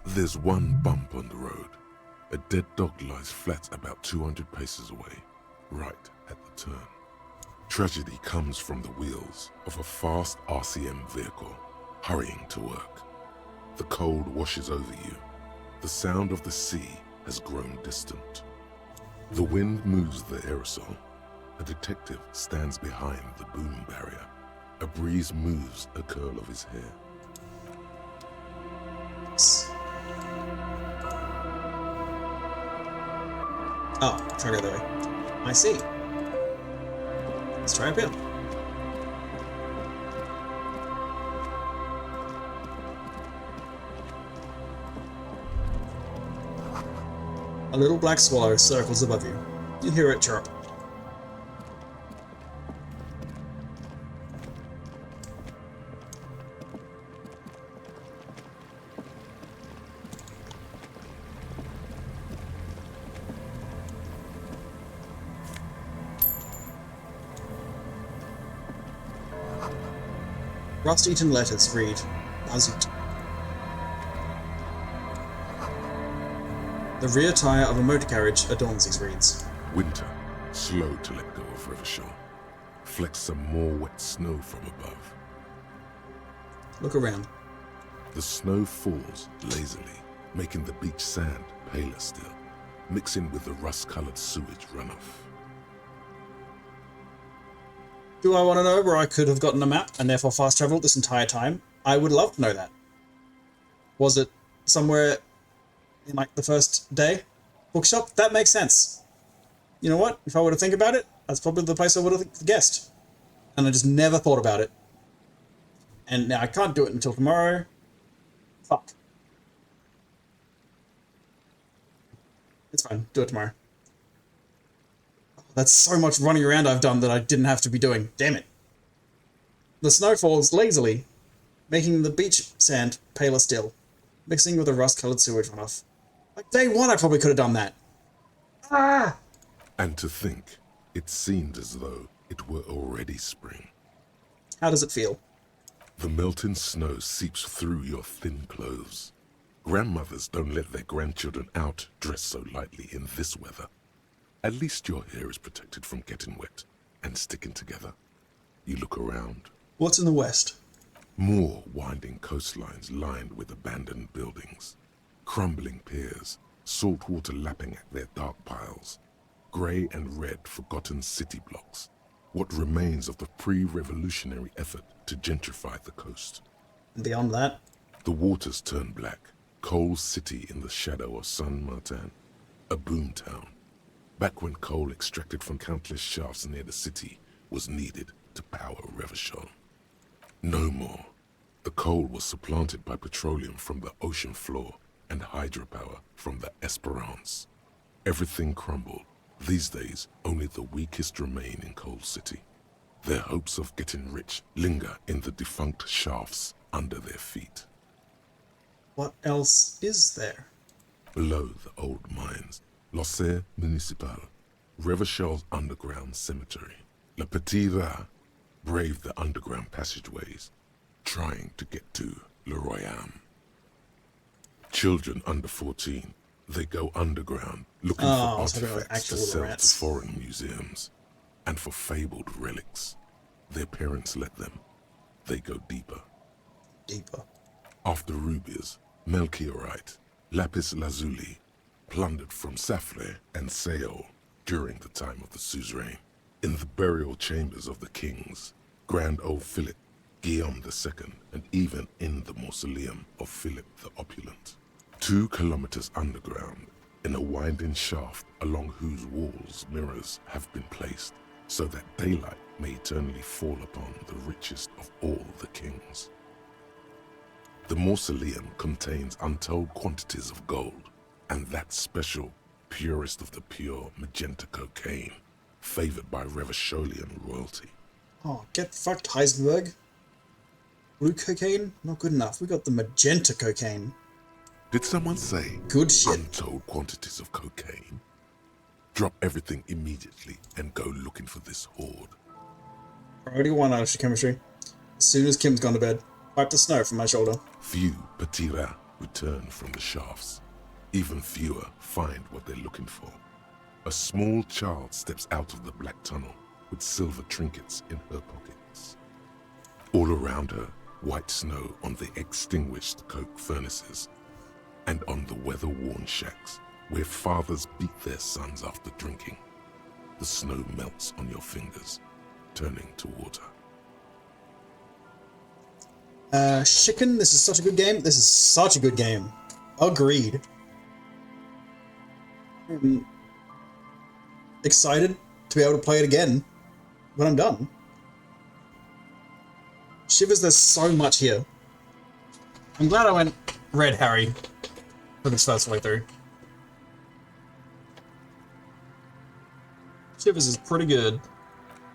There's one bump on the road. A dead dog lies flat about 200 paces away, right at the turn. Tragedy comes from the wheels of a fast RCM vehicle, hurrying to work. The cold washes over you. The sound of the sea has grown distant. The wind moves the aerosol. A detective stands behind the boom barrier. A breeze moves a curl of his hair. Oh, try to go that way. I see. Let's try up here. A little black swallow circles above you. You hear it chirp. Rust-eaten letters read, Bazut. The rear tire of a motor carriage adorns these reeds. Winter, slow to let go of Revachol. Flecks some more wet snow from above. Look around. The snow falls lazily, making the beach sand paler still, mixing with the rust-colored sewage runoff. Do I want to know where I could have gotten a map and therefore fast traveled this entire time? I would love to know that. Was it somewhere in like the first day? Bookshop? That makes sense. You know what? If I were to think about it, that's probably the place I would have guessed. And I just never thought about it. And now I can't do it until tomorrow. Fuck. It's fine. Do it tomorrow. That's so much running around I've done that I didn't have to be doing. Damn it. The snow falls lazily, making the beach sand paler still, mixing with the rust-colored sewage runoff. Like day one I probably could have done that. Ah! And to think, it seemed as though it were already spring. How does it feel? The melting snow seeps through your thin clothes. Grandmothers don't let their grandchildren out dressed so lightly in this weather. At least your hair is protected from getting wet and sticking together. You look around. What's in the west? More winding coastlines lined with abandoned buildings. Crumbling piers, salt water lapping at their dark piles. Grey and red forgotten city blocks. What remains of the pre-revolutionary effort to gentrify the coast. And beyond that? The waters turn black. Coal City in the shadow of San Martin. A boom town. Back when coal extracted from countless shafts near the city was needed to power Revachol. No more. The coal was supplanted by petroleum from the ocean floor and hydropower from the Esperance. Everything crumbled. These days, only the weakest remain in Coal City. Their hopes of getting rich linger in the defunct shafts under their feet. What else is there? Below the old mines, L'Océan Municipal, Revachol's underground cemetery. Le Petit Rat braved the underground passageways, trying to get to Le Royaume. Children under 14, they go underground looking for artifacts to sell to foreign museums. And for fabled relics, their parents let them. They go deeper. Deeper. After rubies, Melchiorite, lapis lazuli, plundered from Safle and Seol during the time of the suzerain. In the burial chambers of the kings, Grand Old Philip, Guillaume II, and even in the mausoleum of Philip the Opulent. 2 kilometers underground, in a winding shaft along whose walls mirrors have been placed, so that daylight may eternally fall upon the richest of all the kings. The mausoleum contains untold quantities of gold, and that special, purest of the pure magenta cocaine, favored by Revacholian royalty. Oh, get fucked, Heisenberg. Blue cocaine? Not good enough. We got the magenta cocaine. Did someone say good shit? Untold quantities of cocaine? Drop everything immediately and go looking for this horde. Priority 1 chemistry. As soon as Kim's gone to bed, wipe the snow from my shoulder. Few Petit Rat return from the shafts. Even fewer find what they're looking for. A small child steps out of the black tunnel with silver trinkets in her pockets. All around her, white snow on the extinguished coke furnaces and on the weather-worn shacks where fathers beat their sons after drinking. The snow melts on your fingers, turning to water. Chicken, this is such a good game. This is such a good game. Agreed. I'm excited to be able to play it again when I'm done. Shivers, there's so much here. I'm glad I went Red Harry for this first way through. Shivers is pretty good.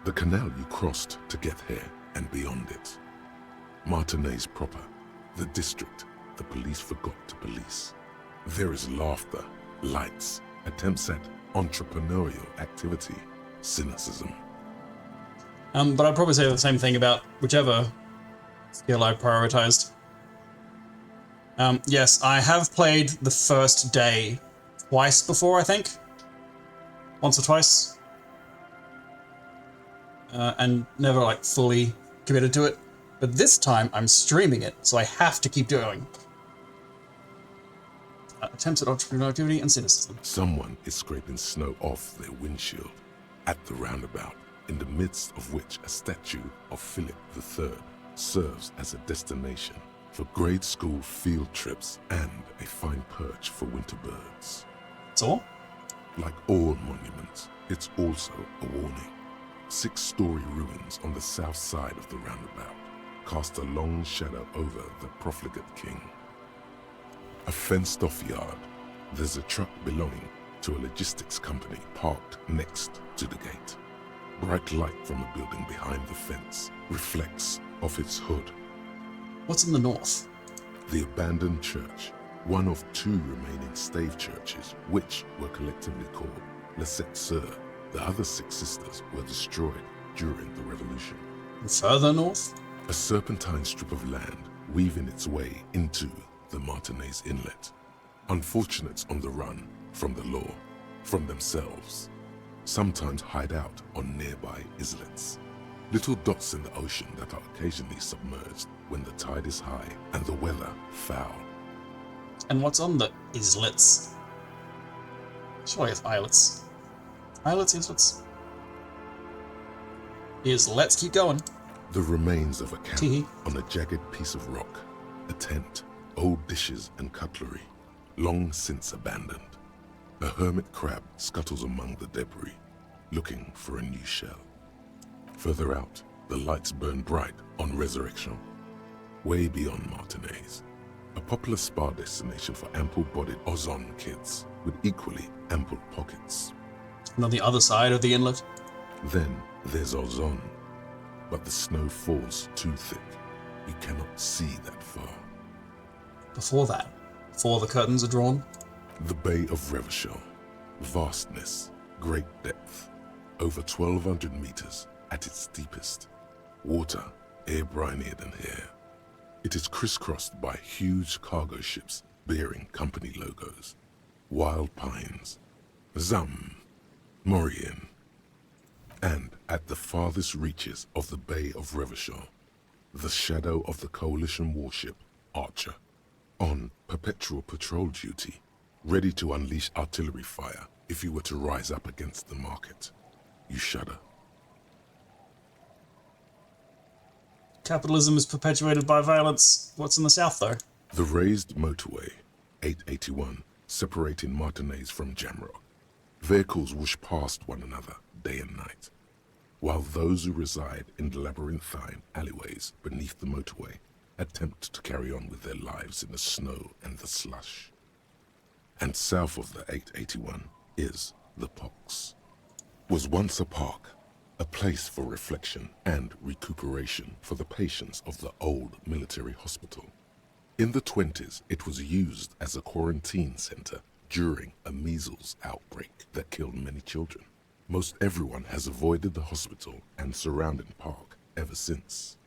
The canal you crossed to get here and beyond it. Martinez proper, the district the police forgot to police. There is laughter, lights, attempts at entrepreneurial activity, cynicism. But I'd probably say the same thing about whichever skill I prioritized. Yes, I have played the first day twice before, I think. Once or twice. And never like fully committed to it. But this time I'm streaming it, so I have to keep going. Attempts at entrepreneurial activity and cynicism. Someone is scraping snow off their windshield at the roundabout, in the midst of which a statue of Philip III serves as a destination for grade school field trips and a fine perch for winter birds. That's all? Like all monuments, it's also a warning. 6-story ruins on the south side of the roundabout cast a long shadow over the profligate king. A fenced-off yard, there's a truck belonging to a logistics company parked next to the gate. Bright light from a building behind the fence reflects off its hood. What's in the north? The abandoned church, one of 2 remaining stave churches, which were collectively called Les Sept Sœurs. The other 6 sisters were destroyed during the Revolution. And further north? A serpentine strip of land weaving its way into the Martinez Inlet. Unfortunates on the run from the law, from themselves, sometimes hide out on nearby islets. Little dots in the ocean that are occasionally submerged when the tide is high and the weather foul. And what's on the islets? Surely it's islets. Islets, islets. Let's keep going. The remains of a camp on a jagged piece of rock, a tent, old dishes and cutlery, long since abandoned. A hermit crab scuttles among the debris, looking for a new shell. Further out, the lights burn bright on Resurrection, way beyond Martinez, a popular spa destination for ample-bodied Ozon kids with equally ample pockets. And on the other side of the inlet? Then there's Ozon, but the snow falls too thick. You cannot see that far. Before that, before the curtains are drawn? The Bay of Revachol, vastness, great depth, over 1,200 meters at its deepest. Water, air brinier than hair. It is crisscrossed by huge cargo ships bearing company logos. Wild pines, Zam, Mauryan, and at the farthest reaches of the Bay of Revachol, the shadow of the coalition warship Archer, on perpetual patrol duty, ready to unleash artillery fire if you were to rise up against the market. You shudder. Capitalism is perpetuated by violence. What's in the south, though? The raised motorway, 881, separating Martinez from Jamrock. Vehicles whoosh past one another day and night, while those who reside in the labyrinthine alleyways beneath the motorway attempt to carry on with their lives in the snow and the slush. And south of the 881 is the Pox. Was once a park, a place for reflection and recuperation for the patients of the old military hospital. In the 20s, it was used as a quarantine center during a measles outbreak that killed many children. Most everyone has avoided the hospital and surrounding park ever since.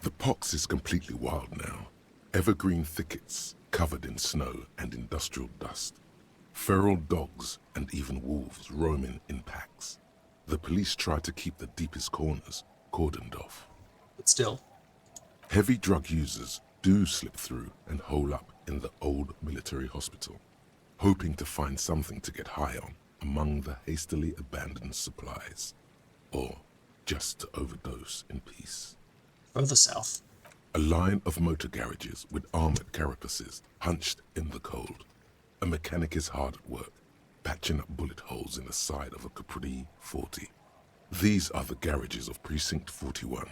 The Pox is completely wild now. Evergreen thickets covered in snow and industrial dust. Feral dogs and even wolves roaming in packs. The police try to keep the deepest corners cordoned off. But still. Heavy drug users do slip through and hole up in the old military hospital, hoping to find something to get high on among the hastily abandoned supplies, or just to overdose in peace. Further south. A line of motor garages with armored carapaces hunched in the cold. A mechanic is hard at work, patching up bullet holes in the side of a Capri 40. These are the garages of Precinct 41.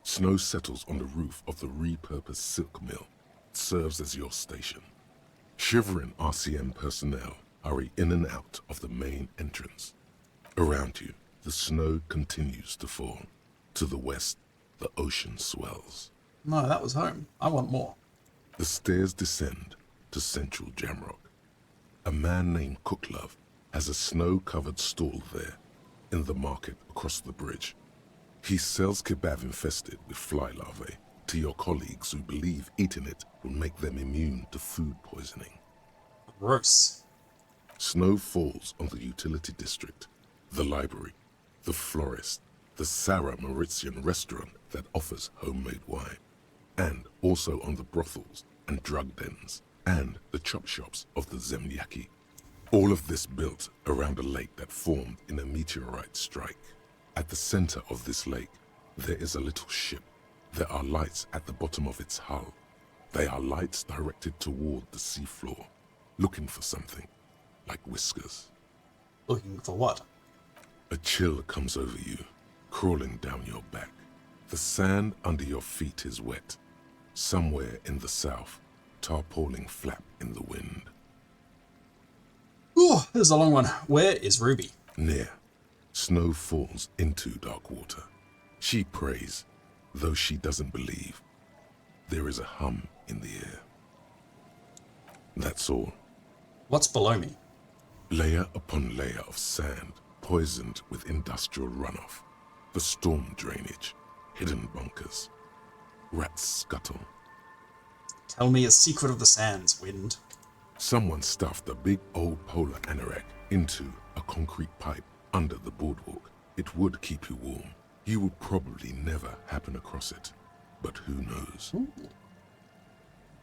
Snow settles on the roof of the repurposed silk mill. It serves as your station. Shivering RCM personnel hurry in and out of the main entrance. Around you, the snow continues to fall. To the west, the ocean swells. No, that was home. I want more. The stairs descend to central Jamrock. A man named Cooklove has a snow-covered stall there, in the market across the bridge. He sells kebab infested with fly larvae to your colleagues who believe eating it will make them immune to food poisoning. Gross. Snow falls on the utility district, the library, the florist, the Sarah Mauritian restaurant that offers homemade wine, and also on the brothels and drug dens, and the chop shops of the Zemlyaki. All of this built around a lake that formed in a meteorite strike. At the center of this lake, there is a little ship. There are lights at the bottom of its hull. They are lights directed toward the seafloor, looking for something, like whiskers. Looking for what? A chill comes over you, crawling down your back. The sand under your feet is wet. Somewhere in the south, tarpaulin flap in the wind. Ooh, this is a long one. Where is Ruby? Near. Snow falls into dark water. She prays, though she doesn't believe. There is a hum in the air. That's all. What's below me? Layer upon layer of sand, poisoned with industrial runoff. The storm drainage, hidden bunkers. Rats scuttle. Tell me a secret of the sands, wind. Someone stuffed a big old polar anorak into a concrete pipe under the boardwalk. It would keep you warm. You would probably never happen across it. But who knows? Ooh.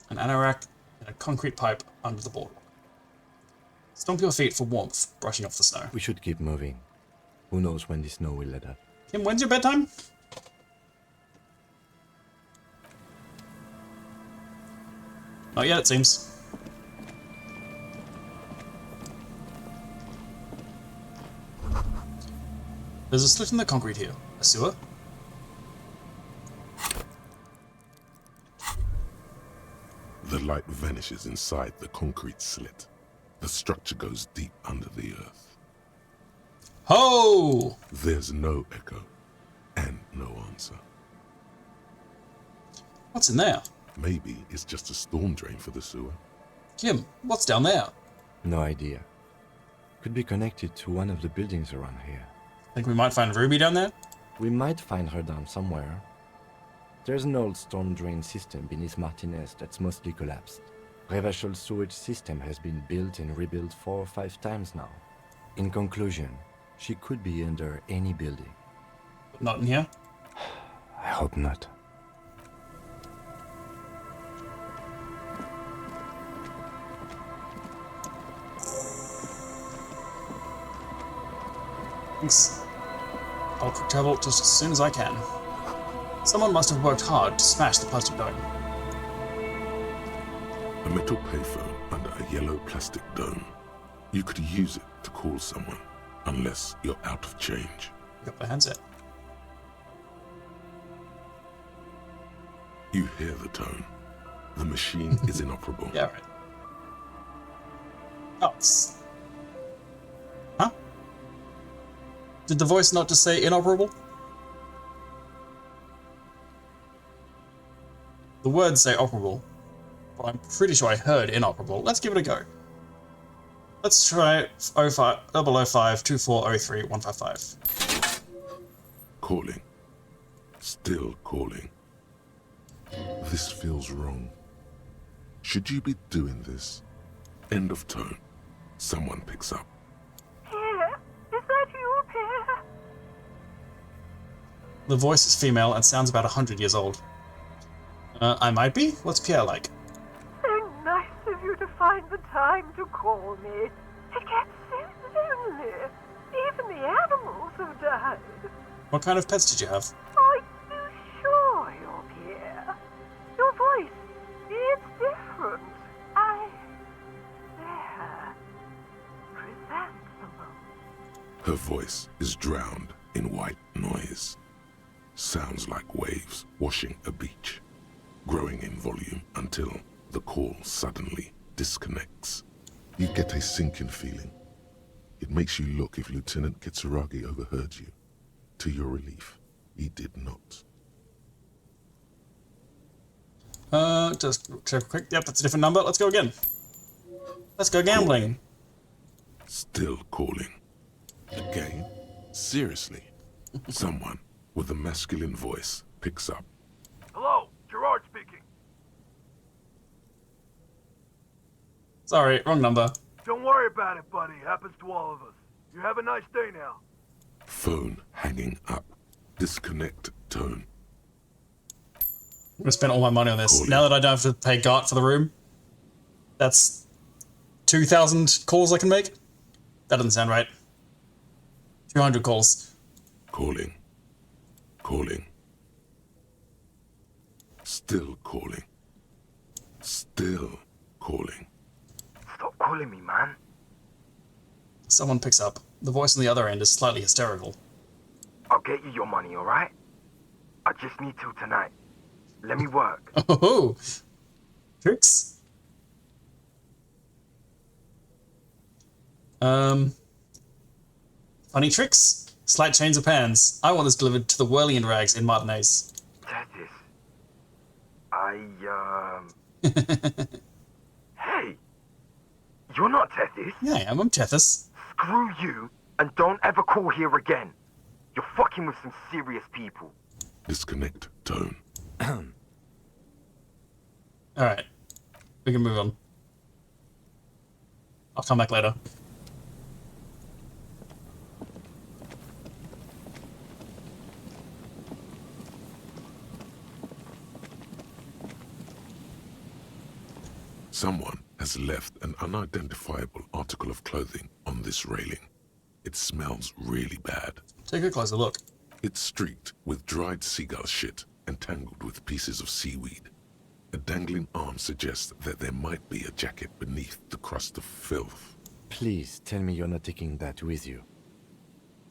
An anorak in a concrete pipe under the boardwalk. Stomp your feet for warmth, brushing off the snow. We should keep moving. Who knows when the snow will let up. Kim, when's your bedtime? Not yet, it seems. There's a slit in the concrete here. A sewer? The light vanishes inside the concrete slit. The structure goes deep under the earth. Ho! There's no echo and no answer. What's in there? Maybe it's just a storm drain for the sewer. Kim, what's down there? No idea. Could be connected to one of the buildings around here. Think we might find Ruby down there? We might find her down somewhere. There's an old storm drain system beneath Martinez that's mostly collapsed. Revachol sewage system has been built and rebuilt 4 or 5 times now. In conclusion, she could be under any building. But not in here? I hope not. Thanks. I'll travel just as soon as I can. Someone must have worked hard to smash the plastic dome. A metal payphone under a yellow plastic dome. You could use it to call someone, unless you're out of change. Got the handset. You hear the tone. The machine is inoperable. Yeah, right. Oh, it's... Huh? Did the voice not just say inoperable? The words say operable, but I'm pretty sure I heard inoperable. Let's give it a go. Let's try 005 2403 155. Calling. Still calling. This feels wrong. Should you be doing this? End of tone. Someone picks up. Pierre, is that you, Pierre? The voice is female and sounds about 100 years old. I might be? What's Pierre like? So nice of you to find the time to call me. It gets so lonely. Even the animals have died. What kind of pets did you have? Are you sure you're Pierre? Your voice, it's different. There. Chrysanthemum. Her voice is drowned in white noise. Sounds like waves washing a beach, growing in volume until the call suddenly disconnects. You get a sinking feeling. It makes you look if Lieutenant Kitsuragi overheard you. To your relief, he did not. Just check quick. Yep, that's a different number. Let's go again. Let's go gambling. Still calling. Again? Seriously? Someone with a masculine voice picks up. Hello, Gerard speaking. Sorry, wrong number. Don't worry worry about it, buddy. Happens to all of us. You have a nice day now. Phone hanging up. Disconnect tone. I'm gonna spend all my money on this. Calling. Now that I don't have to pay Gart for the room, that's 2,000 calls I can make? That doesn't sound right. 200 calls. Calling. Calling. Still calling. Still calling. Stop calling me, man. Someone picks up. The voice on the other end is slightly hysterical. I'll get you your money, alright? I just need till tonight. Let me work. Oh, tricks. Funny tricks. Slight change of pans. I want this delivered to the Whirling Rags in Martinez. Tethys. Hey! You're not Tethys. Yeah, I'm Tethys. Screw you, and don't ever call here again. You're fucking with some serious people. Disconnect tone. Alright. We can move on. I'll come back later. Someone has left an unidentifiable article of clothing on this railing. It smells really bad. Take a closer look. It's streaked with dried seagull shit and tangled with pieces of seaweed. A dangling arm suggests that there might be a jacket beneath the crust of filth. Please tell me you're not taking that with you.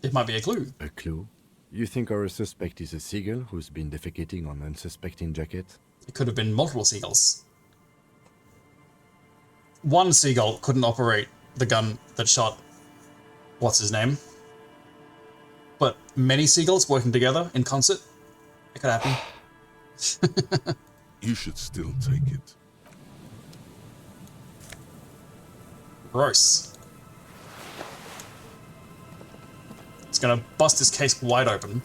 It might be a clue. A clue? You think our suspect is a seagull who's been defecating on unsuspecting jacket? It could have been multiple seagulls. One seagull couldn't operate the gun that shot what's his name. But many seagulls working together in concert, it could happen. You should still take it. Gross. It's gonna bust his case wide open.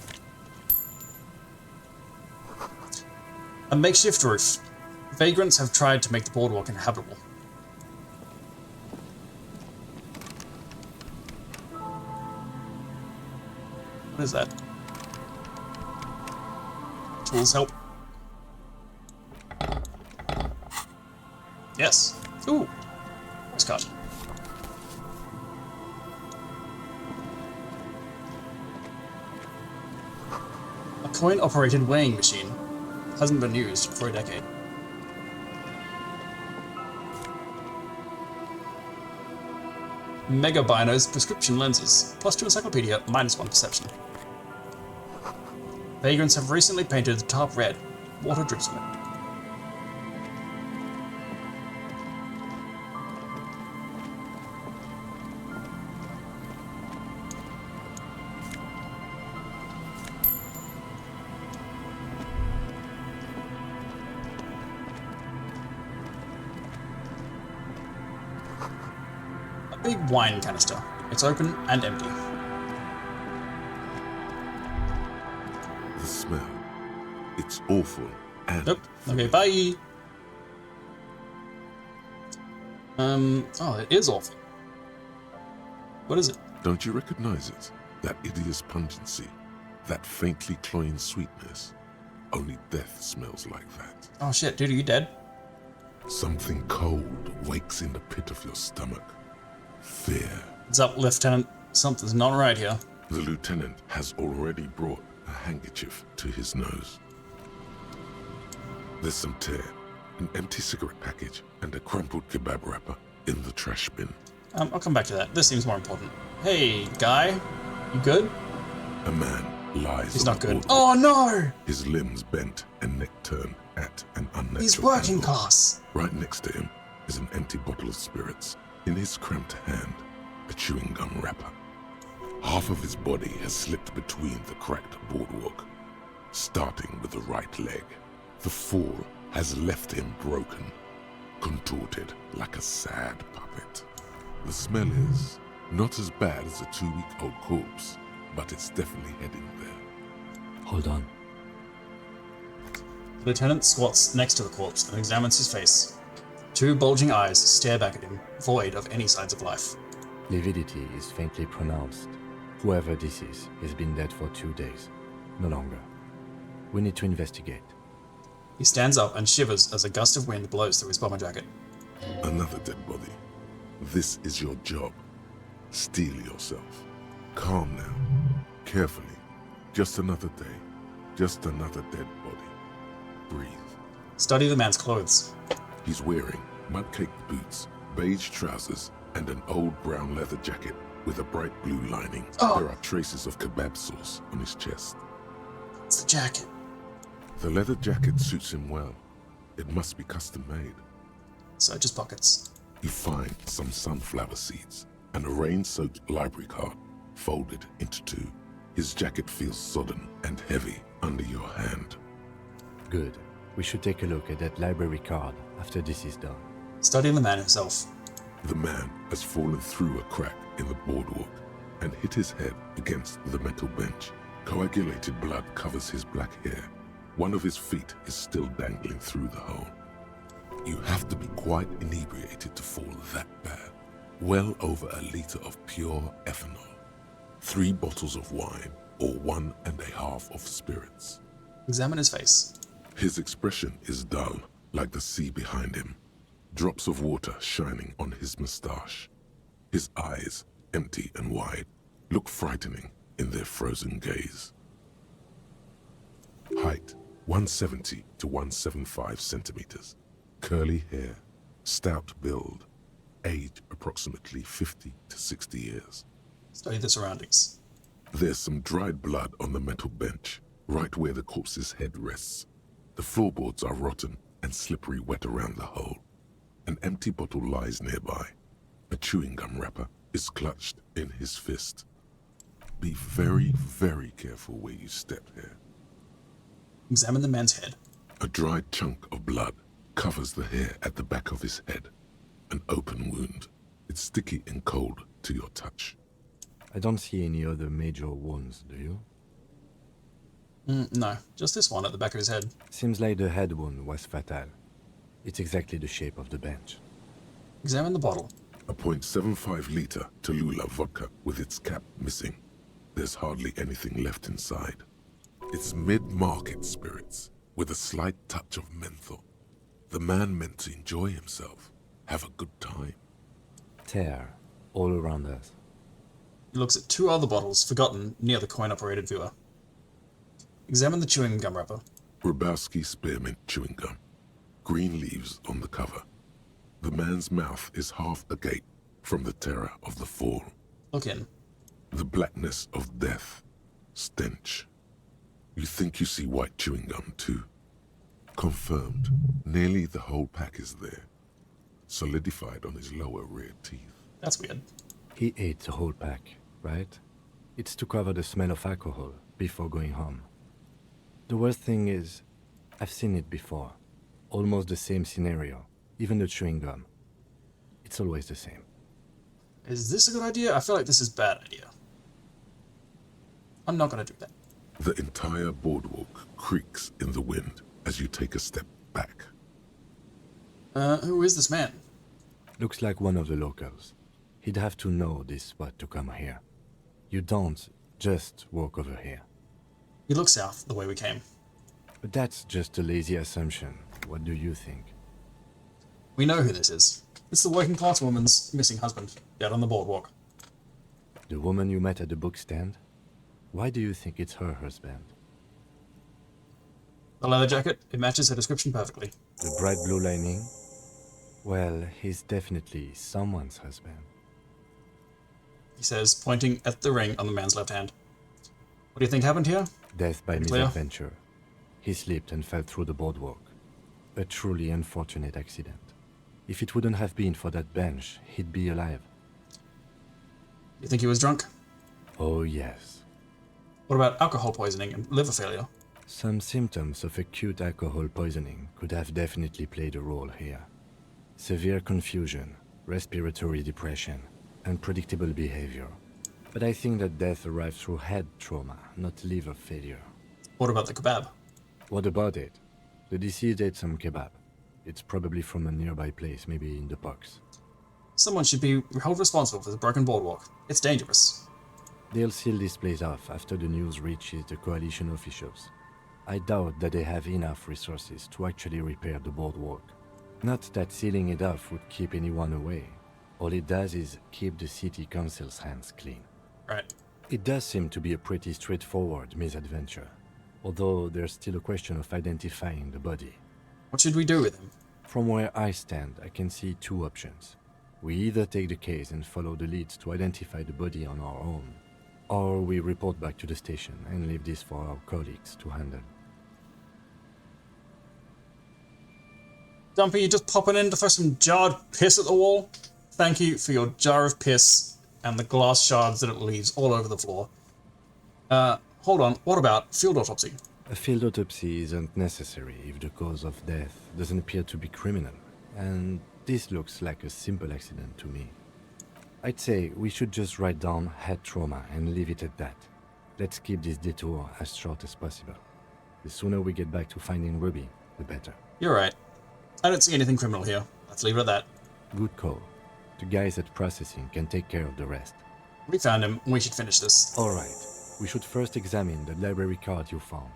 A makeshift roof. Vagrants have tried to make the boardwalk inhabitable. What is that? Tools help. Yes. Ooh. Scott. A coin-operated weighing machine. Hasn't been used for a decade. Mega Bino's prescription lenses. +2 encyclopedia, -1 perception. Vagrants have recently painted the top red. Water drips from it. A big wine canister. It's open and empty. The smell. It's awful and... Nope. Okay, bye. Oh, it is awful. What is it? Don't you recognize it? That hideous pungency. That faintly cloying sweetness. Only death smells like that. Oh shit, dude, are you dead? Something cold wakes in the pit of your stomach. Fear. What's up, Lieutenant? Something's not right here. The lieutenant has already brought a handkerchief to his nose. There's some tear, an empty cigarette package, and a crumpled kebab wrapper in the trash bin. I'll come back to that. This seems more important. Hey, guy. You good? A man lies. He's on not the good. boardwalk. Oh no! His limbs bent and neck turned at an unnatural He's working angle. class. Right next to him is an empty bottle of spirits. In his cramped hand, a chewing gum wrapper. Half of his body has slipped between the cracked boardwalk, starting with the right leg. The fall has left him broken, contorted like a sad puppet. The smell is not as bad as a 2-week-old corpse, but it's definitely heading there. Hold on. The lieutenant squats next to the corpse and examines his face. Two bulging eyes stare back at him, void of any signs of life. Lividity is faintly pronounced. Whoever this is has been dead for 2 days. No longer. We need to investigate. He stands up and shivers as a gust of wind blows through his bomber jacket. Another dead body. This is your job. Steel yourself. Calm now. Carefully. Just another day. Just another dead body. Breathe. Study the man's clothes. He's wearing mud-caked boots, beige trousers, and an old brown leather jacket with a bright blue lining. There are traces of kebab sauce on his chest. It's the jacket. The leather jacket suits him well. It must be custom made. Search his pockets. You find some sunflower seeds and a rain-soaked library card folded into two. His jacket feels sodden and heavy under your hand. Good. We should take a look at that library card after this is done. Study the man himself. The man has fallen through a crack in the boardwalk and hit his head against the metal bench. Coagulated blood covers his black hair. One of his feet is still dangling through the hole. You have to be quite inebriated to fall that bad. Well over a liter of pure ethanol. 3 bottles of wine, or 1.5 of spirits. Examine his face. His expression is dull, like the sea behind him. Drops of water shining on his moustache. His eyes, empty and wide, look frightening in their frozen gaze. Height, 170 to 175 centimeters. Curly hair, stout build. Age, approximately 50 to 60 years. Study the surroundings. There's some dried blood on the metal bench, right where the corpse's head rests. The floorboards are rotten and slippery wet around the hole. An empty bottle lies nearby. A chewing gum wrapper is clutched in his fist. Be very, very careful where you step here. Examine the man's head. A dried chunk of blood covers the hair at the back of his head. An open wound. It's sticky and cold to your touch. I don't see any other major wounds, do you? No, just this one at the back of his head. Seems like the head wound was fatal. It's exactly the shape of the bench. Examine the bottle. A .75 liter Tallulah vodka with its cap missing. There's hardly anything left inside. It's mid-market spirits with a slight touch of menthol. The man meant to enjoy himself, have a good time. Tear all around us. He looks at 2 other bottles forgotten near the coin-operated viewer. Examine the chewing gum wrapper. Grabowski spearmint chewing gum. Green leaves on the cover. The man's mouth is half agape from the terror of the fall. Look in. The blackness of death. Stench. You think you see white chewing gum too. Confirmed. Nearly the whole pack is there. Solidified on his lower rear teeth. That's weird. He ate the whole pack, right? It's to cover the smell of alcohol before going home. The worst thing is, I've seen it before. Almost the same scenario. Even the chewing gum. It's always the same. Is this a good idea? I feel like this is a bad idea. I'm not gonna do that. The entire boardwalk creaks in the wind as you take a step back. Who is this man? Looks like one of the locals. He'd have to know this spot to come here. You don't just walk over here. He looks south, the way we came. But that's just a lazy assumption. What do you think? We know who this is. It's the working class woman's missing husband, dead on the boardwalk. The woman you met at the book stand? Why do you think it's her husband? The leather jacket, it matches her description perfectly. The bright blue lining? Well, he's definitely someone's husband. He says, pointing at the ring on the man's left hand. What do you think happened here? Death by Clear? misadventure. He slipped and fell through the boardwalk. A truly unfortunate accident. If it wouldn't have been for that bench, he'd be alive. You think he was drunk? Oh, yes. What about alcohol poisoning and liver failure? Some symptoms of acute alcohol poisoning could have definitely played a role here. Severe confusion, respiratory depression, unpredictable behavior. But I think that death arrived through head trauma, not liver failure. What about the kebab? What about it? The deceased ate some kebab. It's probably from a nearby place, maybe in the box. Someone should be held responsible for the broken boardwalk. It's dangerous. They'll seal this place off after the news reaches the Coalition officials. I doubt that they have enough resources to actually repair the boardwalk. Not that sealing it off would keep anyone away. All it does is keep the city council's hands clean. Right. It does seem to be a pretty straightforward misadventure, although there's still a question of identifying the body. What should we do with him? From where I stand, I can see two options. We either take the case and follow the leads to identify the body on our own, or we report back to the station and leave this for our colleagues to handle. Dumpy, you just popping in to throw some jarred piss at the wall? Thank you for your jar of piss and the glass shards that it leaves all over the floor. Hold on, what about field autopsy? A field autopsy isn't necessary if the cause of death doesn't appear to be criminal, and this looks like a simple accident to me. I'd say we should just write down head trauma and leave it at that. Let's keep this detour as short as possible. The sooner we get back to finding Ruby, the better. You're right. I don't see anything criminal here. Let's leave it at that. Good call. The guys at processing can take care of the rest. We found him. We should finish this. Alright. We should first examine the library card you found.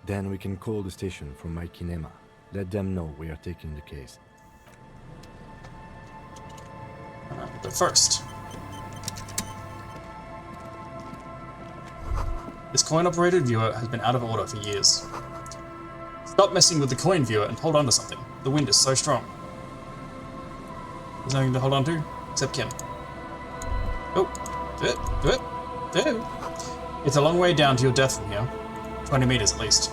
Then we can call the station from my kinema. Let them know we are taking the case. But first, this coin-operated viewer has been out of order for years. Stop messing with the coin viewer and hold on to something. The wind is so strong. There's nothing to hold on to, except Kim. Oh, do it, do it, do it. It's a long way down to your death from here. 20 meters at least.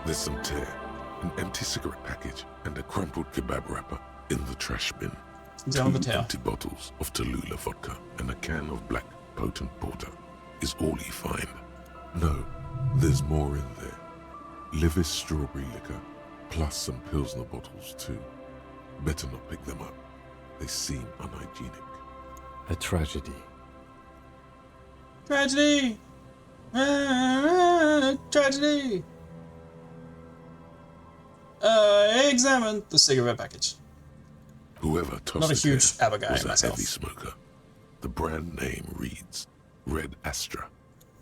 There's some tear, an empty cigarette package, and a crumpled kebab wrapper in the trash bin. Down the Two tail. empty bottles of Tallulah vodka and a can of black potent porter is all you find. No, there's more in there. Livis strawberry liquor, plus some Pilsner bottles too. Better not pick them up. They seem unhygienic. A tragedy. Tragedy! Tragedy! Examine the cigarette package. Whoever tossed Not a it huge there ABBA guy was a myself. heavy smoker. The brand name reads Red Astra.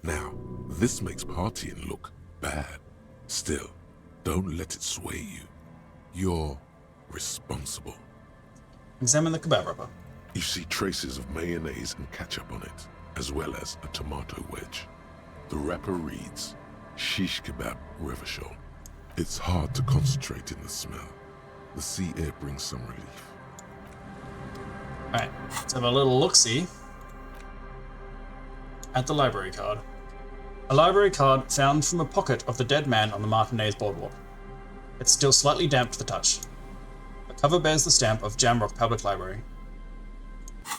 Now, this makes partying look bad. Still, don't let it sway you. You're responsible. Examine the kebab wrapper. You see traces of mayonnaise and ketchup on it, as well as a tomato wedge. The wrapper reads Shish Kebab Revachol. It's hard to concentrate in the smell. The sea air brings some relief. Alright, let's have a little look-see at the library card. A library card found from a pocket of the dead man on the Martinez boardwalk. It's still slightly damp to the touch. The cover bears the stamp of Jamrock Public Library.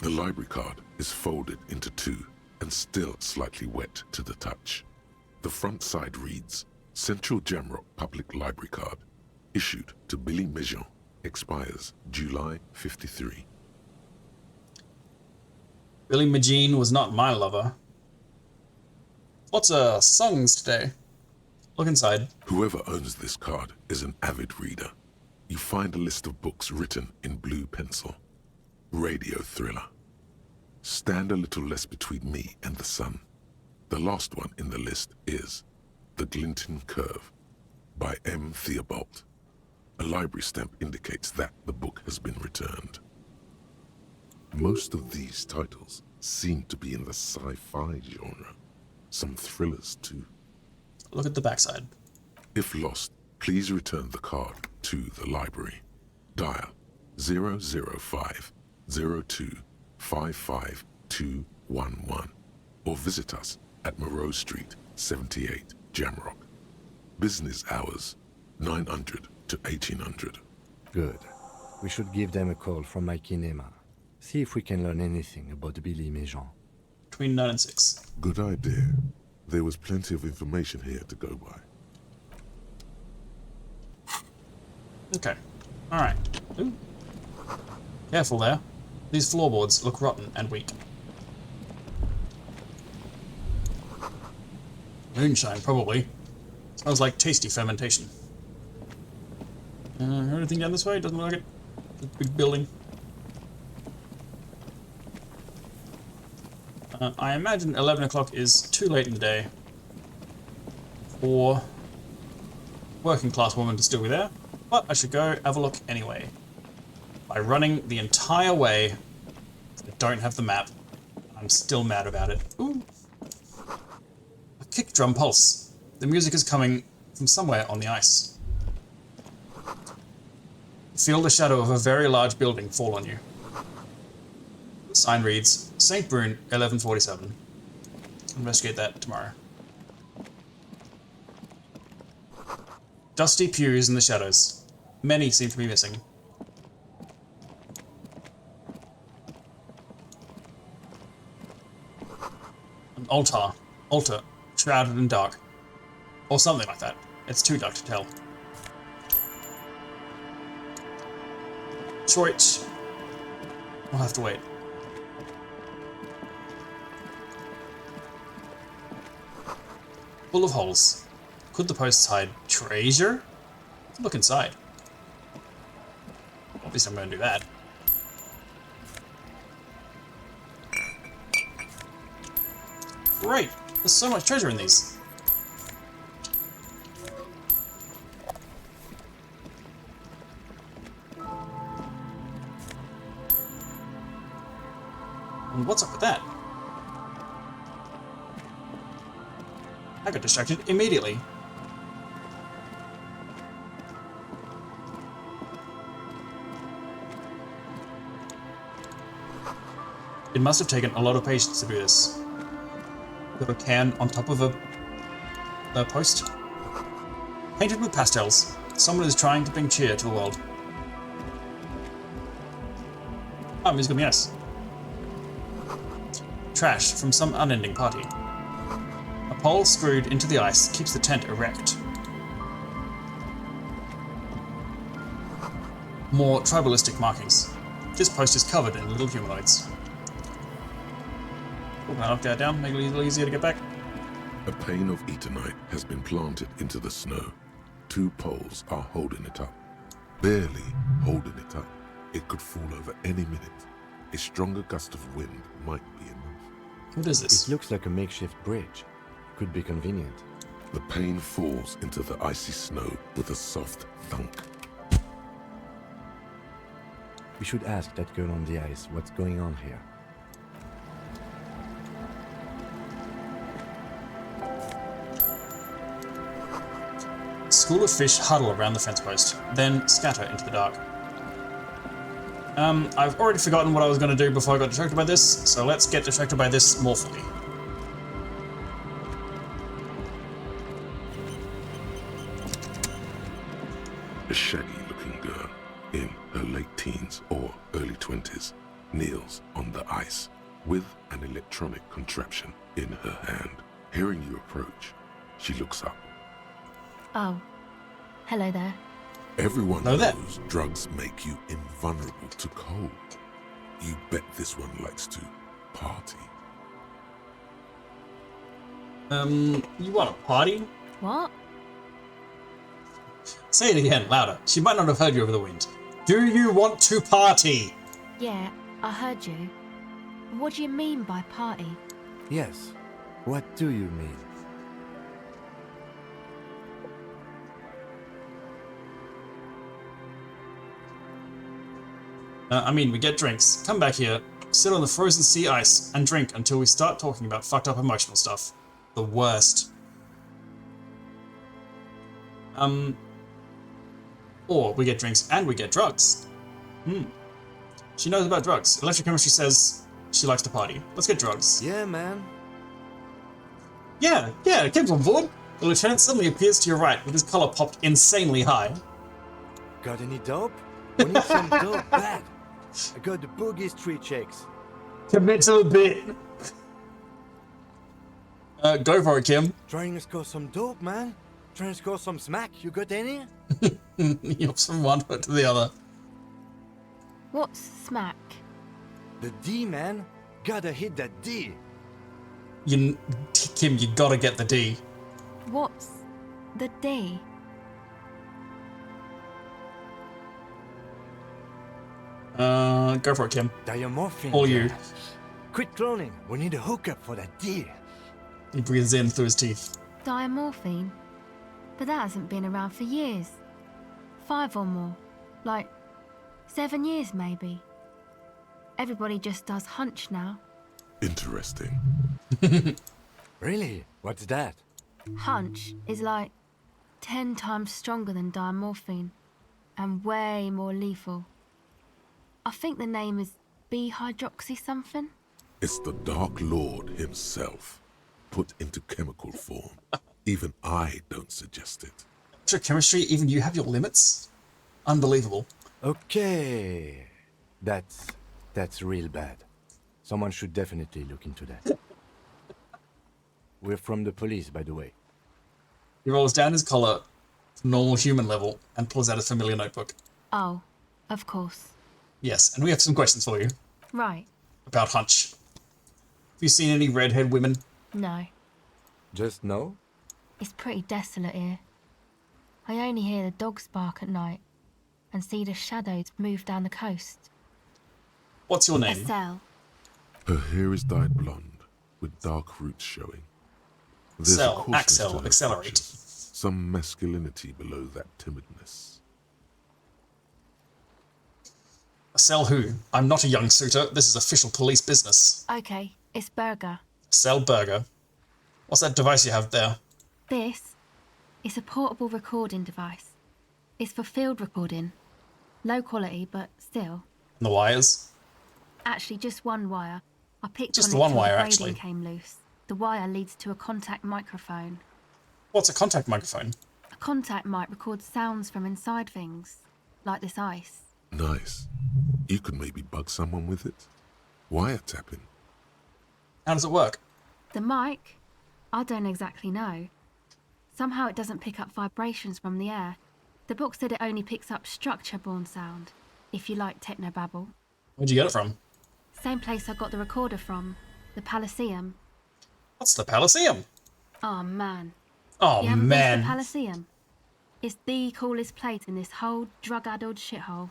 The library card is folded into two and still slightly wet to the touch. The front side reads Central Jamrock Public Library Card, issued to Billy Mejean, expires July 53. Billy Magine was not my lover. Lots of songs today. Look inside. Whoever owns this card is an avid reader. You find a list of books written in blue pencil. Radio thriller. Stand a little less between me and the sun. The last one in the list is The Glinton Curve by M. Theobald. A library stamp indicates that the book has been returned. Most of these titles seem to be in the sci-fi genre. Some thrillers too. Look at the backside. If lost, please return the card to the library. Dial 005 02 55211 or visit us at Moreau Street, 78, Jamrock. Business hours 900 to 1800. Good. We should give them a call from my kinema. See if we can learn anything about Billy Mejean. Between 9 and 6. Good idea. There was plenty of information here to go by. Okay. Alright. Ooh. Careful there. These floorboards look rotten and weak. Moonshine, probably. Smells like tasty fermentation. Anything down this way? Doesn't look like it. It's a big building. I imagine 11 o'clock is too late in the day for working class woman to still be there, but I should go have a look anyway. By running the entire way, I don't have the map. I'm still mad about it. Ooh. A kick drum pulse. The music is coming from somewhere on the ice. Feel the shadow of a very large building fall on you. The sign reads, St. Brune, 1147. Investigate that tomorrow. Dusty pews in the shadows. Many seem to be missing. An altar, shrouded in dark. Or something like that. It's too dark to tell. Choich. We'll have to wait. Full of holes. Could the posts hide treasure? Look inside. Obviously I'm going to do that. Great! There's so much treasure in these. And what's up with that? I got distracted immediately. It must have taken a lot of patience to do this. Put a can on top of a post. Painted with pastels. Someone is trying to bring cheer to the world. Oh, music will be nice. Trash from some unending party. A pole screwed into the ice keeps the tent erect. More tribalistic markings. This post is covered in little humanoids. Can I knock that down? Make it a little easier to get back? A pane of Eternite has been planted into the snow. 2 poles are holding it up. Barely holding it up. It could fall over any minute. A stronger gust of wind might be enough. What is this? It looks like a makeshift bridge. Could be convenient. The pane falls into the icy snow with a soft thunk. We should ask that girl on the ice what's going on here. A school of fish huddle around the fence post, then scatter into the dark. I've already forgotten what I was going to do before I got distracted by this, so let's get distracted by this more fully. A shaggy-looking girl, in her late teens or early 20s, kneels on the ice with an electronic contraption in her hand. Hearing you approach, she looks up. Oh, hello there. Everyone knows drugs make you invulnerable to cold. You bet this one likes to party. You want to party? What? Say it again, louder. She might not have heard you over the wind. Do you want to party? Yeah, I heard you. What do you mean by party? Yes. What do you mean? I mean, we get drinks, come back here, sit on the frozen sea ice, and drink until we start talking about fucked up emotional stuff. The worst. Or we get drinks and we get drugs. She knows about drugs. Electrochemistry says she likes to party. Let's get drugs. Yeah, man. Yeah, Kim's on board. The lieutenant suddenly appears to your right with his collar popped insanely high. Got any dope? We need some dope bad. I got the boogie street checks. Commit to the bit. Go for it, Kim. Trying to score some dope, man. Trying to score some smack. You got any? You're from one foot to the other. What's smack? The D, man. Gotta hit that D. Kim, you gotta get the D. What's the D? Go for it, Kim. Diamorphine. All you. Quit cloning. We need a hookup for that deer. He breathes in through his teeth. Diamorphine? But that hasn't been around for years. 5 or more. Like 7 years, maybe. Everybody just does hunch now. Interesting. Really? What's that? Hunch is like 10 times stronger than diamorphine and way more lethal. I think the name is B-hydroxy something. It's the Dark Lord himself, put into chemical form. Even I don't suggest it. Extra chemistry, even you have your limits? Unbelievable. Okay. That's real bad. Someone should definitely look into that. We're from the police, by the way. He rolls down his collar to normal human level and pulls out his familiar notebook. Oh, of course. Yes, and we have some questions for you. Right. About Hunch. Have you seen any redhead women? No. Just no? It's pretty desolate here. I only hear the dogs bark at night and see the shadows move down the coast. What's your name? Estelle. Her hair is dyed blonde, with dark roots showing. There's a Cell, cautiousness Axel, to her accelerate. features, some masculinity below that timidness. Sell who? I'm not a young suitor. This is official police business. Okay, it's Berger. Sell Burger. What's that device you have there? This is a portable recording device. It's for field recording. Low quality, but still. And the wires? Actually, just one wire. I picked Just on the it one till wire, the braiding actually. came loose. The wire leads to a contact microphone. What's a contact microphone? A contact mic records sounds from inside things, like this ice. Nice. You could maybe bug someone with it. Wiretapping. How does it work? The mic? I don't exactly know. Somehow it doesn't pick up vibrations from the air. The book said it only picks up structure-borne sound, if you like technobabble. Where'd you get it from? Same place I got the recorder from, the Palaceum. What's the Palaceum? Oh man. Oh You haven't been to man. the Palaceum? It's the coolest place in this whole drug-addled shithole.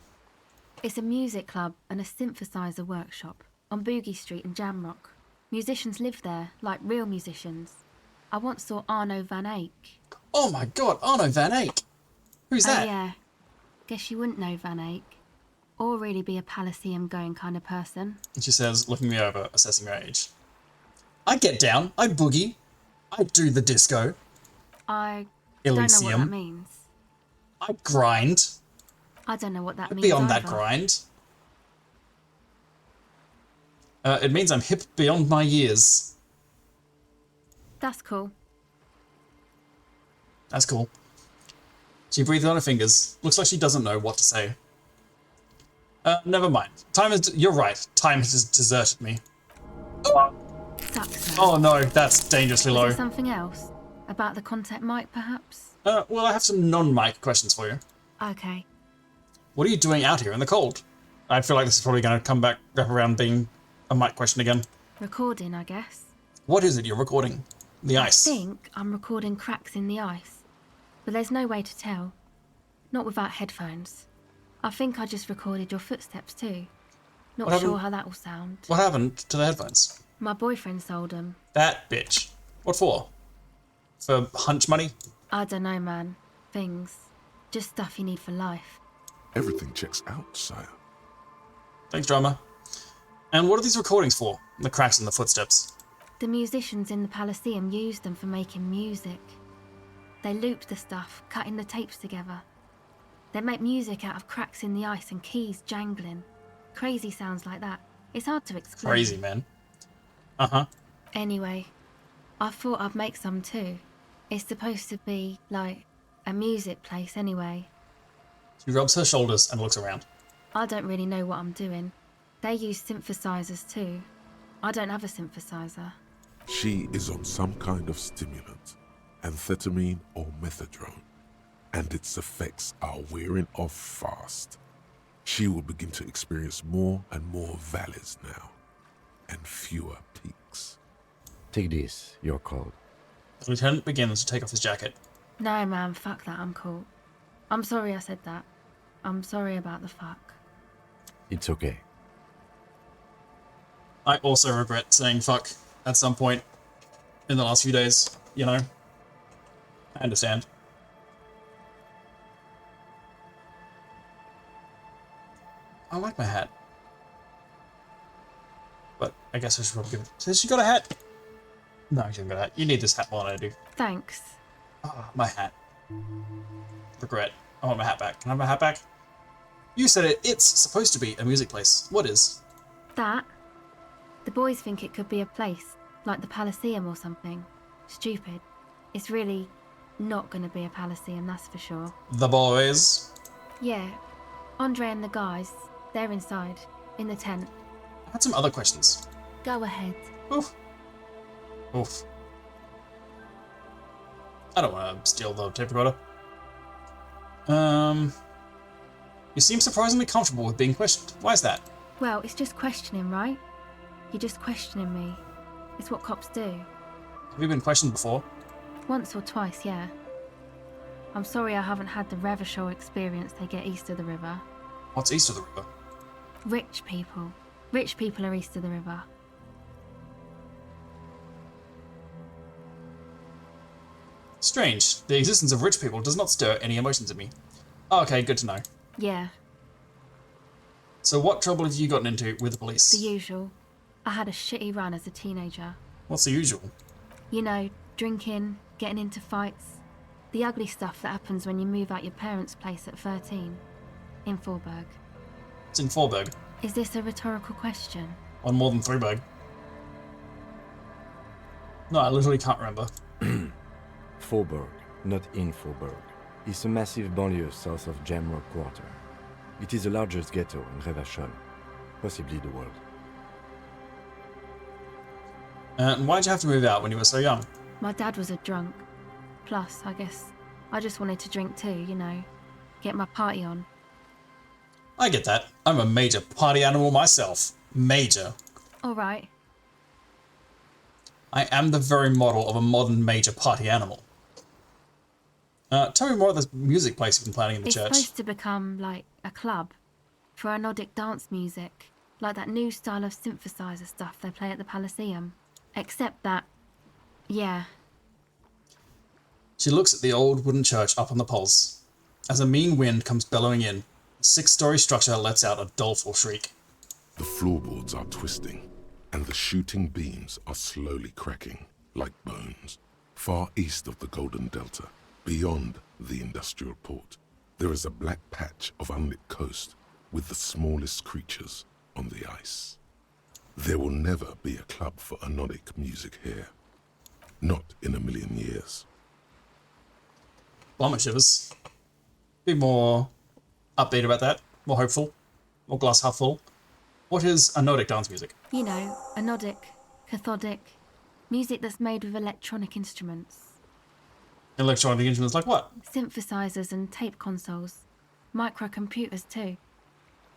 It's a music club and a synthesizer workshop on Boogie Street in Jamrock. Musicians live there, like real musicians. I once saw Arno van Eyck. Oh my god, Arno van Eyck. Who's that? Oh yeah. Guess you wouldn't know Van Eyck. Or really be a Palaceum going kind of person. And she says, looking me over, assessing her age. I get down, I boogie, I do the disco. I don't know what Elysium. that means. I grind. I don't know what that I'd means be on that either. grind. It means I'm hip beyond my years. That's cool. That's cool. She breathes on her fingers. Looks like she doesn't know what to say. Never mind. You're right. Time has deserted me. Sucks. Oh no, that's dangerously Was low. there something else? About the contact mic, perhaps? Well, I have some non-mic questions for you. Okay. What are you doing out here in the cold? I feel like this is probably going to wrap around being a mic question again. Recording, I guess. What is it you're recording? The ice. I think I'm recording cracks in the ice. But there's no way to tell. Not without headphones. I think I just recorded your footsteps too. Not What sure happened- how that will sound. What happened to the headphones? My boyfriend sold them. That bitch. What for? For hunch money? I don't know, man. Things. Just stuff you need for life. Everything checks out, sire. Thanks, drama. And what are these recordings for? The cracks in the footsteps. The musicians in the Palaceum used them for making music. They looped the stuff, cutting the tapes together. They make music out of cracks in the ice and keys jangling. Crazy sounds like that. It's hard to explain. Crazy, man. Uh-huh. Anyway, I thought I'd make some too. It's supposed to be, like, a music place anyway. She rubs her shoulders and looks around. I don't really know what I'm doing. They use synthesizers too. I don't have a synthesizer. She is on some kind of stimulant, amphetamine or methadone, and its effects are wearing off fast. She will begin to experience more and more valleys now, and fewer peaks. Take this, you're cold. The lieutenant begins to take off his jacket. No, man, fuck that, I'm cool. I'm sorry I said that. I'm sorry about the fuck. It's okay. I also regret saying fuck at some point in the last few days, you know? I understand. I like my hat. But I guess I should probably give it... So she got a hat? No, she hasn't got a hat. You need this hat more than I do. Thanks. Ah, my hat. Regret. I want my hat back. Can I have my hat back? You said it. It's supposed to be a music place. What is? That? The boys think it could be a place, like the Palaceum or something. Stupid. It's really not going to be a Palaceum, that's for sure. The boys? Yeah. Andre and the guys, they're inside, in the tent. I had some other questions. Go ahead. Oof. Oof. I don't want to steal the tape recorder. You seem surprisingly comfortable with being questioned. Why is that? Well, it's just questioning, right? You're just questioning me. It's what cops do. Have you been questioned before? Once or twice, yeah. I'm sorry I haven't had the Revachol experience they get east of the river. What's east of the river? Rich people. Rich people are east of the river. Strange. The existence of rich people does not stir any emotions in me. Okay, good to know. Yeah. So what trouble have you gotten into with the police? The usual. I had a shitty run as a teenager. What's the usual? You know, drinking, getting into fights. The ugly stuff that happens when you move out your parents' place at 13. In Forberg. It's in Forberg. Is this a rhetorical question? On more than Threeberg. No, I literally can't remember. Forberg, not in Forberg, is a massive banlieue south of Jamrock Quarter. It is the largest ghetto in Revachol, possibly the world. And why'd you have to move out when you were so young? My dad was a drunk. Plus, I guess, I just wanted to drink too, you know. Get my party on. I get that. I'm a major party animal myself. Major. Alright. I am the very model of a modern major party animal. Tell me more about this music place you've been planning in the church. It's supposed to become, like, a club. For Nordic dance music. Like that new style of synthesizer stuff they play at the Palaceum. Except that... yeah. She looks at the old wooden church up on the poles. As a mean wind comes bellowing in, the 6-story structure lets out a doleful shriek. The floorboards are twisting, and the shooting beams are slowly cracking, like bones. Far east of the Golden Delta, beyond the industrial port, there is a black patch of unlit coast with the smallest creatures on the ice. There will never be a club for Anodic music here. Not in a million years. Bummer shivers. Be more upbeat about that. More hopeful. More glass half full. What is Anodic dance music? You know, anodic, cathodic. Music that's made with electronic instruments. Electronic instruments like what? Synthesizers and tape consoles. Microcomputers too.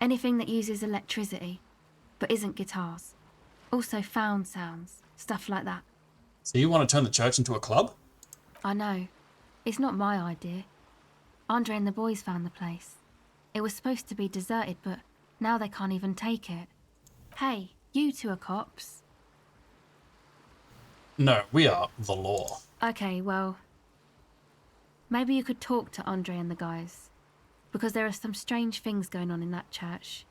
Anything that uses electricity, but isn't guitars. Also found sounds, stuff like that. So you want to turn the church into a club? I know. It's not my idea. Andre and the boys found the place. It was supposed to be deserted, but now they can't even take it. Hey, you two are cops. No, we are the law. Okay, well... maybe you could talk to Andre and the guys. Because there are some strange things going on in that church.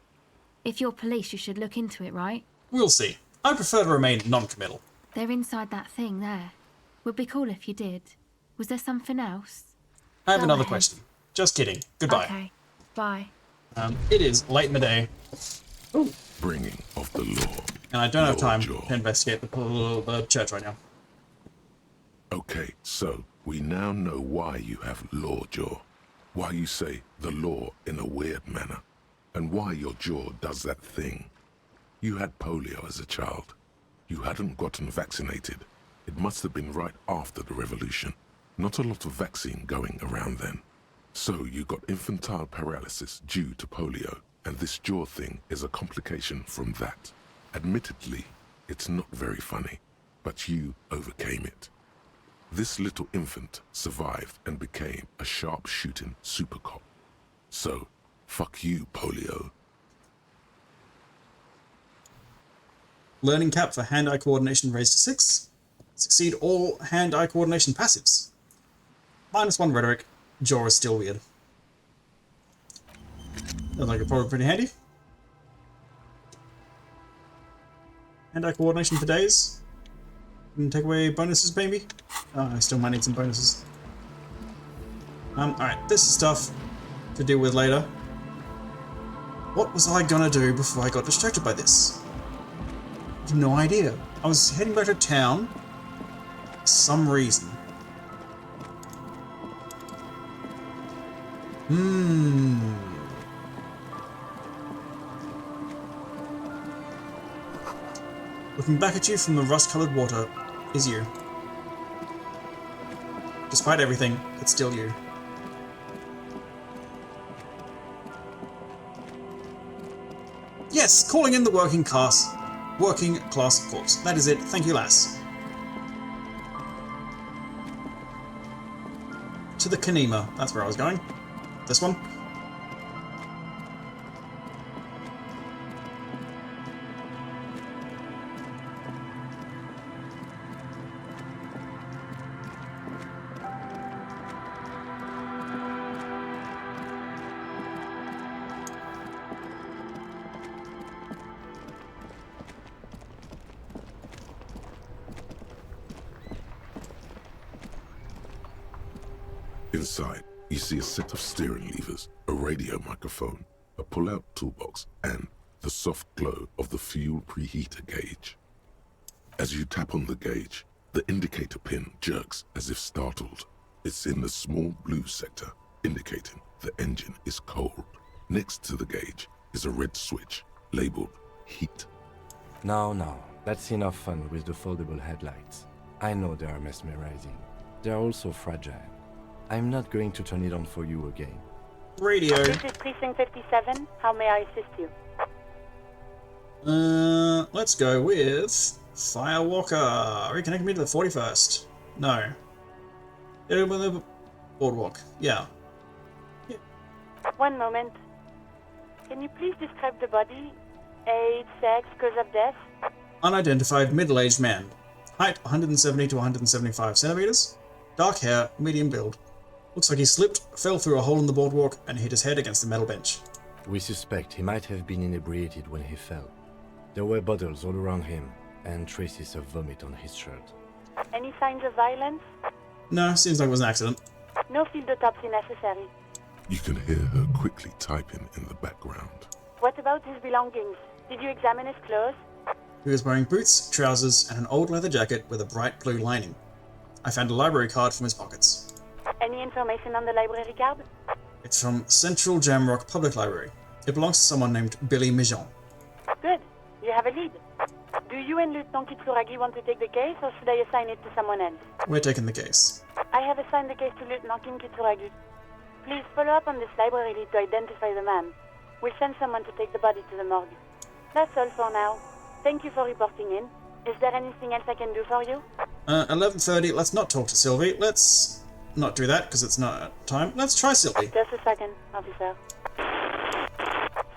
If you're police, you should look into it, right? We'll see. I prefer to remain non-committal. They're inside that thing there. Would be cool if you did. Was there something else? I have Go another ahead. question. Just kidding. Goodbye. Okay, bye. It is late in the day. Ooh. Bringing of the law. And I don't have time Lord to investigate the church right now. Okay, so we now know why you have law jaw. Why you say the law in a weird manner. And why your jaw does that thing. You had polio as a child. You hadn't gotten vaccinated. It must have been right after the revolution. Not a lot of vaccine going around then. So you got infantile paralysis due to polio, and this jaw thing is a complication from that. Admittedly, it's not very funny, but you overcame it. This little infant survived and became a sharp-shooting super cop. So, fuck you, polio. Learning cap for hand-eye coordination raised to 6. Succeed all hand-eye coordination passives. -1 rhetoric. Jaw is still weird. Sounds like it's probably pretty handy. Hand-eye coordination for days. And take away bonuses, maybe? Oh, I still might need some bonuses. Alright, this is stuff to deal with later. What was I gonna do before I got distracted by this? I have no idea. I was heading back to town for some reason. Looking back at you from the rust-coloured water is you. Despite everything, it's still you. Yes, calling in the working class corpse. That is it. Thank you, lass. To the Kanema. That's where I was going. This one. Inside, you see a set of steering levers, a radio microphone, a pull-out toolbox, and the soft glow of the fuel preheater gauge. As you tap on the gauge, the indicator pin jerks as if startled. It's in the small blue sector, indicating the engine is cold. Next to the gauge is a red switch, labeled heat. Now, that's enough fun with the foldable headlights. I know they are mesmerizing. They are also fragile. I'm not going to turn it on for you again. Radio. This is Precinct 57. How may I assist you? Let's go with Firewalker. Reconnect me to the 41st. No. Boardwalk. Yeah. One moment. Can you please describe the body? Age, sex, cause of death? Unidentified middle-aged man. Height 170 to 175 centimeters. Dark hair, medium build. Looks like he slipped, fell through a hole in the boardwalk, and hit his head against the metal bench. We suspect he might have been inebriated when he fell. There were bottles all around him, and traces of vomit on his shirt. Any signs of violence? No, seems like it was an accident. No field autopsy necessary. You can hear her quickly typing in the background. What about his belongings? Did you examine his clothes? He was wearing boots, trousers, and an old leather jacket with a bright blue lining. I found a library card from his pockets. Any information on the library card? It's from Central Jamrock Public Library. It belongs to someone named Billy Mijon. Good. You have a lead. Do you and Lieutenant Kitsuragi want to take the case, or should I assign it to someone else? We're taking the case. I have assigned the case to Lieutenant Kitsuragi. Please follow up on this library lead to identify the man. We'll send someone to take the body to the morgue. That's all for now. Thank you for reporting in. Is there anything else I can do for you? 11:30. Let's not talk to Sylvie. Let's not do that because it's not time. Let's try Sylvie. Just a second, officer.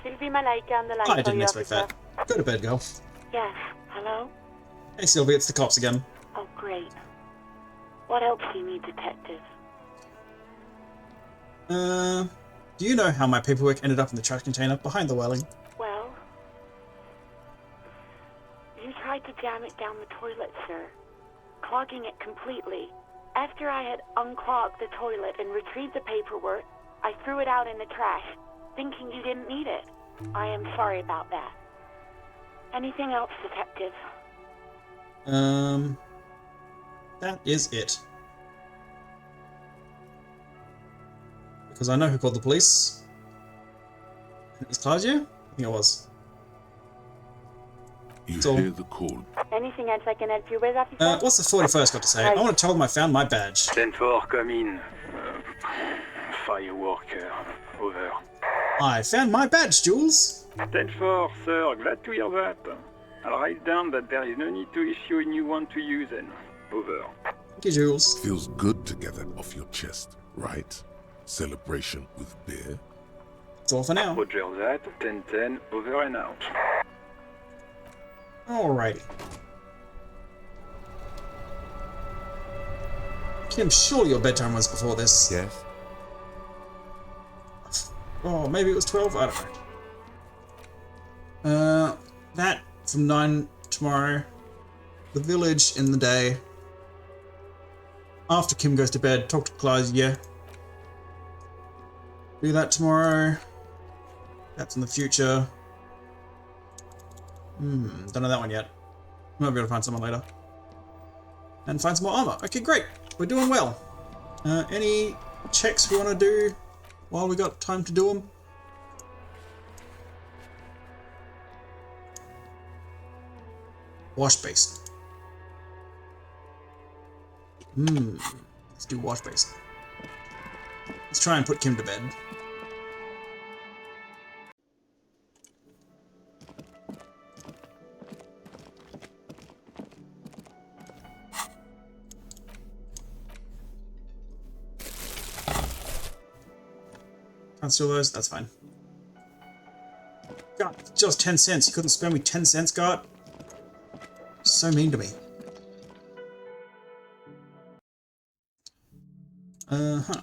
Sylvie Malaika on the line. I didn't expect that. Go to bed, girl. Yes. Hello? Hey, Sylvie, it's the cops again. Oh, great. What else do you need, detective? Do you know how my paperwork ended up in the trash container behind the welling? Well, you tried to jam it down the toilet, sir, clogging it completely. After I had unclogged the toilet and retrieved the paperwork, I threw it out in the trash, thinking you didn't need it. I am sorry about that. Anything else, detective? That is it. Because I know who called the police. It was Claudia? I think it was. You So- hear the call. Anything else I can help you with, officer? What's the 41st got to say? I want to tell them I found my badge. 10-4, come in. Fireworker, over. I found my badge, Jules. 10-4, sir, glad to hear that. I'll write down that there is no need to issue a new one to you then. Over. Thank you, Jules. Feels good to get that off your chest, right? Celebration with beer. That's all for now. Roger that, 10-10, over and out. Alrighty. Kim, surely your bedtime was before this. Yes. Oh, maybe it was 12? I don't know. That from 9 tomorrow. The village in the day. After Kim goes to bed, talk to Clive, yeah. Do that tomorrow. That's in the future. Don't know that one yet. Might be able to find someone later. And find some more armor. Okay, great. We're doing well. Any checks we want to do while we got time to do them? Wash basin. Let's do wash basin. Let's try and put Kim to bed. Can't steal those, that's fine. God, just 10 cents. You couldn't spare me 10 cents, God? So mean to me. Huh.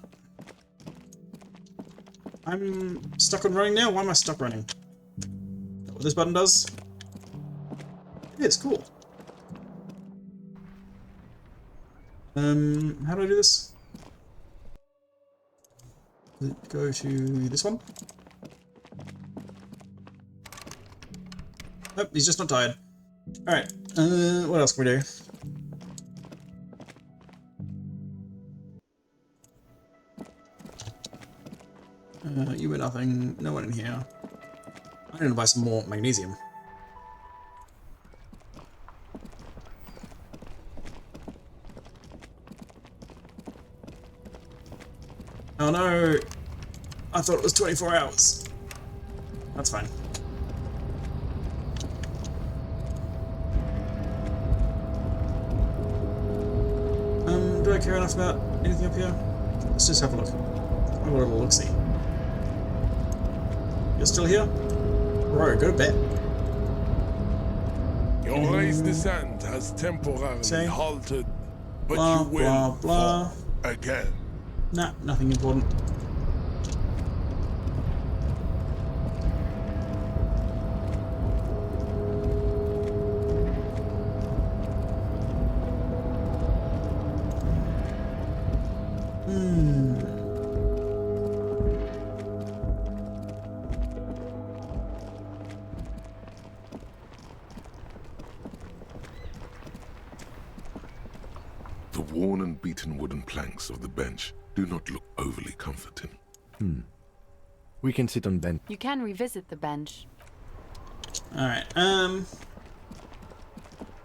I'm stuck on running now? Why am I stuck running? Is that what this button does? It is, cool. How do I do this? Does it go to this one? Nope, he's just not tired. Alright, what else can we do? You were nothing. No one in here. I need to buy some more magnesium. Oh no! I thought it was 24 hours. That's fine. Do I care enough about anything up here? Let's just have a look. Have a little look-see. You're still here? Bro, go to bed. Your race descent has temporarily halted, but blah, you will blah. fall again. Nah, nothing important. The worn and beaten wooden planks of the bench do not look overly comforting. We can sit on bench. You can revisit the bench. Alright,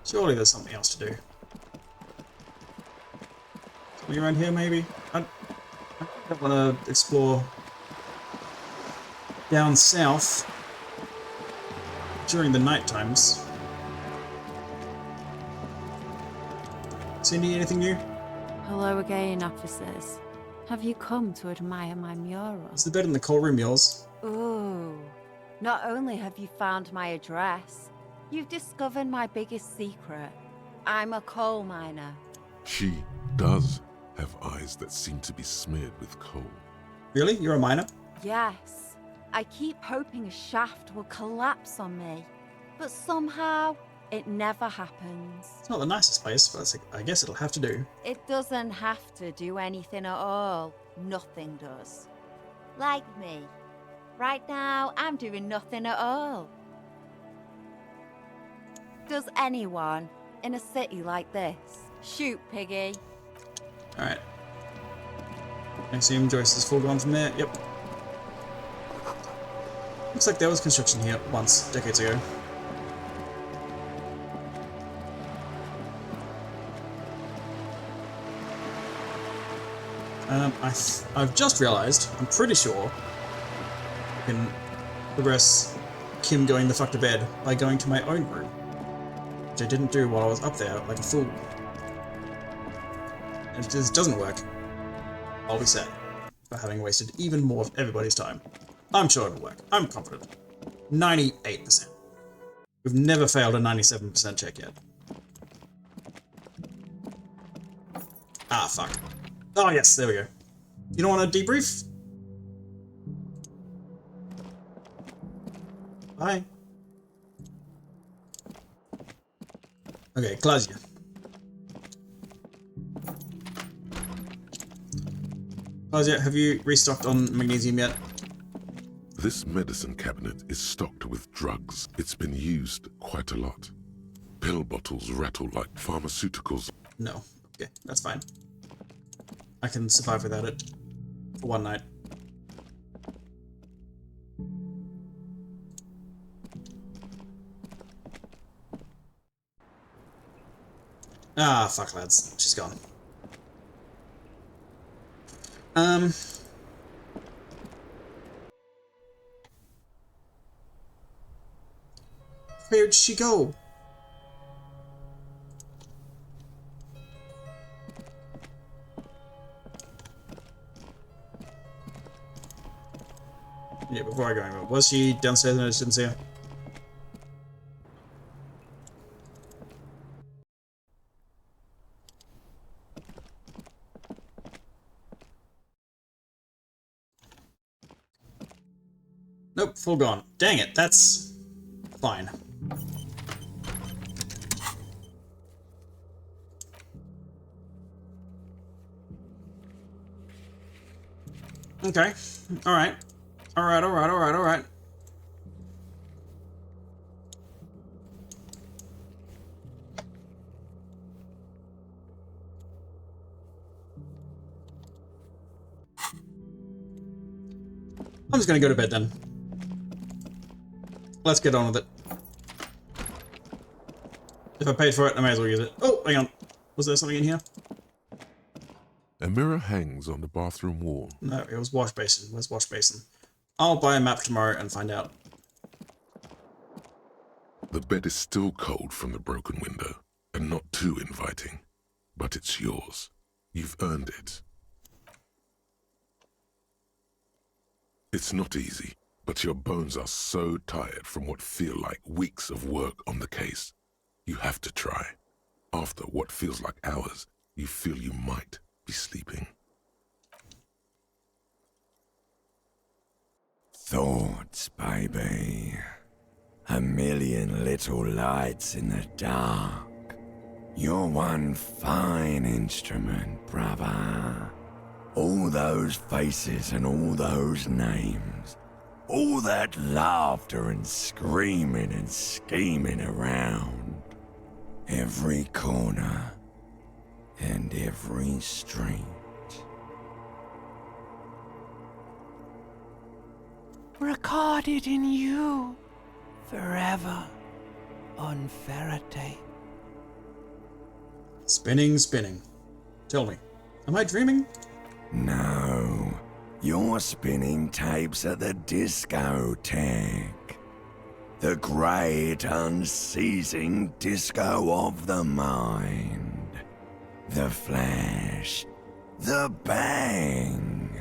surely there's something else to do. Something around here, maybe? I don't want to explore down south during the night times. Cindy, anything new? Hello again, officers. Have you come to admire my mural? Is the bed in the coal room yours? Ooh. Not only have you found my address, you've discovered my biggest secret. I'm a coal miner. She does have eyes that seem to be smeared with coal. Really? You're a miner? Yes. I keep hoping a shaft will collapse on me, but somehow it never happens. It's not the nicest place, but I guess it'll have to do. It doesn't have to do anything at all. Nothing does. Like me. Right now, I'm doing nothing at all. Does anyone in a city like this shoot Piggy? Alright. Elysium, Joyce is foregone from there. Yep. Looks like there was construction here once, decades ago. I've just realised, I'm pretty sure, I can progress Kim going the fuck to bed by going to my own room, which I didn't do while I was up there like a fool. And if this doesn't work, I'll be sad for having wasted even more of everybody's time. I'm sure it'll work. I'm confident. 98%. We've never failed a 97% check yet. Ah, fuck. Oh, yes, there we go. You don't want to debrief? Bye. Okay, Claudia. Claudia, have you restocked on magnesium yet? This medicine cabinet is stocked with drugs. It's been used quite a lot. Pill bottles rattle like pharmaceuticals. No. Okay, that's fine. I can survive without it. For one night. Ah, fuck, lads. She's gone. Where'd she go? Yeah, before I go anywhere. Was she downstairs and I just didn't see her? Nope, full gone. Dang it, that's fine. Okay. Alright. Alright. I'm just gonna go to bed then. Let's get on with it. If I paid for it, I may as well use it. Oh, hang on. Was there something in here? A mirror hangs on the bathroom wall. No, it was wash basin. Where's wash basin? I'll buy a map tomorrow and find out. The bed is still cold from the broken window, and not too inviting. But it's yours. You've earned it. It's not easy, but your bones are so tired from what feel like weeks of work on the case. You have to try. After what feels like hours, you feel you might be sleeping. Thoughts, baby. A million little lights in the dark. You're one fine instrument, brother. All those faces and all those names. All that laughter and screaming and scheming around. Every corner and every street. Recorded in you forever on Faraday. Spinning. Tell me, am I dreaming? No, you're spinning tapes at the discotheque. The great unceasing disco of the mind. The flash. The bang.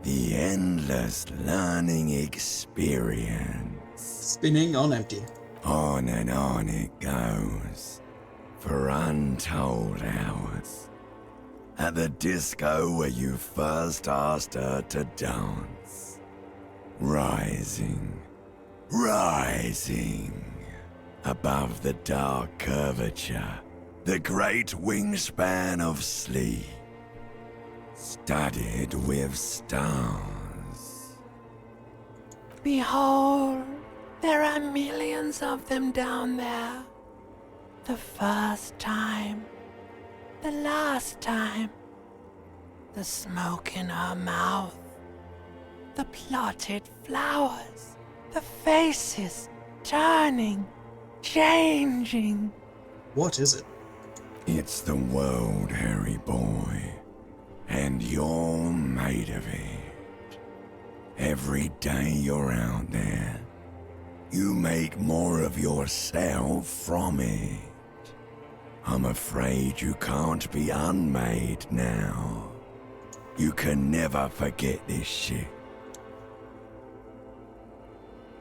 The endless learning experience. Spinning on empty. On and on it goes. For untold hours. At the disco where you first asked her to dance. Rising. Above the dark curvature, the great wingspan of sleep, studded with stars. Behold, there are millions of them down there. The first time, the last time, the smoke in her mouth, the plotted flowers, the faces turning, changing. What is it? It's the world, Harry boy, and you're made of it. Every day you're out there, you make more of yourself from it. I'm afraid you can't be unmade now. You can never forget this shit.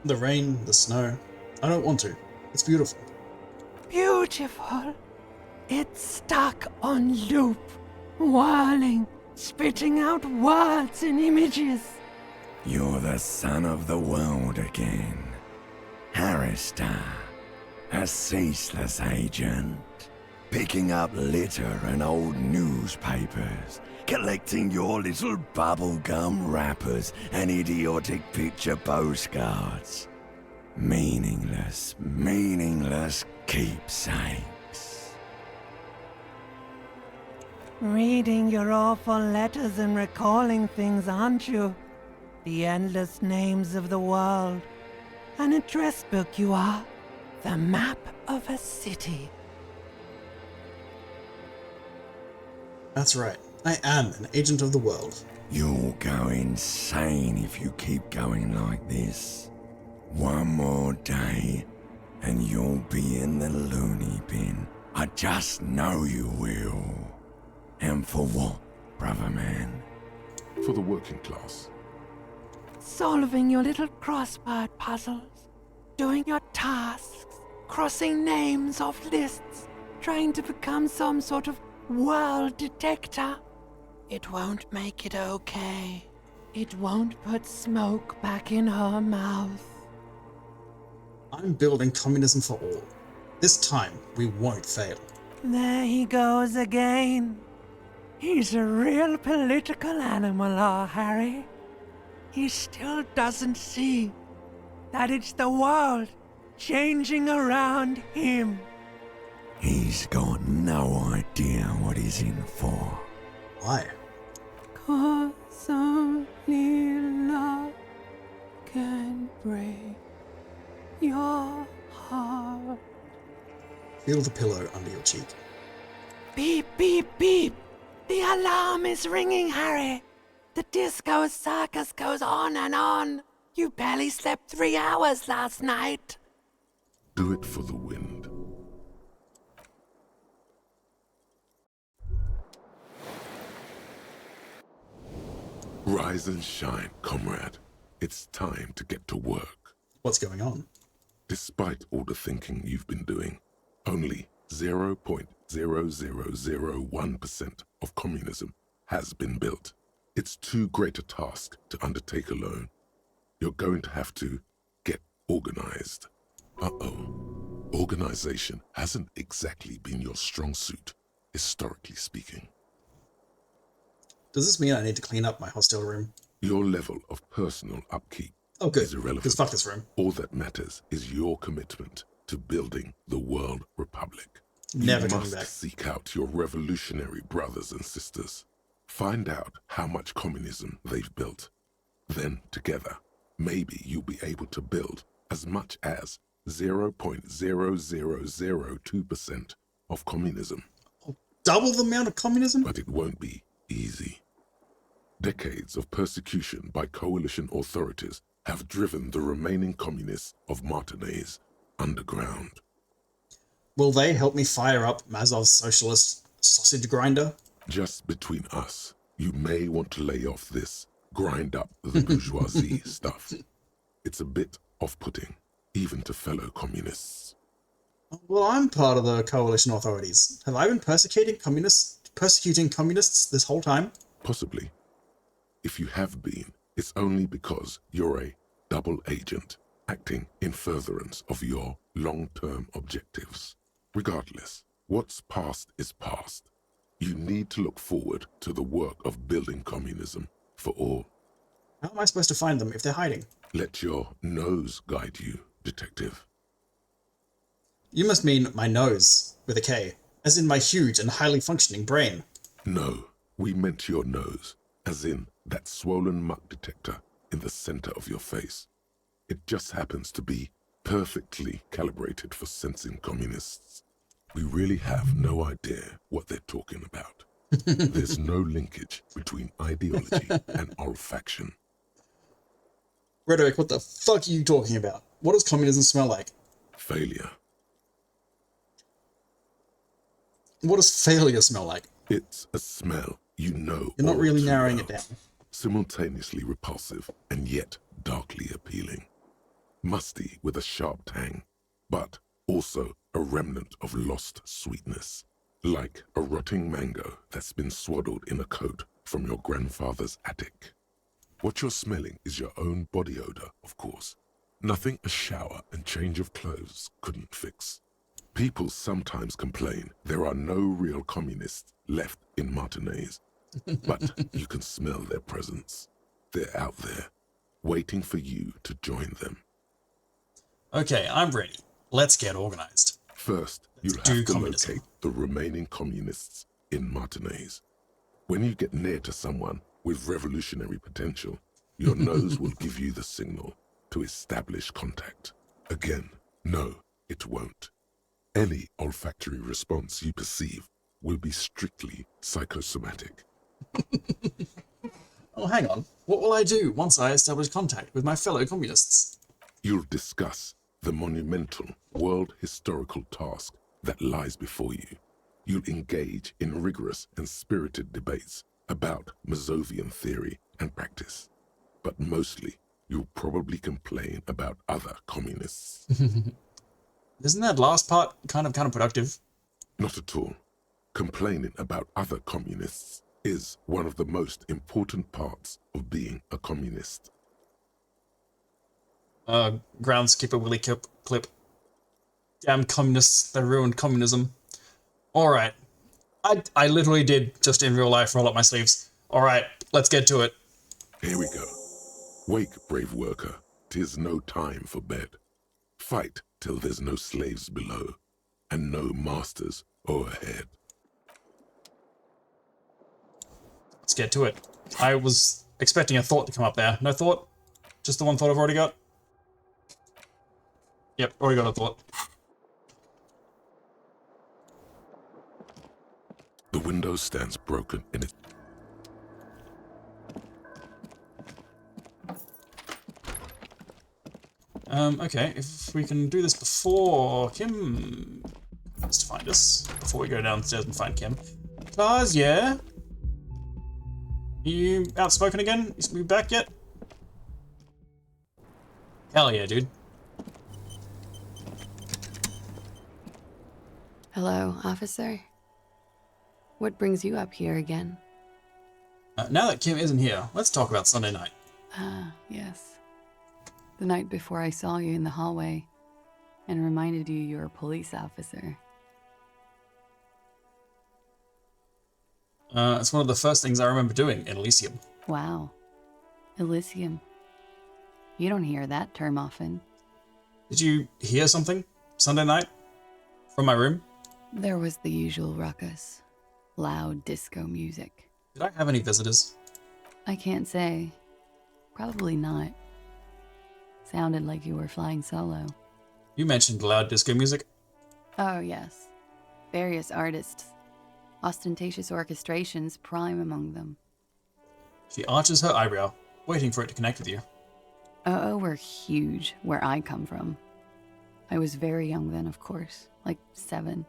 The rain, the snow. I don't want to. It's beautiful. Beautiful. It's stuck on loop, whirling, spitting out words and images. You're the son of the world again. Harrister, a ceaseless agent. Picking up litter and old newspapers. Collecting your little bubblegum wrappers and idiotic picture postcards. Meaningless, meaningless keepsakes. Reading your awful letters and recalling things, aren't you? The endless names of the world. An address book you are. The map of a city. That's right. I am an agent of the world. You'll go insane if you keep going like this. One more day, and you'll be in the loony bin. I just know you will. And for what, brother man? For the working class. Solving your little crossword puzzles. Doing your tasks. Crossing names off lists. Trying to become some sort of world detector. It won't make it okay. It won't put smoke back in her mouth. I'm building communism for all. This time, we won't fail. There he goes again. He's a real political animal, our Harry. He still doesn't see that it's the world changing around him. He's got no idea what he's in for. Why? 'Cause only love can break your heart. Feel the pillow under your cheek. Beep, beep, beep. The alarm is ringing, Harry. The disco circus goes on and on. You barely slept 3 hours last night. Do it for the wind. Rise and shine, comrade. It's time to get to work. What's going on? Despite all the thinking you've been doing, only 0.0001% of communism has been built. It's too great a task to undertake alone. You're going to have to get organized. Uh-oh. Organization hasn't exactly been your strong suit, historically speaking. Does this mean I need to clean up my hostel room? Your level of personal upkeep is irrelevant. Because fuck this room. All that matters is your commitment to building the world republic. Never you coming must back. seek out your revolutionary brothers and sisters. Find out how much communism they've built. Then, together, maybe you'll be able to build as much as 0.0002% of communism. Double the amount of communism? But it won't be easy. Decades of persecution by coalition authorities have driven the remaining communists of Martinaise underground. Will they help me fire up Mazov's socialist sausage grinder? Just between us, you may want to lay off this grind up the bourgeoisie stuff. It's a bit off-putting, even to fellow communists. Well, I'm part of the coalition authorities. Have I been persecuting communists this whole time? Possibly. If you have been, it's only because you're a double agent acting in furtherance of your long-term objectives. Regardless, what's past is past. You need to look forward to the work of building communism for all. How am I supposed to find them if they're hiding? Let your nose guide you, detective. You must mean my nose, with a K, as in my huge and highly functioning brain. No, we meant your nose, as in that swollen muck detector in the center of your face. It just happens to be perfectly calibrated for sensing communists. We really have no idea what they're talking about. There's no linkage between ideology and olfaction. Rhetoric, what the fuck are you talking about? What does communism smell like? Failure. What does failure smell like? It's a smell you know. You're not all really too narrowing well. it down. Simultaneously repulsive and yet darkly appealing. Musty with a sharp tang, but Also a remnant of lost sweetness, like a rotting mango that's been swaddled in a coat from your grandfather's attic. What you're smelling is your own body odor, of course. Nothing a shower and change of clothes couldn't fix. People sometimes complain there are no real communists left in Martinez, but you can smell their presence. They're out there, waiting for you to join them. Okay, I'm ready. Let's get organized. First, you'll have to locate the remaining communists in Martinez. When you get near to someone with revolutionary potential, your nose will give you the signal to establish contact. Again, no, it won't. Any olfactory response you perceive will be strictly psychosomatic. Oh, hang on. What will I do once I establish contact with my fellow communists? You'll discuss the monumental world historical task that lies before you. You'll engage in rigorous and spirited debates about Mazovian theory and practice. But mostly, you'll probably complain about other communists. Isn't that last part kind of counterproductive? Not at all. Complaining about other communists is one of the most important parts of being a communist. Groundskeeper Willy clip. Damn communists, they ruined communism. Alright. I literally did, just in real life, roll up my sleeves. Alright, let's get to it. Here we go. Wake, brave worker. 'Tis no time for bed. Fight till there's no slaves below, and no masters o'erhead. Let's get to it. I was expecting a thought to come up there. No thought? Just the one thought I've already got? Yep, already got a thought. The window stands broken in it. Okay, if we can do this before Kim has to find us, before we go downstairs and find Kim. Claus, yeah? You outspoken again? You back yet? Hell yeah, dude. Hello, officer. What brings you up here again? Now that Kim isn't here, let's talk about Sunday night. Ah, yes. The night before I saw you in the hallway and reminded you you're a police officer. It's one of the first things I remember doing in Elysium. Wow. Elysium. You don't hear that term often. Did you hear something Sunday night from my room? There was the usual ruckus. Loud disco music. Did I have any visitors? I can't say. Probably not. Sounded like you were flying solo. You mentioned loud disco music. Oh, yes. Various artists. Ostentatious orchestrations prime among them. She arches her eyebrow, waiting for it to connect with you. Oh, were huge where I come from. I was very young then, of course, like 7.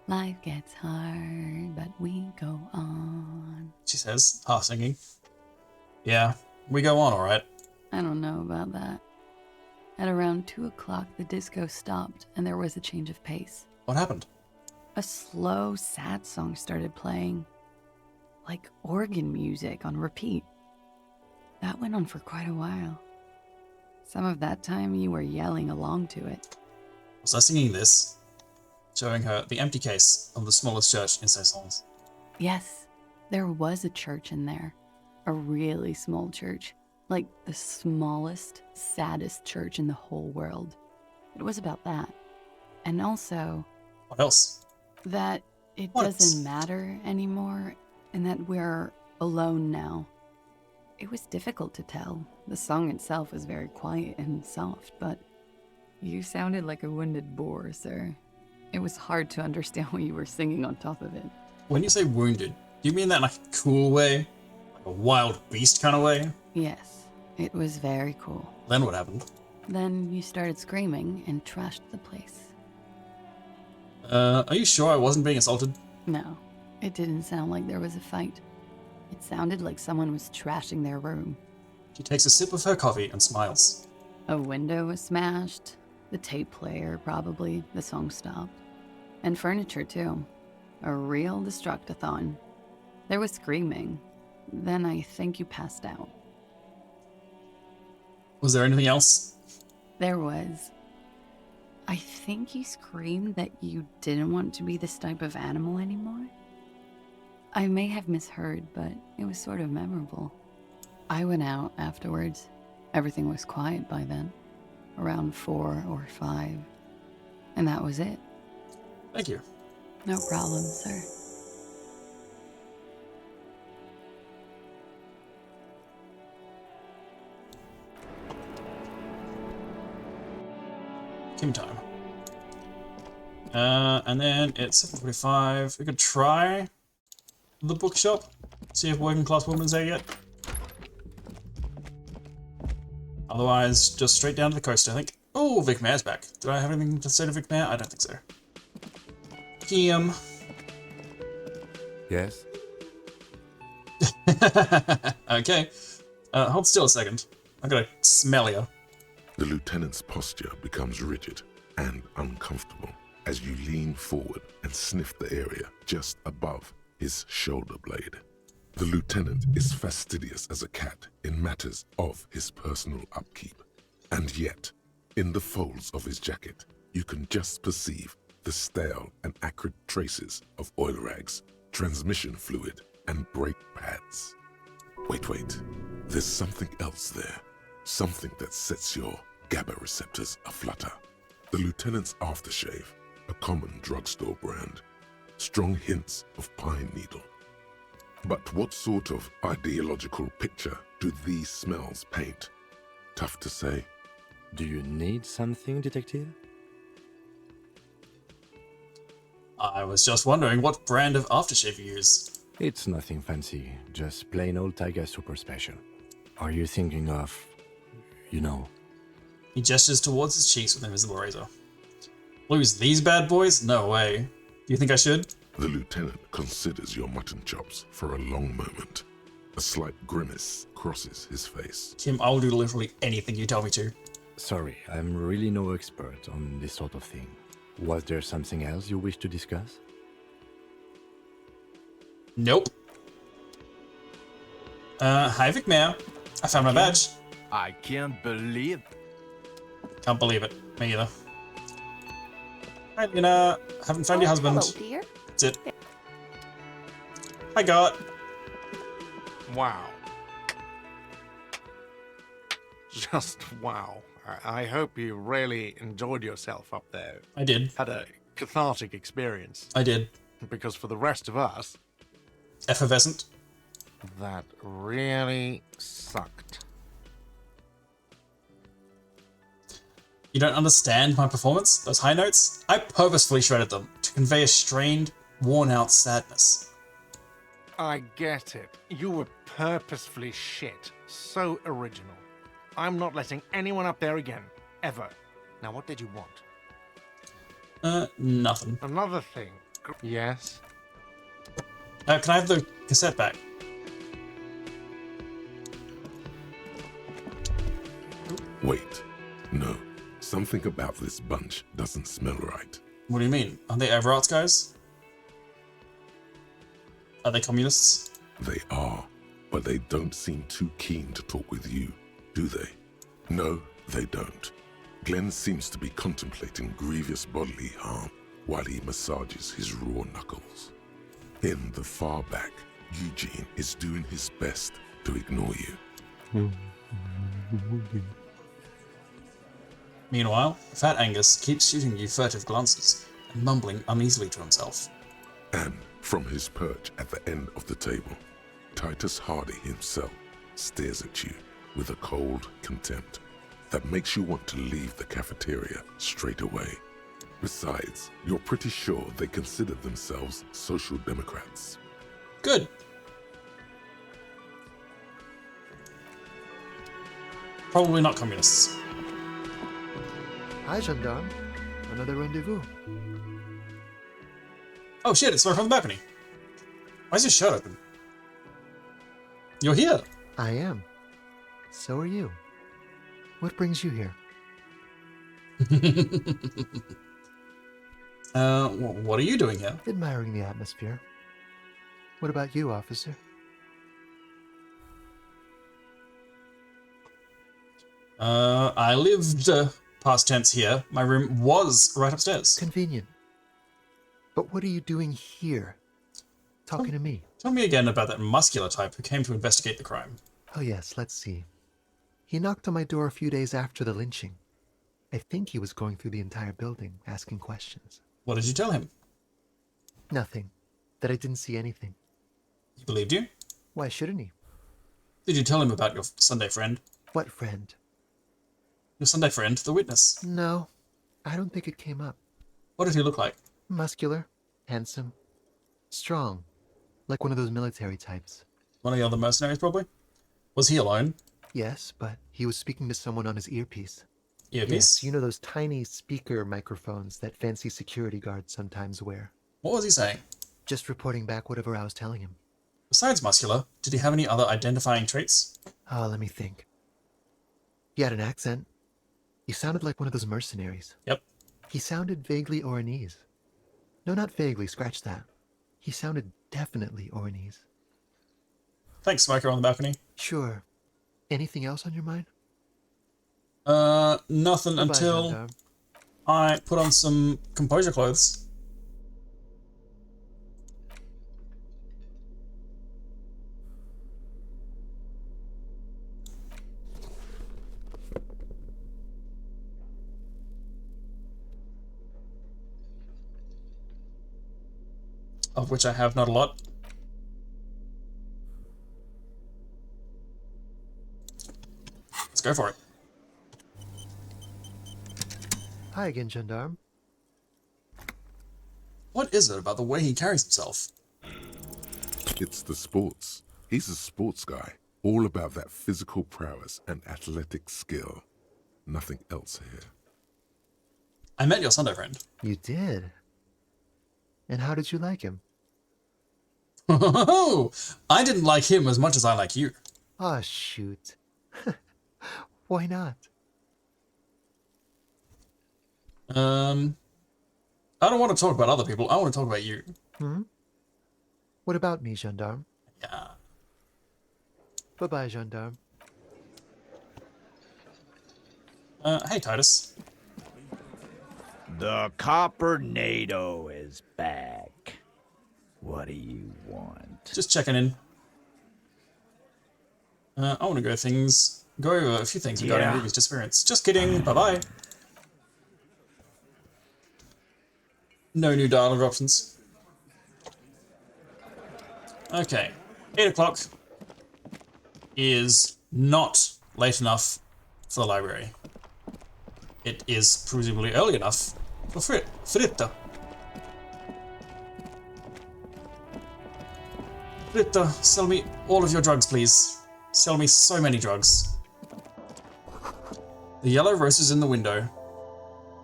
Life gets hard, but we go on. She says, half singing. Yeah, we go on, alright. I don't know about that. At around 2 o'clock, the disco stopped and there was a change of pace. What happened? A slow, sad song started playing. Like organ music on repeat. That went on for quite a while. Some of that time you were yelling along to it. Was I singing this? Showing her the empty case of the smallest church in Saint-Saëns. Yes, there was a church in there. A really small church. Like the smallest, saddest church in the whole world. It was about that. And also... What else? That it doesn't matter anymore, and that we're alone now. It was difficult to tell. The song itself was very quiet and soft, but you sounded like a wounded boar, sir. It was hard to understand what you were singing on top of it. When you say wounded, do you mean that in like a cool way? Like a wild beast kind of way? Yes, it was very cool. Then what happened? Then you started screaming and trashed the place. Are you sure I wasn't being assaulted? No, it didn't sound like there was a fight. It sounded like someone was trashing their room. She takes a sip of her coffee and smiles. A window was smashed. The tape player, probably. The song stopped. And furniture, too. A real destructathon. There was screaming. Then I think you passed out. Was there anything else? There was. I think you screamed that you didn't want to be this type of animal anymore. I may have misheard, but it was sort of memorable. I went out afterwards. Everything was quiet by then. Around 4 or 5. And that was it. Thank you. No problem, sir. Give me time. And then it's 7:45. We could try the bookshop. See if working class woman's there yet. Otherwise, just straight down to the coast, I think. Oh, Vic Mayor's back. Do I have anything to say to Vic Mayor? I don't think so. Kim. Yes? Okay. Hold still a second. I gotta smell you. The lieutenant's posture becomes rigid and uncomfortable as you lean forward and sniff the area just above his shoulder blade. The lieutenant is fastidious as a cat in matters of his personal upkeep. And yet, in the folds of his jacket, you can just perceive the stale and acrid traces of oil rags, transmission fluid, and brake pads. Wait. There's something else there. Something that sets your GABA receptors aflutter. The lieutenant's aftershave, a common drugstore brand. Strong hints of pine needle. But what sort of ideological picture do these smells paint? Tough to say. Do you need something, detective? I was just wondering what brand of aftershave you use. It's nothing fancy, just plain old Tiger Super Special. Are you thinking of, you know? He gestures towards his cheeks with an invisible razor. Lose these bad boys? No way. Do you think I should? The lieutenant considers your mutton chops for a long moment. A slight grimace crosses his face. Kim, I'll do literally anything you tell me to. Sorry, I'm really no expert on this sort of thing. Was there something else you wish to discuss? Nope. Hi, Vic Mayor. I found my badge. I can't believe... Can't believe it. Me either. Hi, Lena. Haven't found your husband. Hello, dear. That's it. Hi, God. Wow. Just wow. I hope you really enjoyed yourself up there. I did. Had a cathartic experience. I did. Because for the rest of us... Effervescent. That really sucked. You don't understand my performance? Those high notes? I purposefully shredded them to convey a strained, worn-out sadness. I get it. You were purposefully shit. So original. I'm not letting anyone up there again. Ever. Now, what did you want? Nothing. Another thing. Yes? Can I have the cassette back? Wait. No. Something about this bunch doesn't smell right. What do you mean? Are they Everarts guys? Are they communists? They are, but they don't seem too keen to talk with you, do they? No, they don't. Glenn seems to be contemplating grievous bodily harm while he massages his raw knuckles. In the far back, Eugene is doing his best to ignore you. Meanwhile, Fat Angus keeps shooting you furtive glances and mumbling uneasily to himself. And from his perch at the end of the table, Titus Hardy himself stares at you with a cold contempt that makes you want to leave the cafeteria straight away. Besides, you're pretty sure they consider themselves social democrats. Good. Probably not communists. Hi, gendarme. Another rendezvous. Oh shit, it's from the balcony. Why is your shirt open? You're here. I am. So are you. What brings you here? What are you doing here? Admiring the atmosphere. What about you, officer? I lived past tense here. My room was right upstairs. Convenient. But what are you doing here? Talking to me? Tell me again about that muscular type who came to investigate the crime. Oh yes, let's see. He knocked on my door a few days after the lynching. I think he was going through the entire building, asking questions. What did you tell him? Nothing. That I didn't see anything. He believed you? Why shouldn't he? Did you tell him about your Sunday friend? What friend? Your Sunday friend, the witness. No, I don't think it came up. What did he look like? Muscular, handsome, strong, like one of those military types. One of the other mercenaries, probably? Was he alone? Yes, but he was speaking to someone on his earpiece. Earpiece? Yes, you know those tiny speaker microphones that fancy security guards sometimes wear. What was he saying? Just reporting back whatever I was telling him. Besides muscular, did he have any other identifying traits? Oh, let me think. He had an accent. He sounded like one of those mercenaries. Yep. He sounded vaguely Oranese. No, not vaguely, scratch that. He sounded definitely Oranese. Thanks, smoker on the balcony. Sure. Anything else on your mind? Nothing Goodbye, until gendarme. I put on some composure clothes. Of which I have not a lot. Let's go for it. Hi again, gendarme. What is it about the way he carries himself? It's the sports. He's a sports guy, all about that physical prowess and athletic skill. Nothing else here. I met your Sunday friend. You did? And how did you like him? I didn't like him as much as I like you. Ah, shoot. Why not? I don't want to talk about other people. I want to talk about you. What about me, gendarme? Yeah. Bye-bye, gendarme. Hey, Titus. The Coppernado is back. What do you want? Just checking in. I want to go over a few things regarding Ruby's disappearance. Just kidding. Bye-bye. No new dialogue options. Okay. 8 o'clock is not late enough for the library. It is presumably early enough for Fritta. Fritta, sell me all of your drugs, please. Sell me so many drugs. The yellow roses in the window.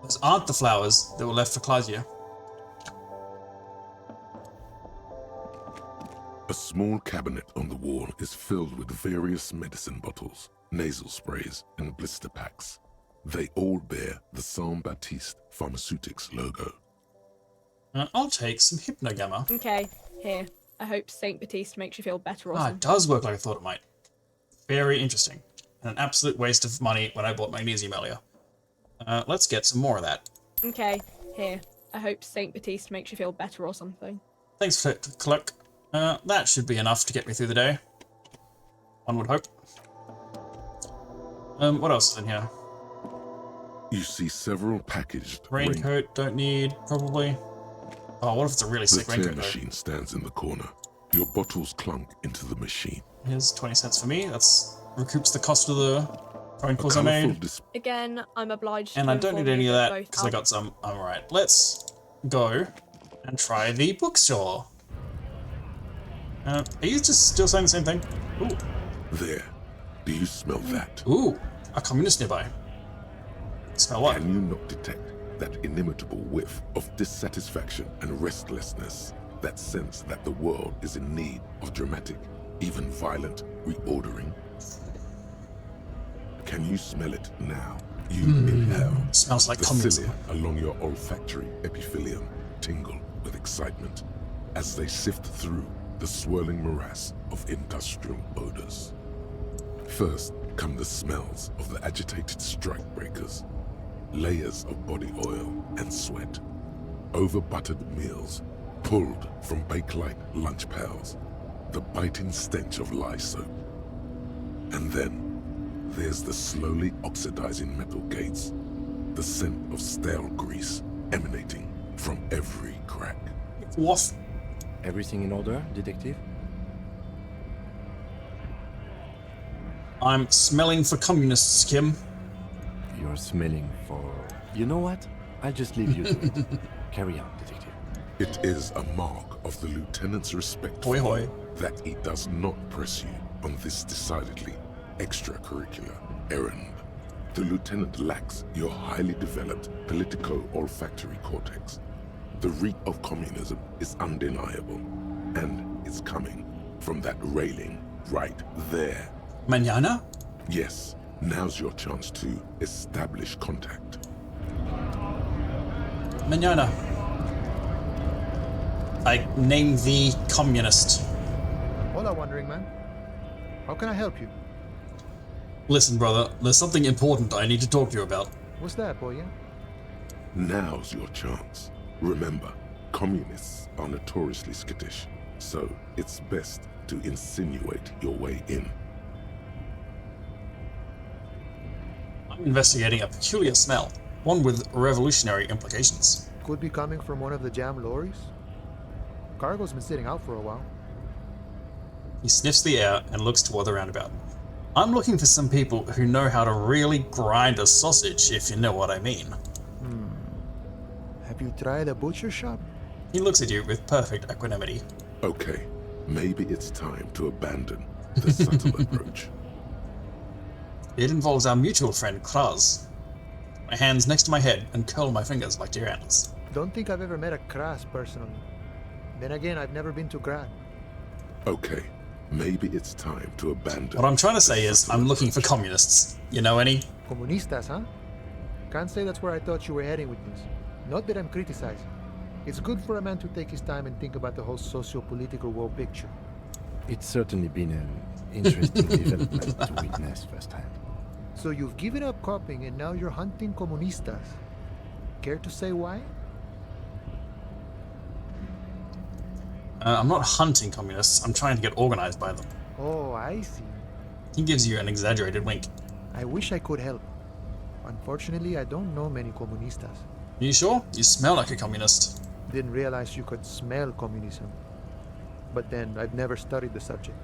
Those aren't the flowers that were left for Claudia. A small cabinet on the wall is filled with various medicine bottles, nasal sprays, and blister packs. They all bear the Saint Baptiste Pharmaceutics logo. I'll take some Hypnogamma. Okay, here. I hope Saint Baptiste makes you feel better or Ah, something. it does work like I thought it might. Very interesting. And an absolute waste of money when I bought magnesium earlier. Let's get some more of that. Okay, here. I hope Saint Baptiste makes you feel better or something. Thanks, Cluck. That should be enough to get me through the day. One would hope. What else is in here? You see several packaged Raincoat, don't need, probably. Oh, what if it's a really sick The tear raincoat, though? machine stands in the corner. Your bottles clunk into the machine. Here's 20 cents for me. That's recoups the cost of the phone calls I colourful made. Again, I'm obliged And to I don't inform need any you of that both because I got some. Alright, let's go and try the bookstore. Are you just still saying the same thing? Ooh. There. Do you smell that? Ooh, a communist nearby. Smell what? Can you not detect that inimitable whiff of dissatisfaction and restlessness? That sense that the world is in need of dramatic, even violent reordering? Can you smell it now? You inhale. Smells like the communism. cilia along your olfactory epithelium tingle with excitement as they sift through the swirling morass of industrial odors. First come the smells of the agitated strikebreakers, layers of body oil and sweat, over-buttered meals pulled from bake-like lunch pails, the biting stench of lye soap. And then there's the slowly oxidizing metal gates, the scent of stale grease emanating from every crack. What? Everything in order, detective? I'm smelling for communists, Kim. You're smelling for... You know what? I'll just leave you to it. Carry on, detective. It is a mark of the lieutenant's respect Hoi for hoi. you that he does not press you on this decidedly extracurricular errand. The lieutenant lacks your highly developed politico-olfactory cortex. The reek of communism is undeniable, and it's coming from that railing right there. Mañana? Yes, now's your chance to establish contact. Mañana. I name thee communist. Hola, wandering man. How can I help you? Listen, brother, there's something important I need to talk to you about. What's that, boy? Now's your chance. Remember, communists are notoriously skittish, so it's best to insinuate your way in. I'm investigating a peculiar smell, one with revolutionary implications. Could be coming from one of the jam lorries. Cargo's been sitting out for a while. He sniffs the air and looks toward the roundabout. I'm looking for some people who know how to really grind a sausage, if you know what I mean. Have you tried a butcher shop? He looks at you with perfect equanimity. Okay, maybe it's time to abandon the subtle approach. It involves our mutual friend, Kraz. My hands next to my head and curl my fingers like deer antlers. Don't think I've ever met a Kras personally. Then again, I've never been to Grad. Okay, maybe it's time to abandon... What I'm trying to say is, I'm looking for communists. You know any? Comunistas, huh? Can't say that's where I thought you were heading with this. Not that I'm criticizing. It's good for a man to take his time and think about the whole socio-political world picture. It's certainly been an interesting development to witness firsthand. So you've given up copying and now you're hunting comunistas. Care to say why? I'm not hunting communists, I'm trying to get organized by them. Oh, I see. He gives you an exaggerated wink. I wish I could help. Unfortunately, I don't know many comunistas. You sure? You smell like a communist. Didn't realize you could smell communism. But then, I've never studied the subject.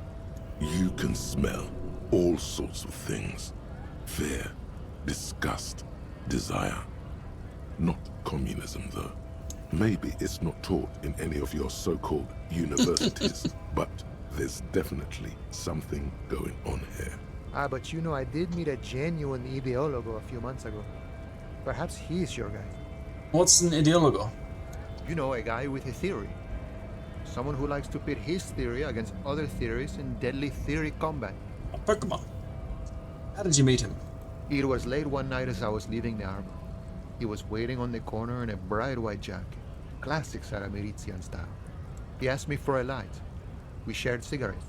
You can smell all sorts of things. Fear, disgust, desire. Not communism, though. Maybe it's not taught in any of your so-called universities, but there's definitely something going on here. Ah, but you know, I did meet a genuine ideologo a few months ago. Perhaps he's your guy. What's an ideologo? You know, a guy with a theory. Someone who likes to pit his theory against other theories in deadly theory combat. A Pokemon. How did you meet him? It was late one night as I was leaving the arbor. He was waiting on the corner in a bright white jacket. Classic Sarameritian style. He asked me for a light. We shared cigarettes.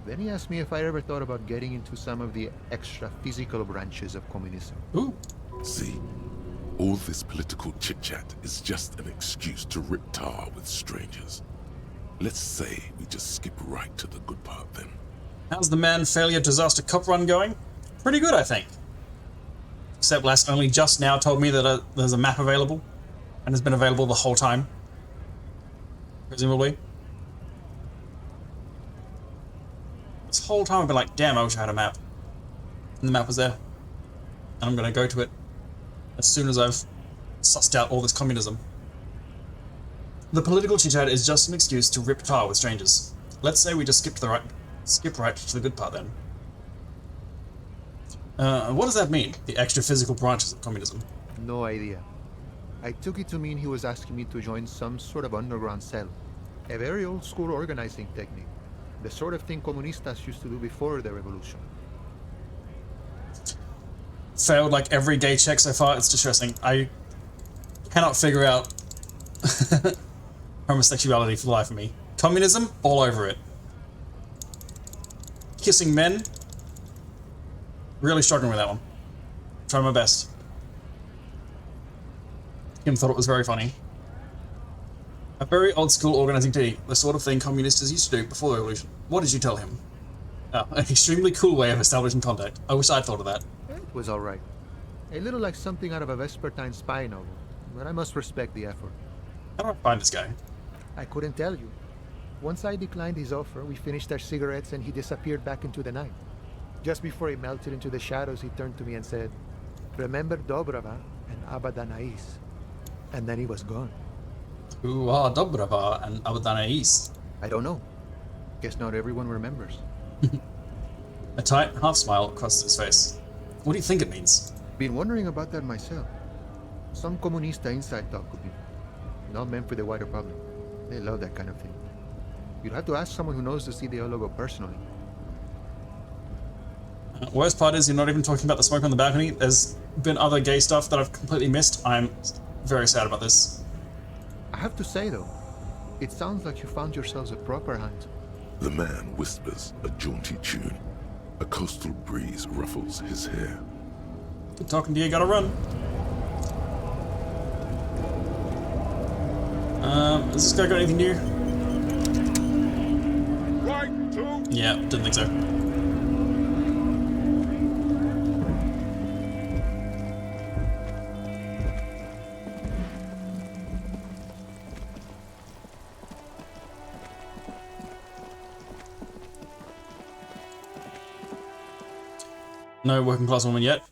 Then he asked me if I ever thought about getting into some of the extra physical branches of communism. Ooh. See, all this political chit-chat is just an excuse to rip tar with strangers. Let's say we just skip right to the good part then. How's the man failure disaster cop run going? Pretty good, I think. Except Les only just now told me that there's a map available, and has been available the whole time. Presumably. This whole time I've been like, damn, I wish I had a map. And the map was there. And I'm gonna go to it as soon as I've sussed out all this communism. The political chit-chat is just an excuse to rip tar with strangers. Let's say we just skip right to the good part then. What does that mean? The extra physical branches of communism? No idea. I took it to mean he was asking me to join some sort of underground cell. A very old school organizing technique. The sort of thing comunistas used to do before the revolution. failed like every gay check so far. It's distressing. I cannot figure out homosexuality for the life of me. Communism, all over it. Kissing men, really struggling with that one. Trying my best. Kim thought it was very funny. A very old school organizing tea, the sort of thing communists used to do before the revolution. What did you tell him? Oh, an extremely cool way of establishing contact. I wish I'd thought of that. It was alright. A little like something out of a Vespertine spy novel, but I must respect the effort. How do I find this guy? I couldn't tell you. Once I declined his offer, we finished our cigarettes and he disappeared back into the night. Just before he melted into the shadows, he turned to me and said, "Remember Dobrava and Abadanais." And then he was gone. Who are Dobrava and Abadanais? I don't know. Guess not everyone remembers. A tight half smile crosses his face. What do you think it means? Been wondering about that myself. Some comunista inside talk could be. Not meant for the wider public. They love that kind of thing. You'd have to ask someone who knows the ideologo personally. Worst part is you're not even talking about the smoke on the balcony. There's been other gay stuff that I've completely missed. I'm very sad about this. I have to say though, it sounds like you found yourselves a proper hunt. The man whispers a jaunty tune. A coastal breeze ruffles his hair. Good talking to you, gotta run. Has this guy got anything new? Right to... Yeah, didn't think so. No working class woman yet.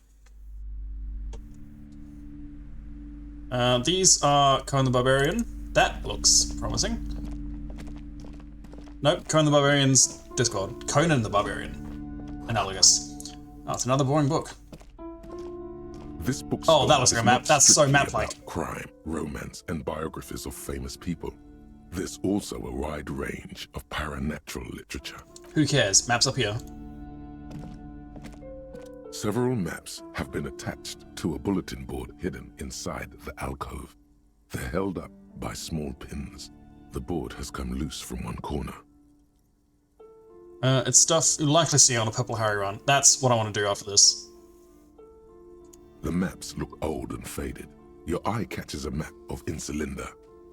These are Conan the Barbarian. That looks promising. Nope, Conan the Barbarian's Discord. Conan the Barbarian. Analogous. Oh, it's another boring book. This book. Oh, that looks like a map. That's so map-like. Crime, romance, and biographies of famous people. There's also a wide range of paranatural literature. Who cares? Map's up here. Several maps have been attached to a bulletin board hidden inside the alcove. They're held up by small pins. The board has come loose from one corner. It's stuff you'll likely see on a Purple Harry run. That's what I want to do after this. The maps look old and faded. Your eye catches a map of Insulinda,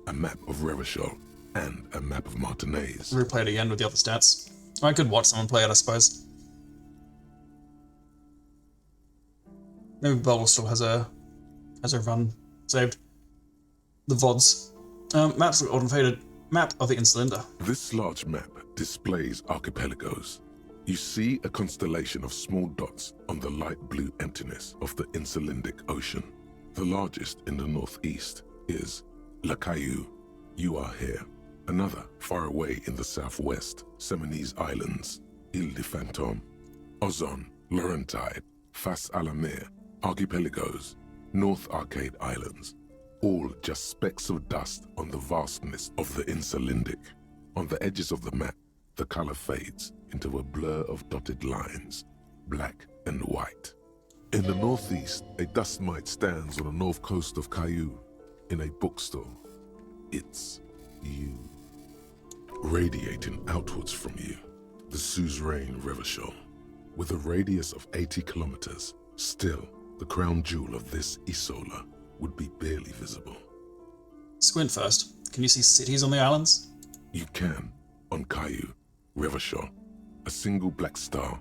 a map of Revachol, and a map of Martinez. Replay it again with the other stats. I could watch someone play it, I suppose. Maybe Bubble still has a run saved. The VODs. Maps look old and faded. Map of the Insulinda. This large map displays archipelagos. You see a constellation of small dots on the light blue emptiness of the Insulindic Ocean. The largest in the northeast is La Caillou. You are here. Another far away in the southwest, Seminese Islands, Ile de Fantôme, Ozon, Laurentide, Fas à la Mer, Archipelagos, North Arcade Islands, all just specks of dust on the vastness of the Insulindic. On the edges of the map, the color fades into a blur of dotted lines, black and white. In the northeast, a dust mite stands on the north coast of Caillou, in a bookstore. It's you. Radiating outwards from you, the suzerain Revachol, with a radius of 80 kilometers, still, the crown jewel of this Isola would be barely visible. Squint first. Can you see cities on the islands? You can, on Caillou, Revachol, a single black star,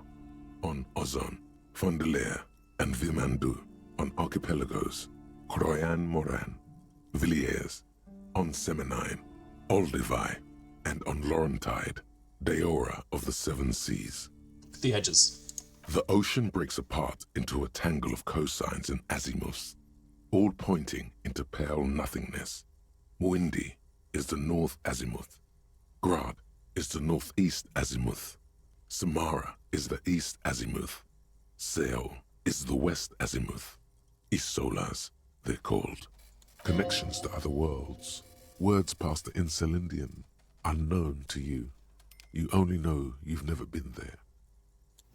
on Ozon, Fondelier, and Vilmandu, on archipelagos, Croyan Moran, Villiers, on Seminine, Olduvai, and on Laurentide, Deora of the Seven Seas. The edges. The ocean breaks apart into a tangle of cosines and azimuths, all pointing into pale nothingness. Windy is the north azimuth. Grad is the northeast azimuth. Samara is the east azimuth. Seol is the west azimuth. Isolas, they're called. Connections to other worlds. Words past the Insulindian, unknown to you. You only know you've never been there.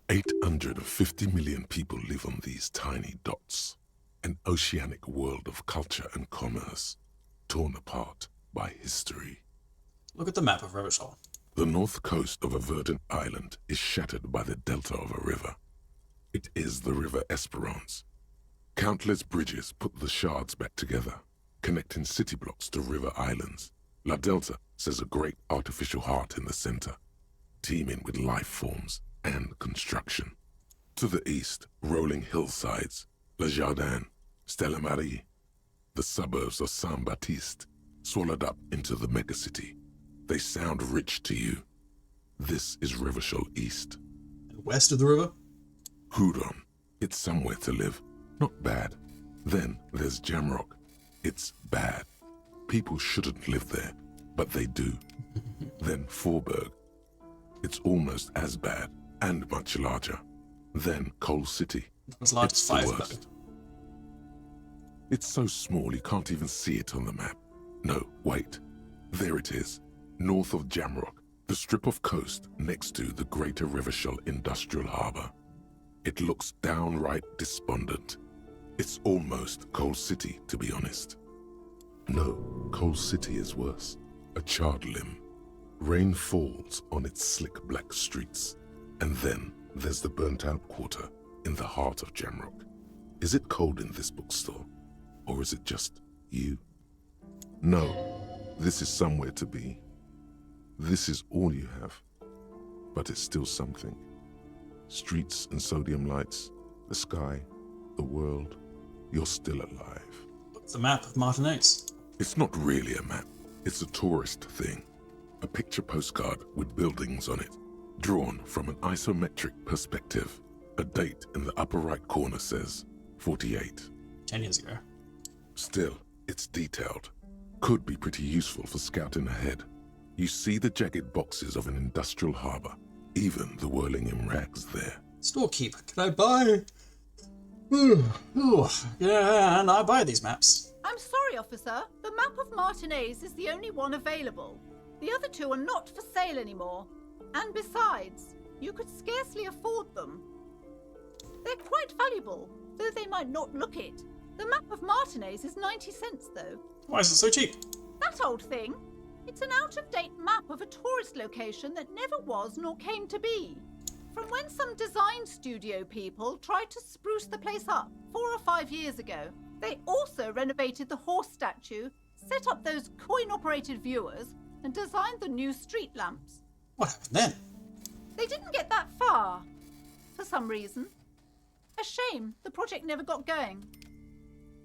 850 million people live on these tiny dots, an oceanic world of culture and commerce, torn apart by history. Look at the map of Revachol. The north coast of a verdant island is shattered by the delta of a river. It is the River Esperance. Countless bridges put the shards back together, connecting city blocks to river islands. La Delta says a great artificial heart in the center, teeming with life forms and construction. To the east, rolling hillsides, Le Jardin, Stella Marie, the suburbs of Saint-Baptiste, swallowed up into the megacity. They sound rich to you. This is Revachol East. And west of the river? Hudon. It's somewhere to live. Not bad. Then there's Jamrock. It's bad. People shouldn't live there, but they do. Then Forburg. It's almost as bad and much larger. Then Coal City. As large as It's the 5 worst. It's so small you can't even see it on the map. No, wait. There it is. North of Jamrock, the strip of coast next to the Greater Revachol Industrial Harbour. It looks downright despondent. It's almost Coal City, to be honest. No, Coal City is worse. A charred limb. Rain falls on its slick black streets. And then there's the burnt-out quarter in the heart of Jamrock. Is it cold in this bookstore? Or is it just you? No, this is somewhere to be. This is all you have. But it's still something. Streets and sodium lights, the sky, the world. You're still alive. It's the map of Martinaise. It's not really a map. It's a tourist thing. A picture postcard with buildings on it, drawn from an isometric perspective. A date in the upper right corner says 48. 10 years ago. Still, it's detailed. Could be pretty useful for scouting ahead. You see the jagged boxes of an industrial harbour, even the whirling in rags there. Storekeeper, can I buy? Yeah, and I buy these maps. I'm sorry, officer. The map of Martinaise is the only one available. The other two are not for sale anymore. And besides, you could scarcely afford them. They're quite valuable, though they might not look it. The map of Martinaise is 90 cents, though. Why is it so cheap? That old thing. It's an out-of-date map of a tourist location that never was nor came to be. From when some design studio people tried to spruce the place up 4 or 5 years ago. They also renovated the horse statue, set up those coin-operated viewers, and designed the new street lamps. What happened then? They didn't get that far, for some reason. A shame the project never got going.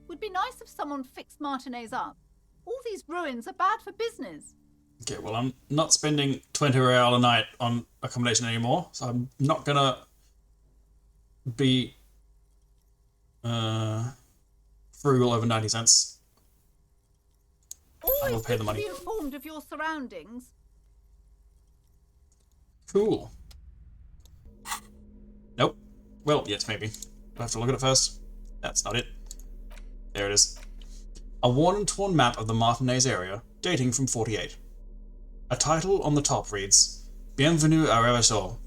Would be nice if someone fixed Martinaise up. All these ruins are bad for business. Okay, well, I'm not spending 20 real a night on accommodation anymore, so I'm not gonna be frugal over 90 cents. I will pay the money. Be informed of your surroundings. Cool. Nope. Well, yes, maybe. I have to look at it first. That's not it. There it is. A worn and torn map of the Martinaise area, dating from 48. A title on the top reads, Bienvenue à Revachol.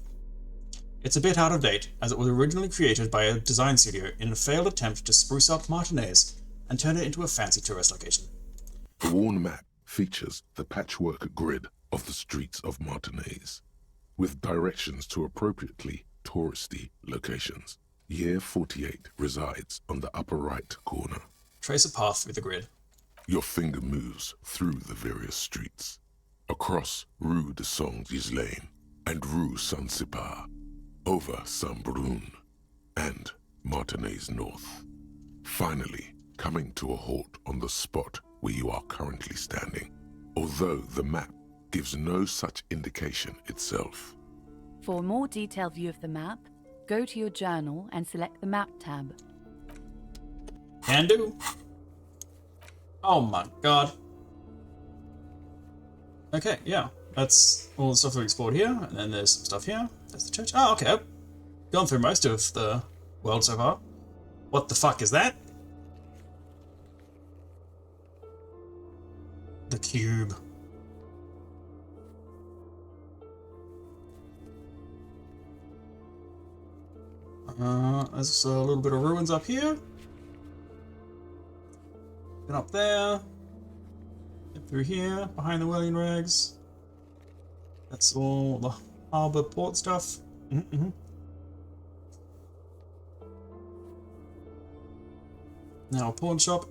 It's a bit out of date, as it was originally created by a design studio in a failed attempt to spruce up Martinaise and turn it into a fancy tourist location. The worn map features the patchwork grid of the streets of Martinaise, with directions to appropriately touristy locations. Year 48 resides on the upper right corner. Trace a path through the grid. Your finger moves through the various streets, across Rue de Saint-Ghislain and Rue Saint-Cypar, over Saint-Brun and Martinaise North, finally coming to a halt on the spot where you are currently standing, although the map gives no such indication itself. For a more detailed view of the map, go to your journal and select the Map tab. Can do. Oh my god. Okay, yeah. That's all the stuff we explored here, and then there's some stuff here. There's the church. Oh, okay. I've gone through most of the world so far. What the fuck is that? The cube. There's a little bit of ruins up here. Then up there. Get through here, behind the Wellian Rags. That's all the harbour port stuff. Now a pawn shop.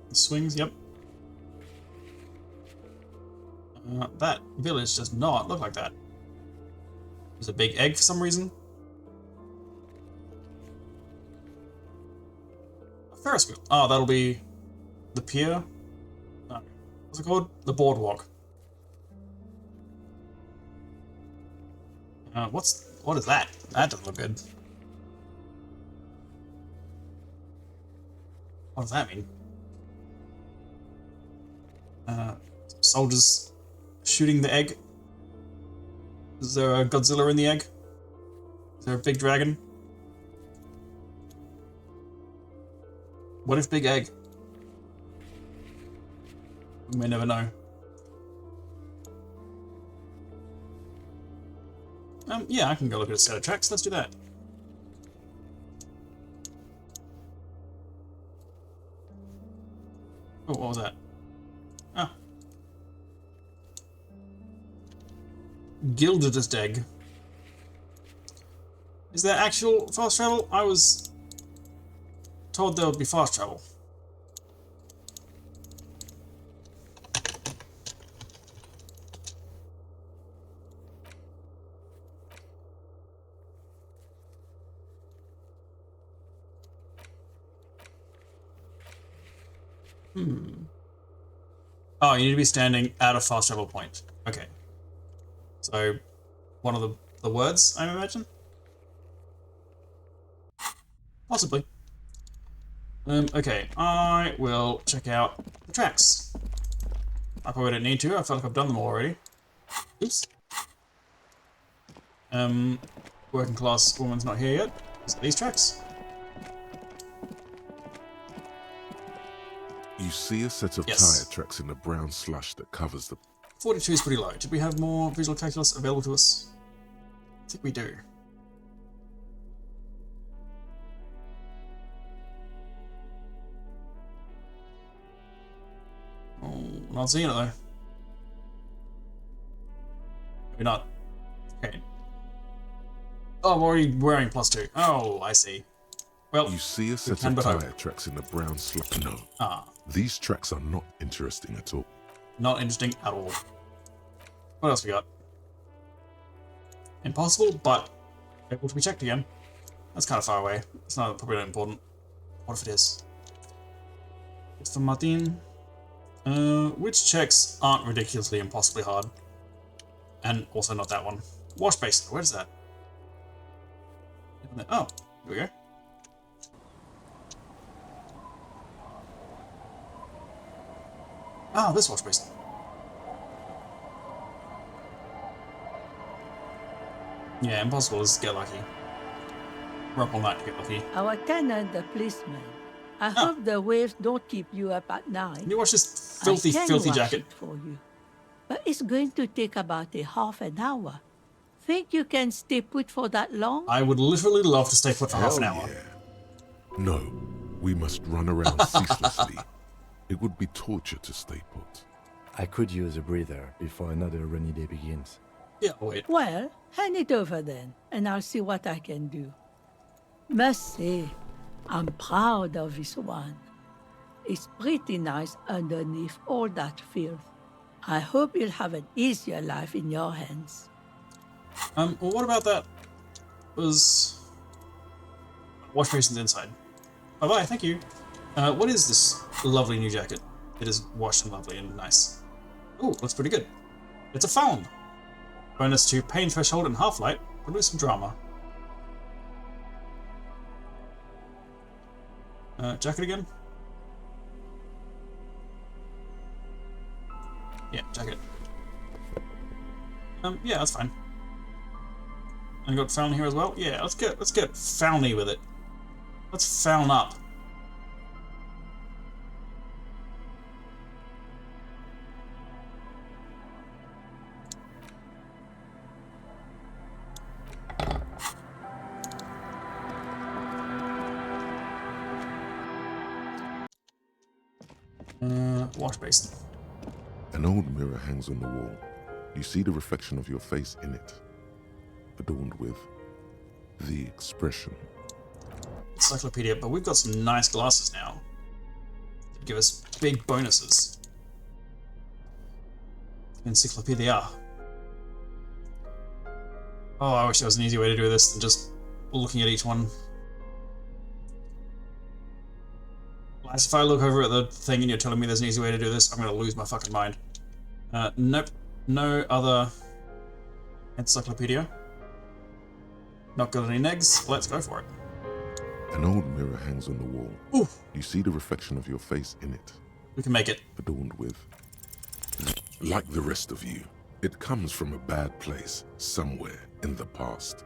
The swings, yep. That village does not look like that. There's a big egg for some reason. A Ferris wheel. Oh, that'll be the pier. No. What's it called? The boardwalk. What is that? That doesn't look good. What does that mean? Soldiers shooting the egg. Is there a Godzilla in the egg? Is there a big dragon? What if big egg? We may never know. Yeah, I can go look at a set of tracks. Let's do that. Oh, what was that? Ah. Gildedest egg. Is there actual fast travel? I was told there would be fast travel. Oh, you need to be standing at a fast travel point. Okay. So, one of the words, I imagine? Possibly. Okay, I will check out the tracks. I probably don't need to, I feel like I've done them already. Oops. Working class woman's not here yet. Is it these tracks? You see a set of tire tracks in the brown slush that covers the... 42 is pretty low. Did we have more visual calculus available to us? I think we do. Oh, not seeing it though. Maybe not. Okay. Oh, I'm already wearing +2. Oh, I see. Well, you see a set of tire tracks in the brown slush. No. These tracks are not interesting at all. Not interesting at all. What else we got? Impossible, but able to be checked again. That's kind of far away. It's not probably not important. What if it is? It's for Martin. Which checks aren't ridiculously impossibly hard? And also not that one. Wash basin. Where's that? Oh, here we go. Ah, this wash basin. Yeah, impossible is get lucky. Rock all night to get lucky. Our tenant, the policeman. I hope the waves don't keep you up at night. Can you watch this filthy jacket? It for you. But it's going to take about a half an hour. Think you can stay put for that long? I would literally love to stay put for half an hour. No, we must run around ceaselessly. It would be torture to stay put. I could use a breather before another rainy day begins. Yeah, wait. Well, hand it over then, and I'll see what I can do. Must say, I'm proud of this one. It's pretty nice underneath all that filth. I hope you'll have an easier life in your hands. Well, what about that? Was wash basin's inside. Bye-bye, thank you. What is this lovely new jacket? It is washed and lovely and nice. Oh, looks pretty good. It's a phone. Bonus to pain threshold and half-light. Produce some drama. Jacket again? Yeah, jacket. Yeah, that's fine. And got found here as well? Yeah, let's get fowny with it. Let's found up. Wash basin. An old mirror hangs on the wall. You see the reflection of your face in it, adorned with the expression. Encyclopedia, but we've got some nice glasses now. That give us big bonuses. Encyclopedia. Oh, I wish there was an easy way to do this than just looking at each one. Like, if I look over at the thing and you're telling me there's an easy way to do this, I'm gonna lose my fucking mind. Nope. No other encyclopedia. Not got any negs. Let's go for it. An old mirror hangs on the wall. Ooh. You see the reflection of your face in it. We can make it. Adorned with, like the rest of you, it comes from a bad place somewhere in the past.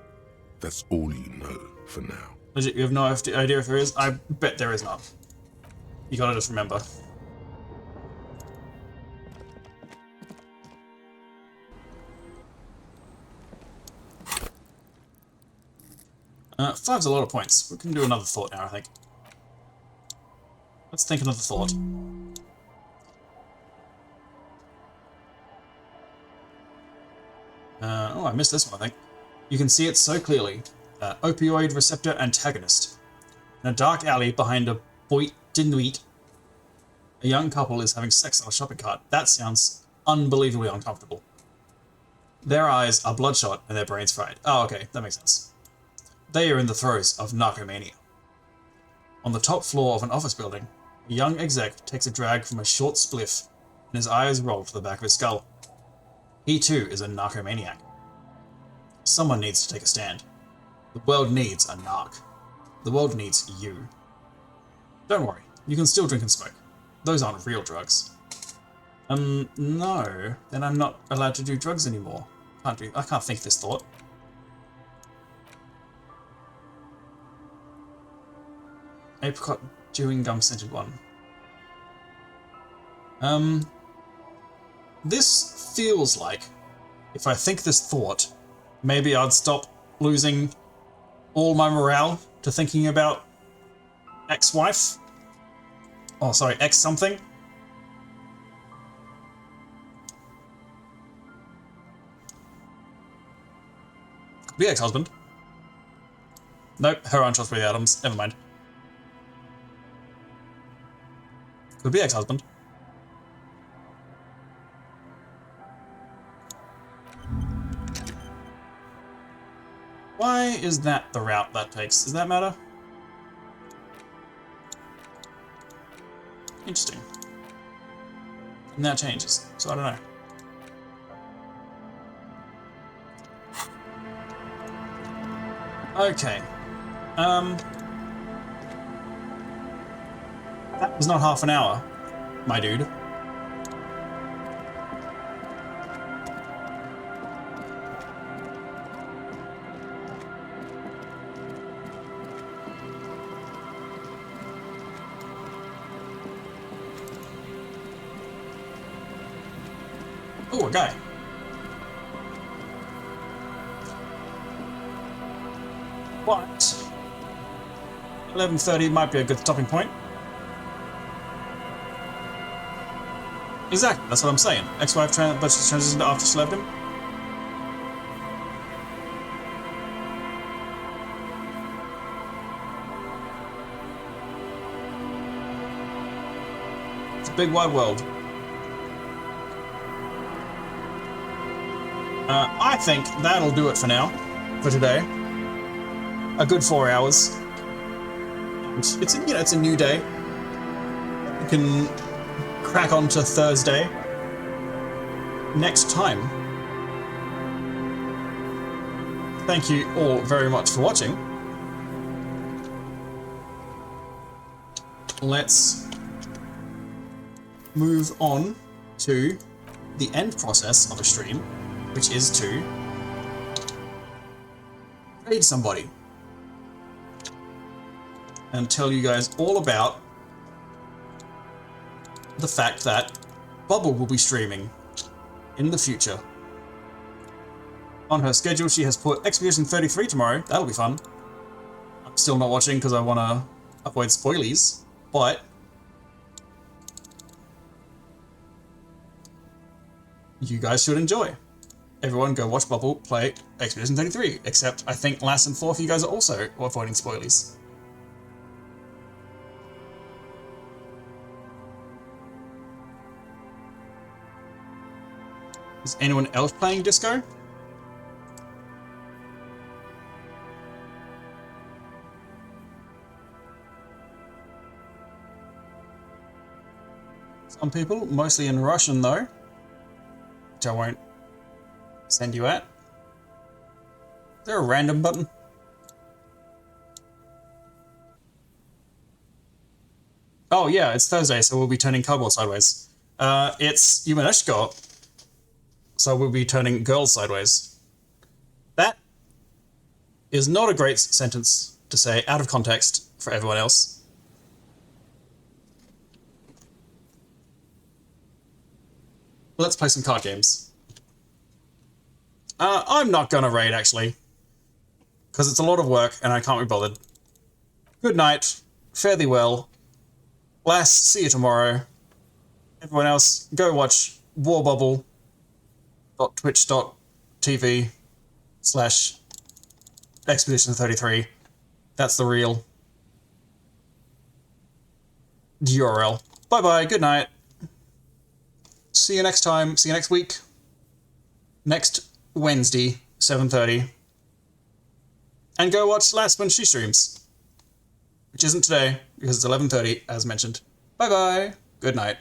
That's all you know for now. Legit, you have no idea if there is? I bet there is not. You gotta just remember. Five's a lot of points. We can do another thought now, I think. Let's think another thought. Oh, I missed this one, I think. You can see it so clearly. Opioid receptor antagonist. In a dark alley behind a Boit Dinuit, a young couple is having sex on a shopping cart. That sounds unbelievably uncomfortable. Their eyes are bloodshot and their brains fried. Oh, okay, that makes sense. They are in the throes of narcomania. On the top floor of an office building, a young exec takes a drag from a short spliff and his eyes roll to the back of his skull. He too is a narcomaniac. Someone needs to take a stand. The world needs a narc. The world needs you. Don't worry, you can still drink and smoke. Those aren't real drugs. No, then I'm not allowed to do drugs anymore. I can't think this thought. Apricot chewing gum scented one. This feels like, if I think this thought, maybe I'd stop losing all my morale to thinking about ex-wife. Oh, sorry, ex-something. Could be ex-husband. Nope, her untrustworthy Adams. Never mind. Could be ex-husband. Why is that the route that takes? Does that matter? Interesting. And that changes, so I don't know. Okay. That was not half an hour, my dude. Oh, a guy. But 11:30 might be a good stopping point. Exactly, that's what I'm saying. Ex-wife but she's transitioned after she left him. It's a big wide world. I think that'll do it for now, for today. A good 4 hours. It's it's a new day. We can crack on to Thursday. Next time. Thank you all very much for watching. Let's move on to the end process of a stream, which is to raid somebody and tell you guys all about the fact that Bubble will be streaming in the future. On her schedule, she has put Expedition 33 tomorrow. That'll be fun. I'm still not watching because I want to avoid spoilies, but you guys should enjoy. Everyone go watch Bubble play Expedition 33, except I think Lass and Forth, you guys are also avoiding spoilies. Is anyone else playing Disco? Some people, mostly in Russian though, which I won't send you at. Is there a random button? Oh yeah, it's Thursday, so we'll be turning cardboard sideways. It's Yumaneshko, so we'll be turning girls sideways. That is not a great sentence to say out of context for everyone else. Let's play some card games. I'm not gonna raid, actually, because it's a lot of work and I can't be bothered. Good night. Fare thee well. Lass, see you tomorrow. Everyone else, go watch warbubble.twitch.tv/Expedition33. That's the real URL. Bye-bye, good night. See you next time, see you next week. Next Wednesday, 7:30. And go watch Lass when she streams. Which isn't today, because it's 11:30, as mentioned. Bye-bye. Good night.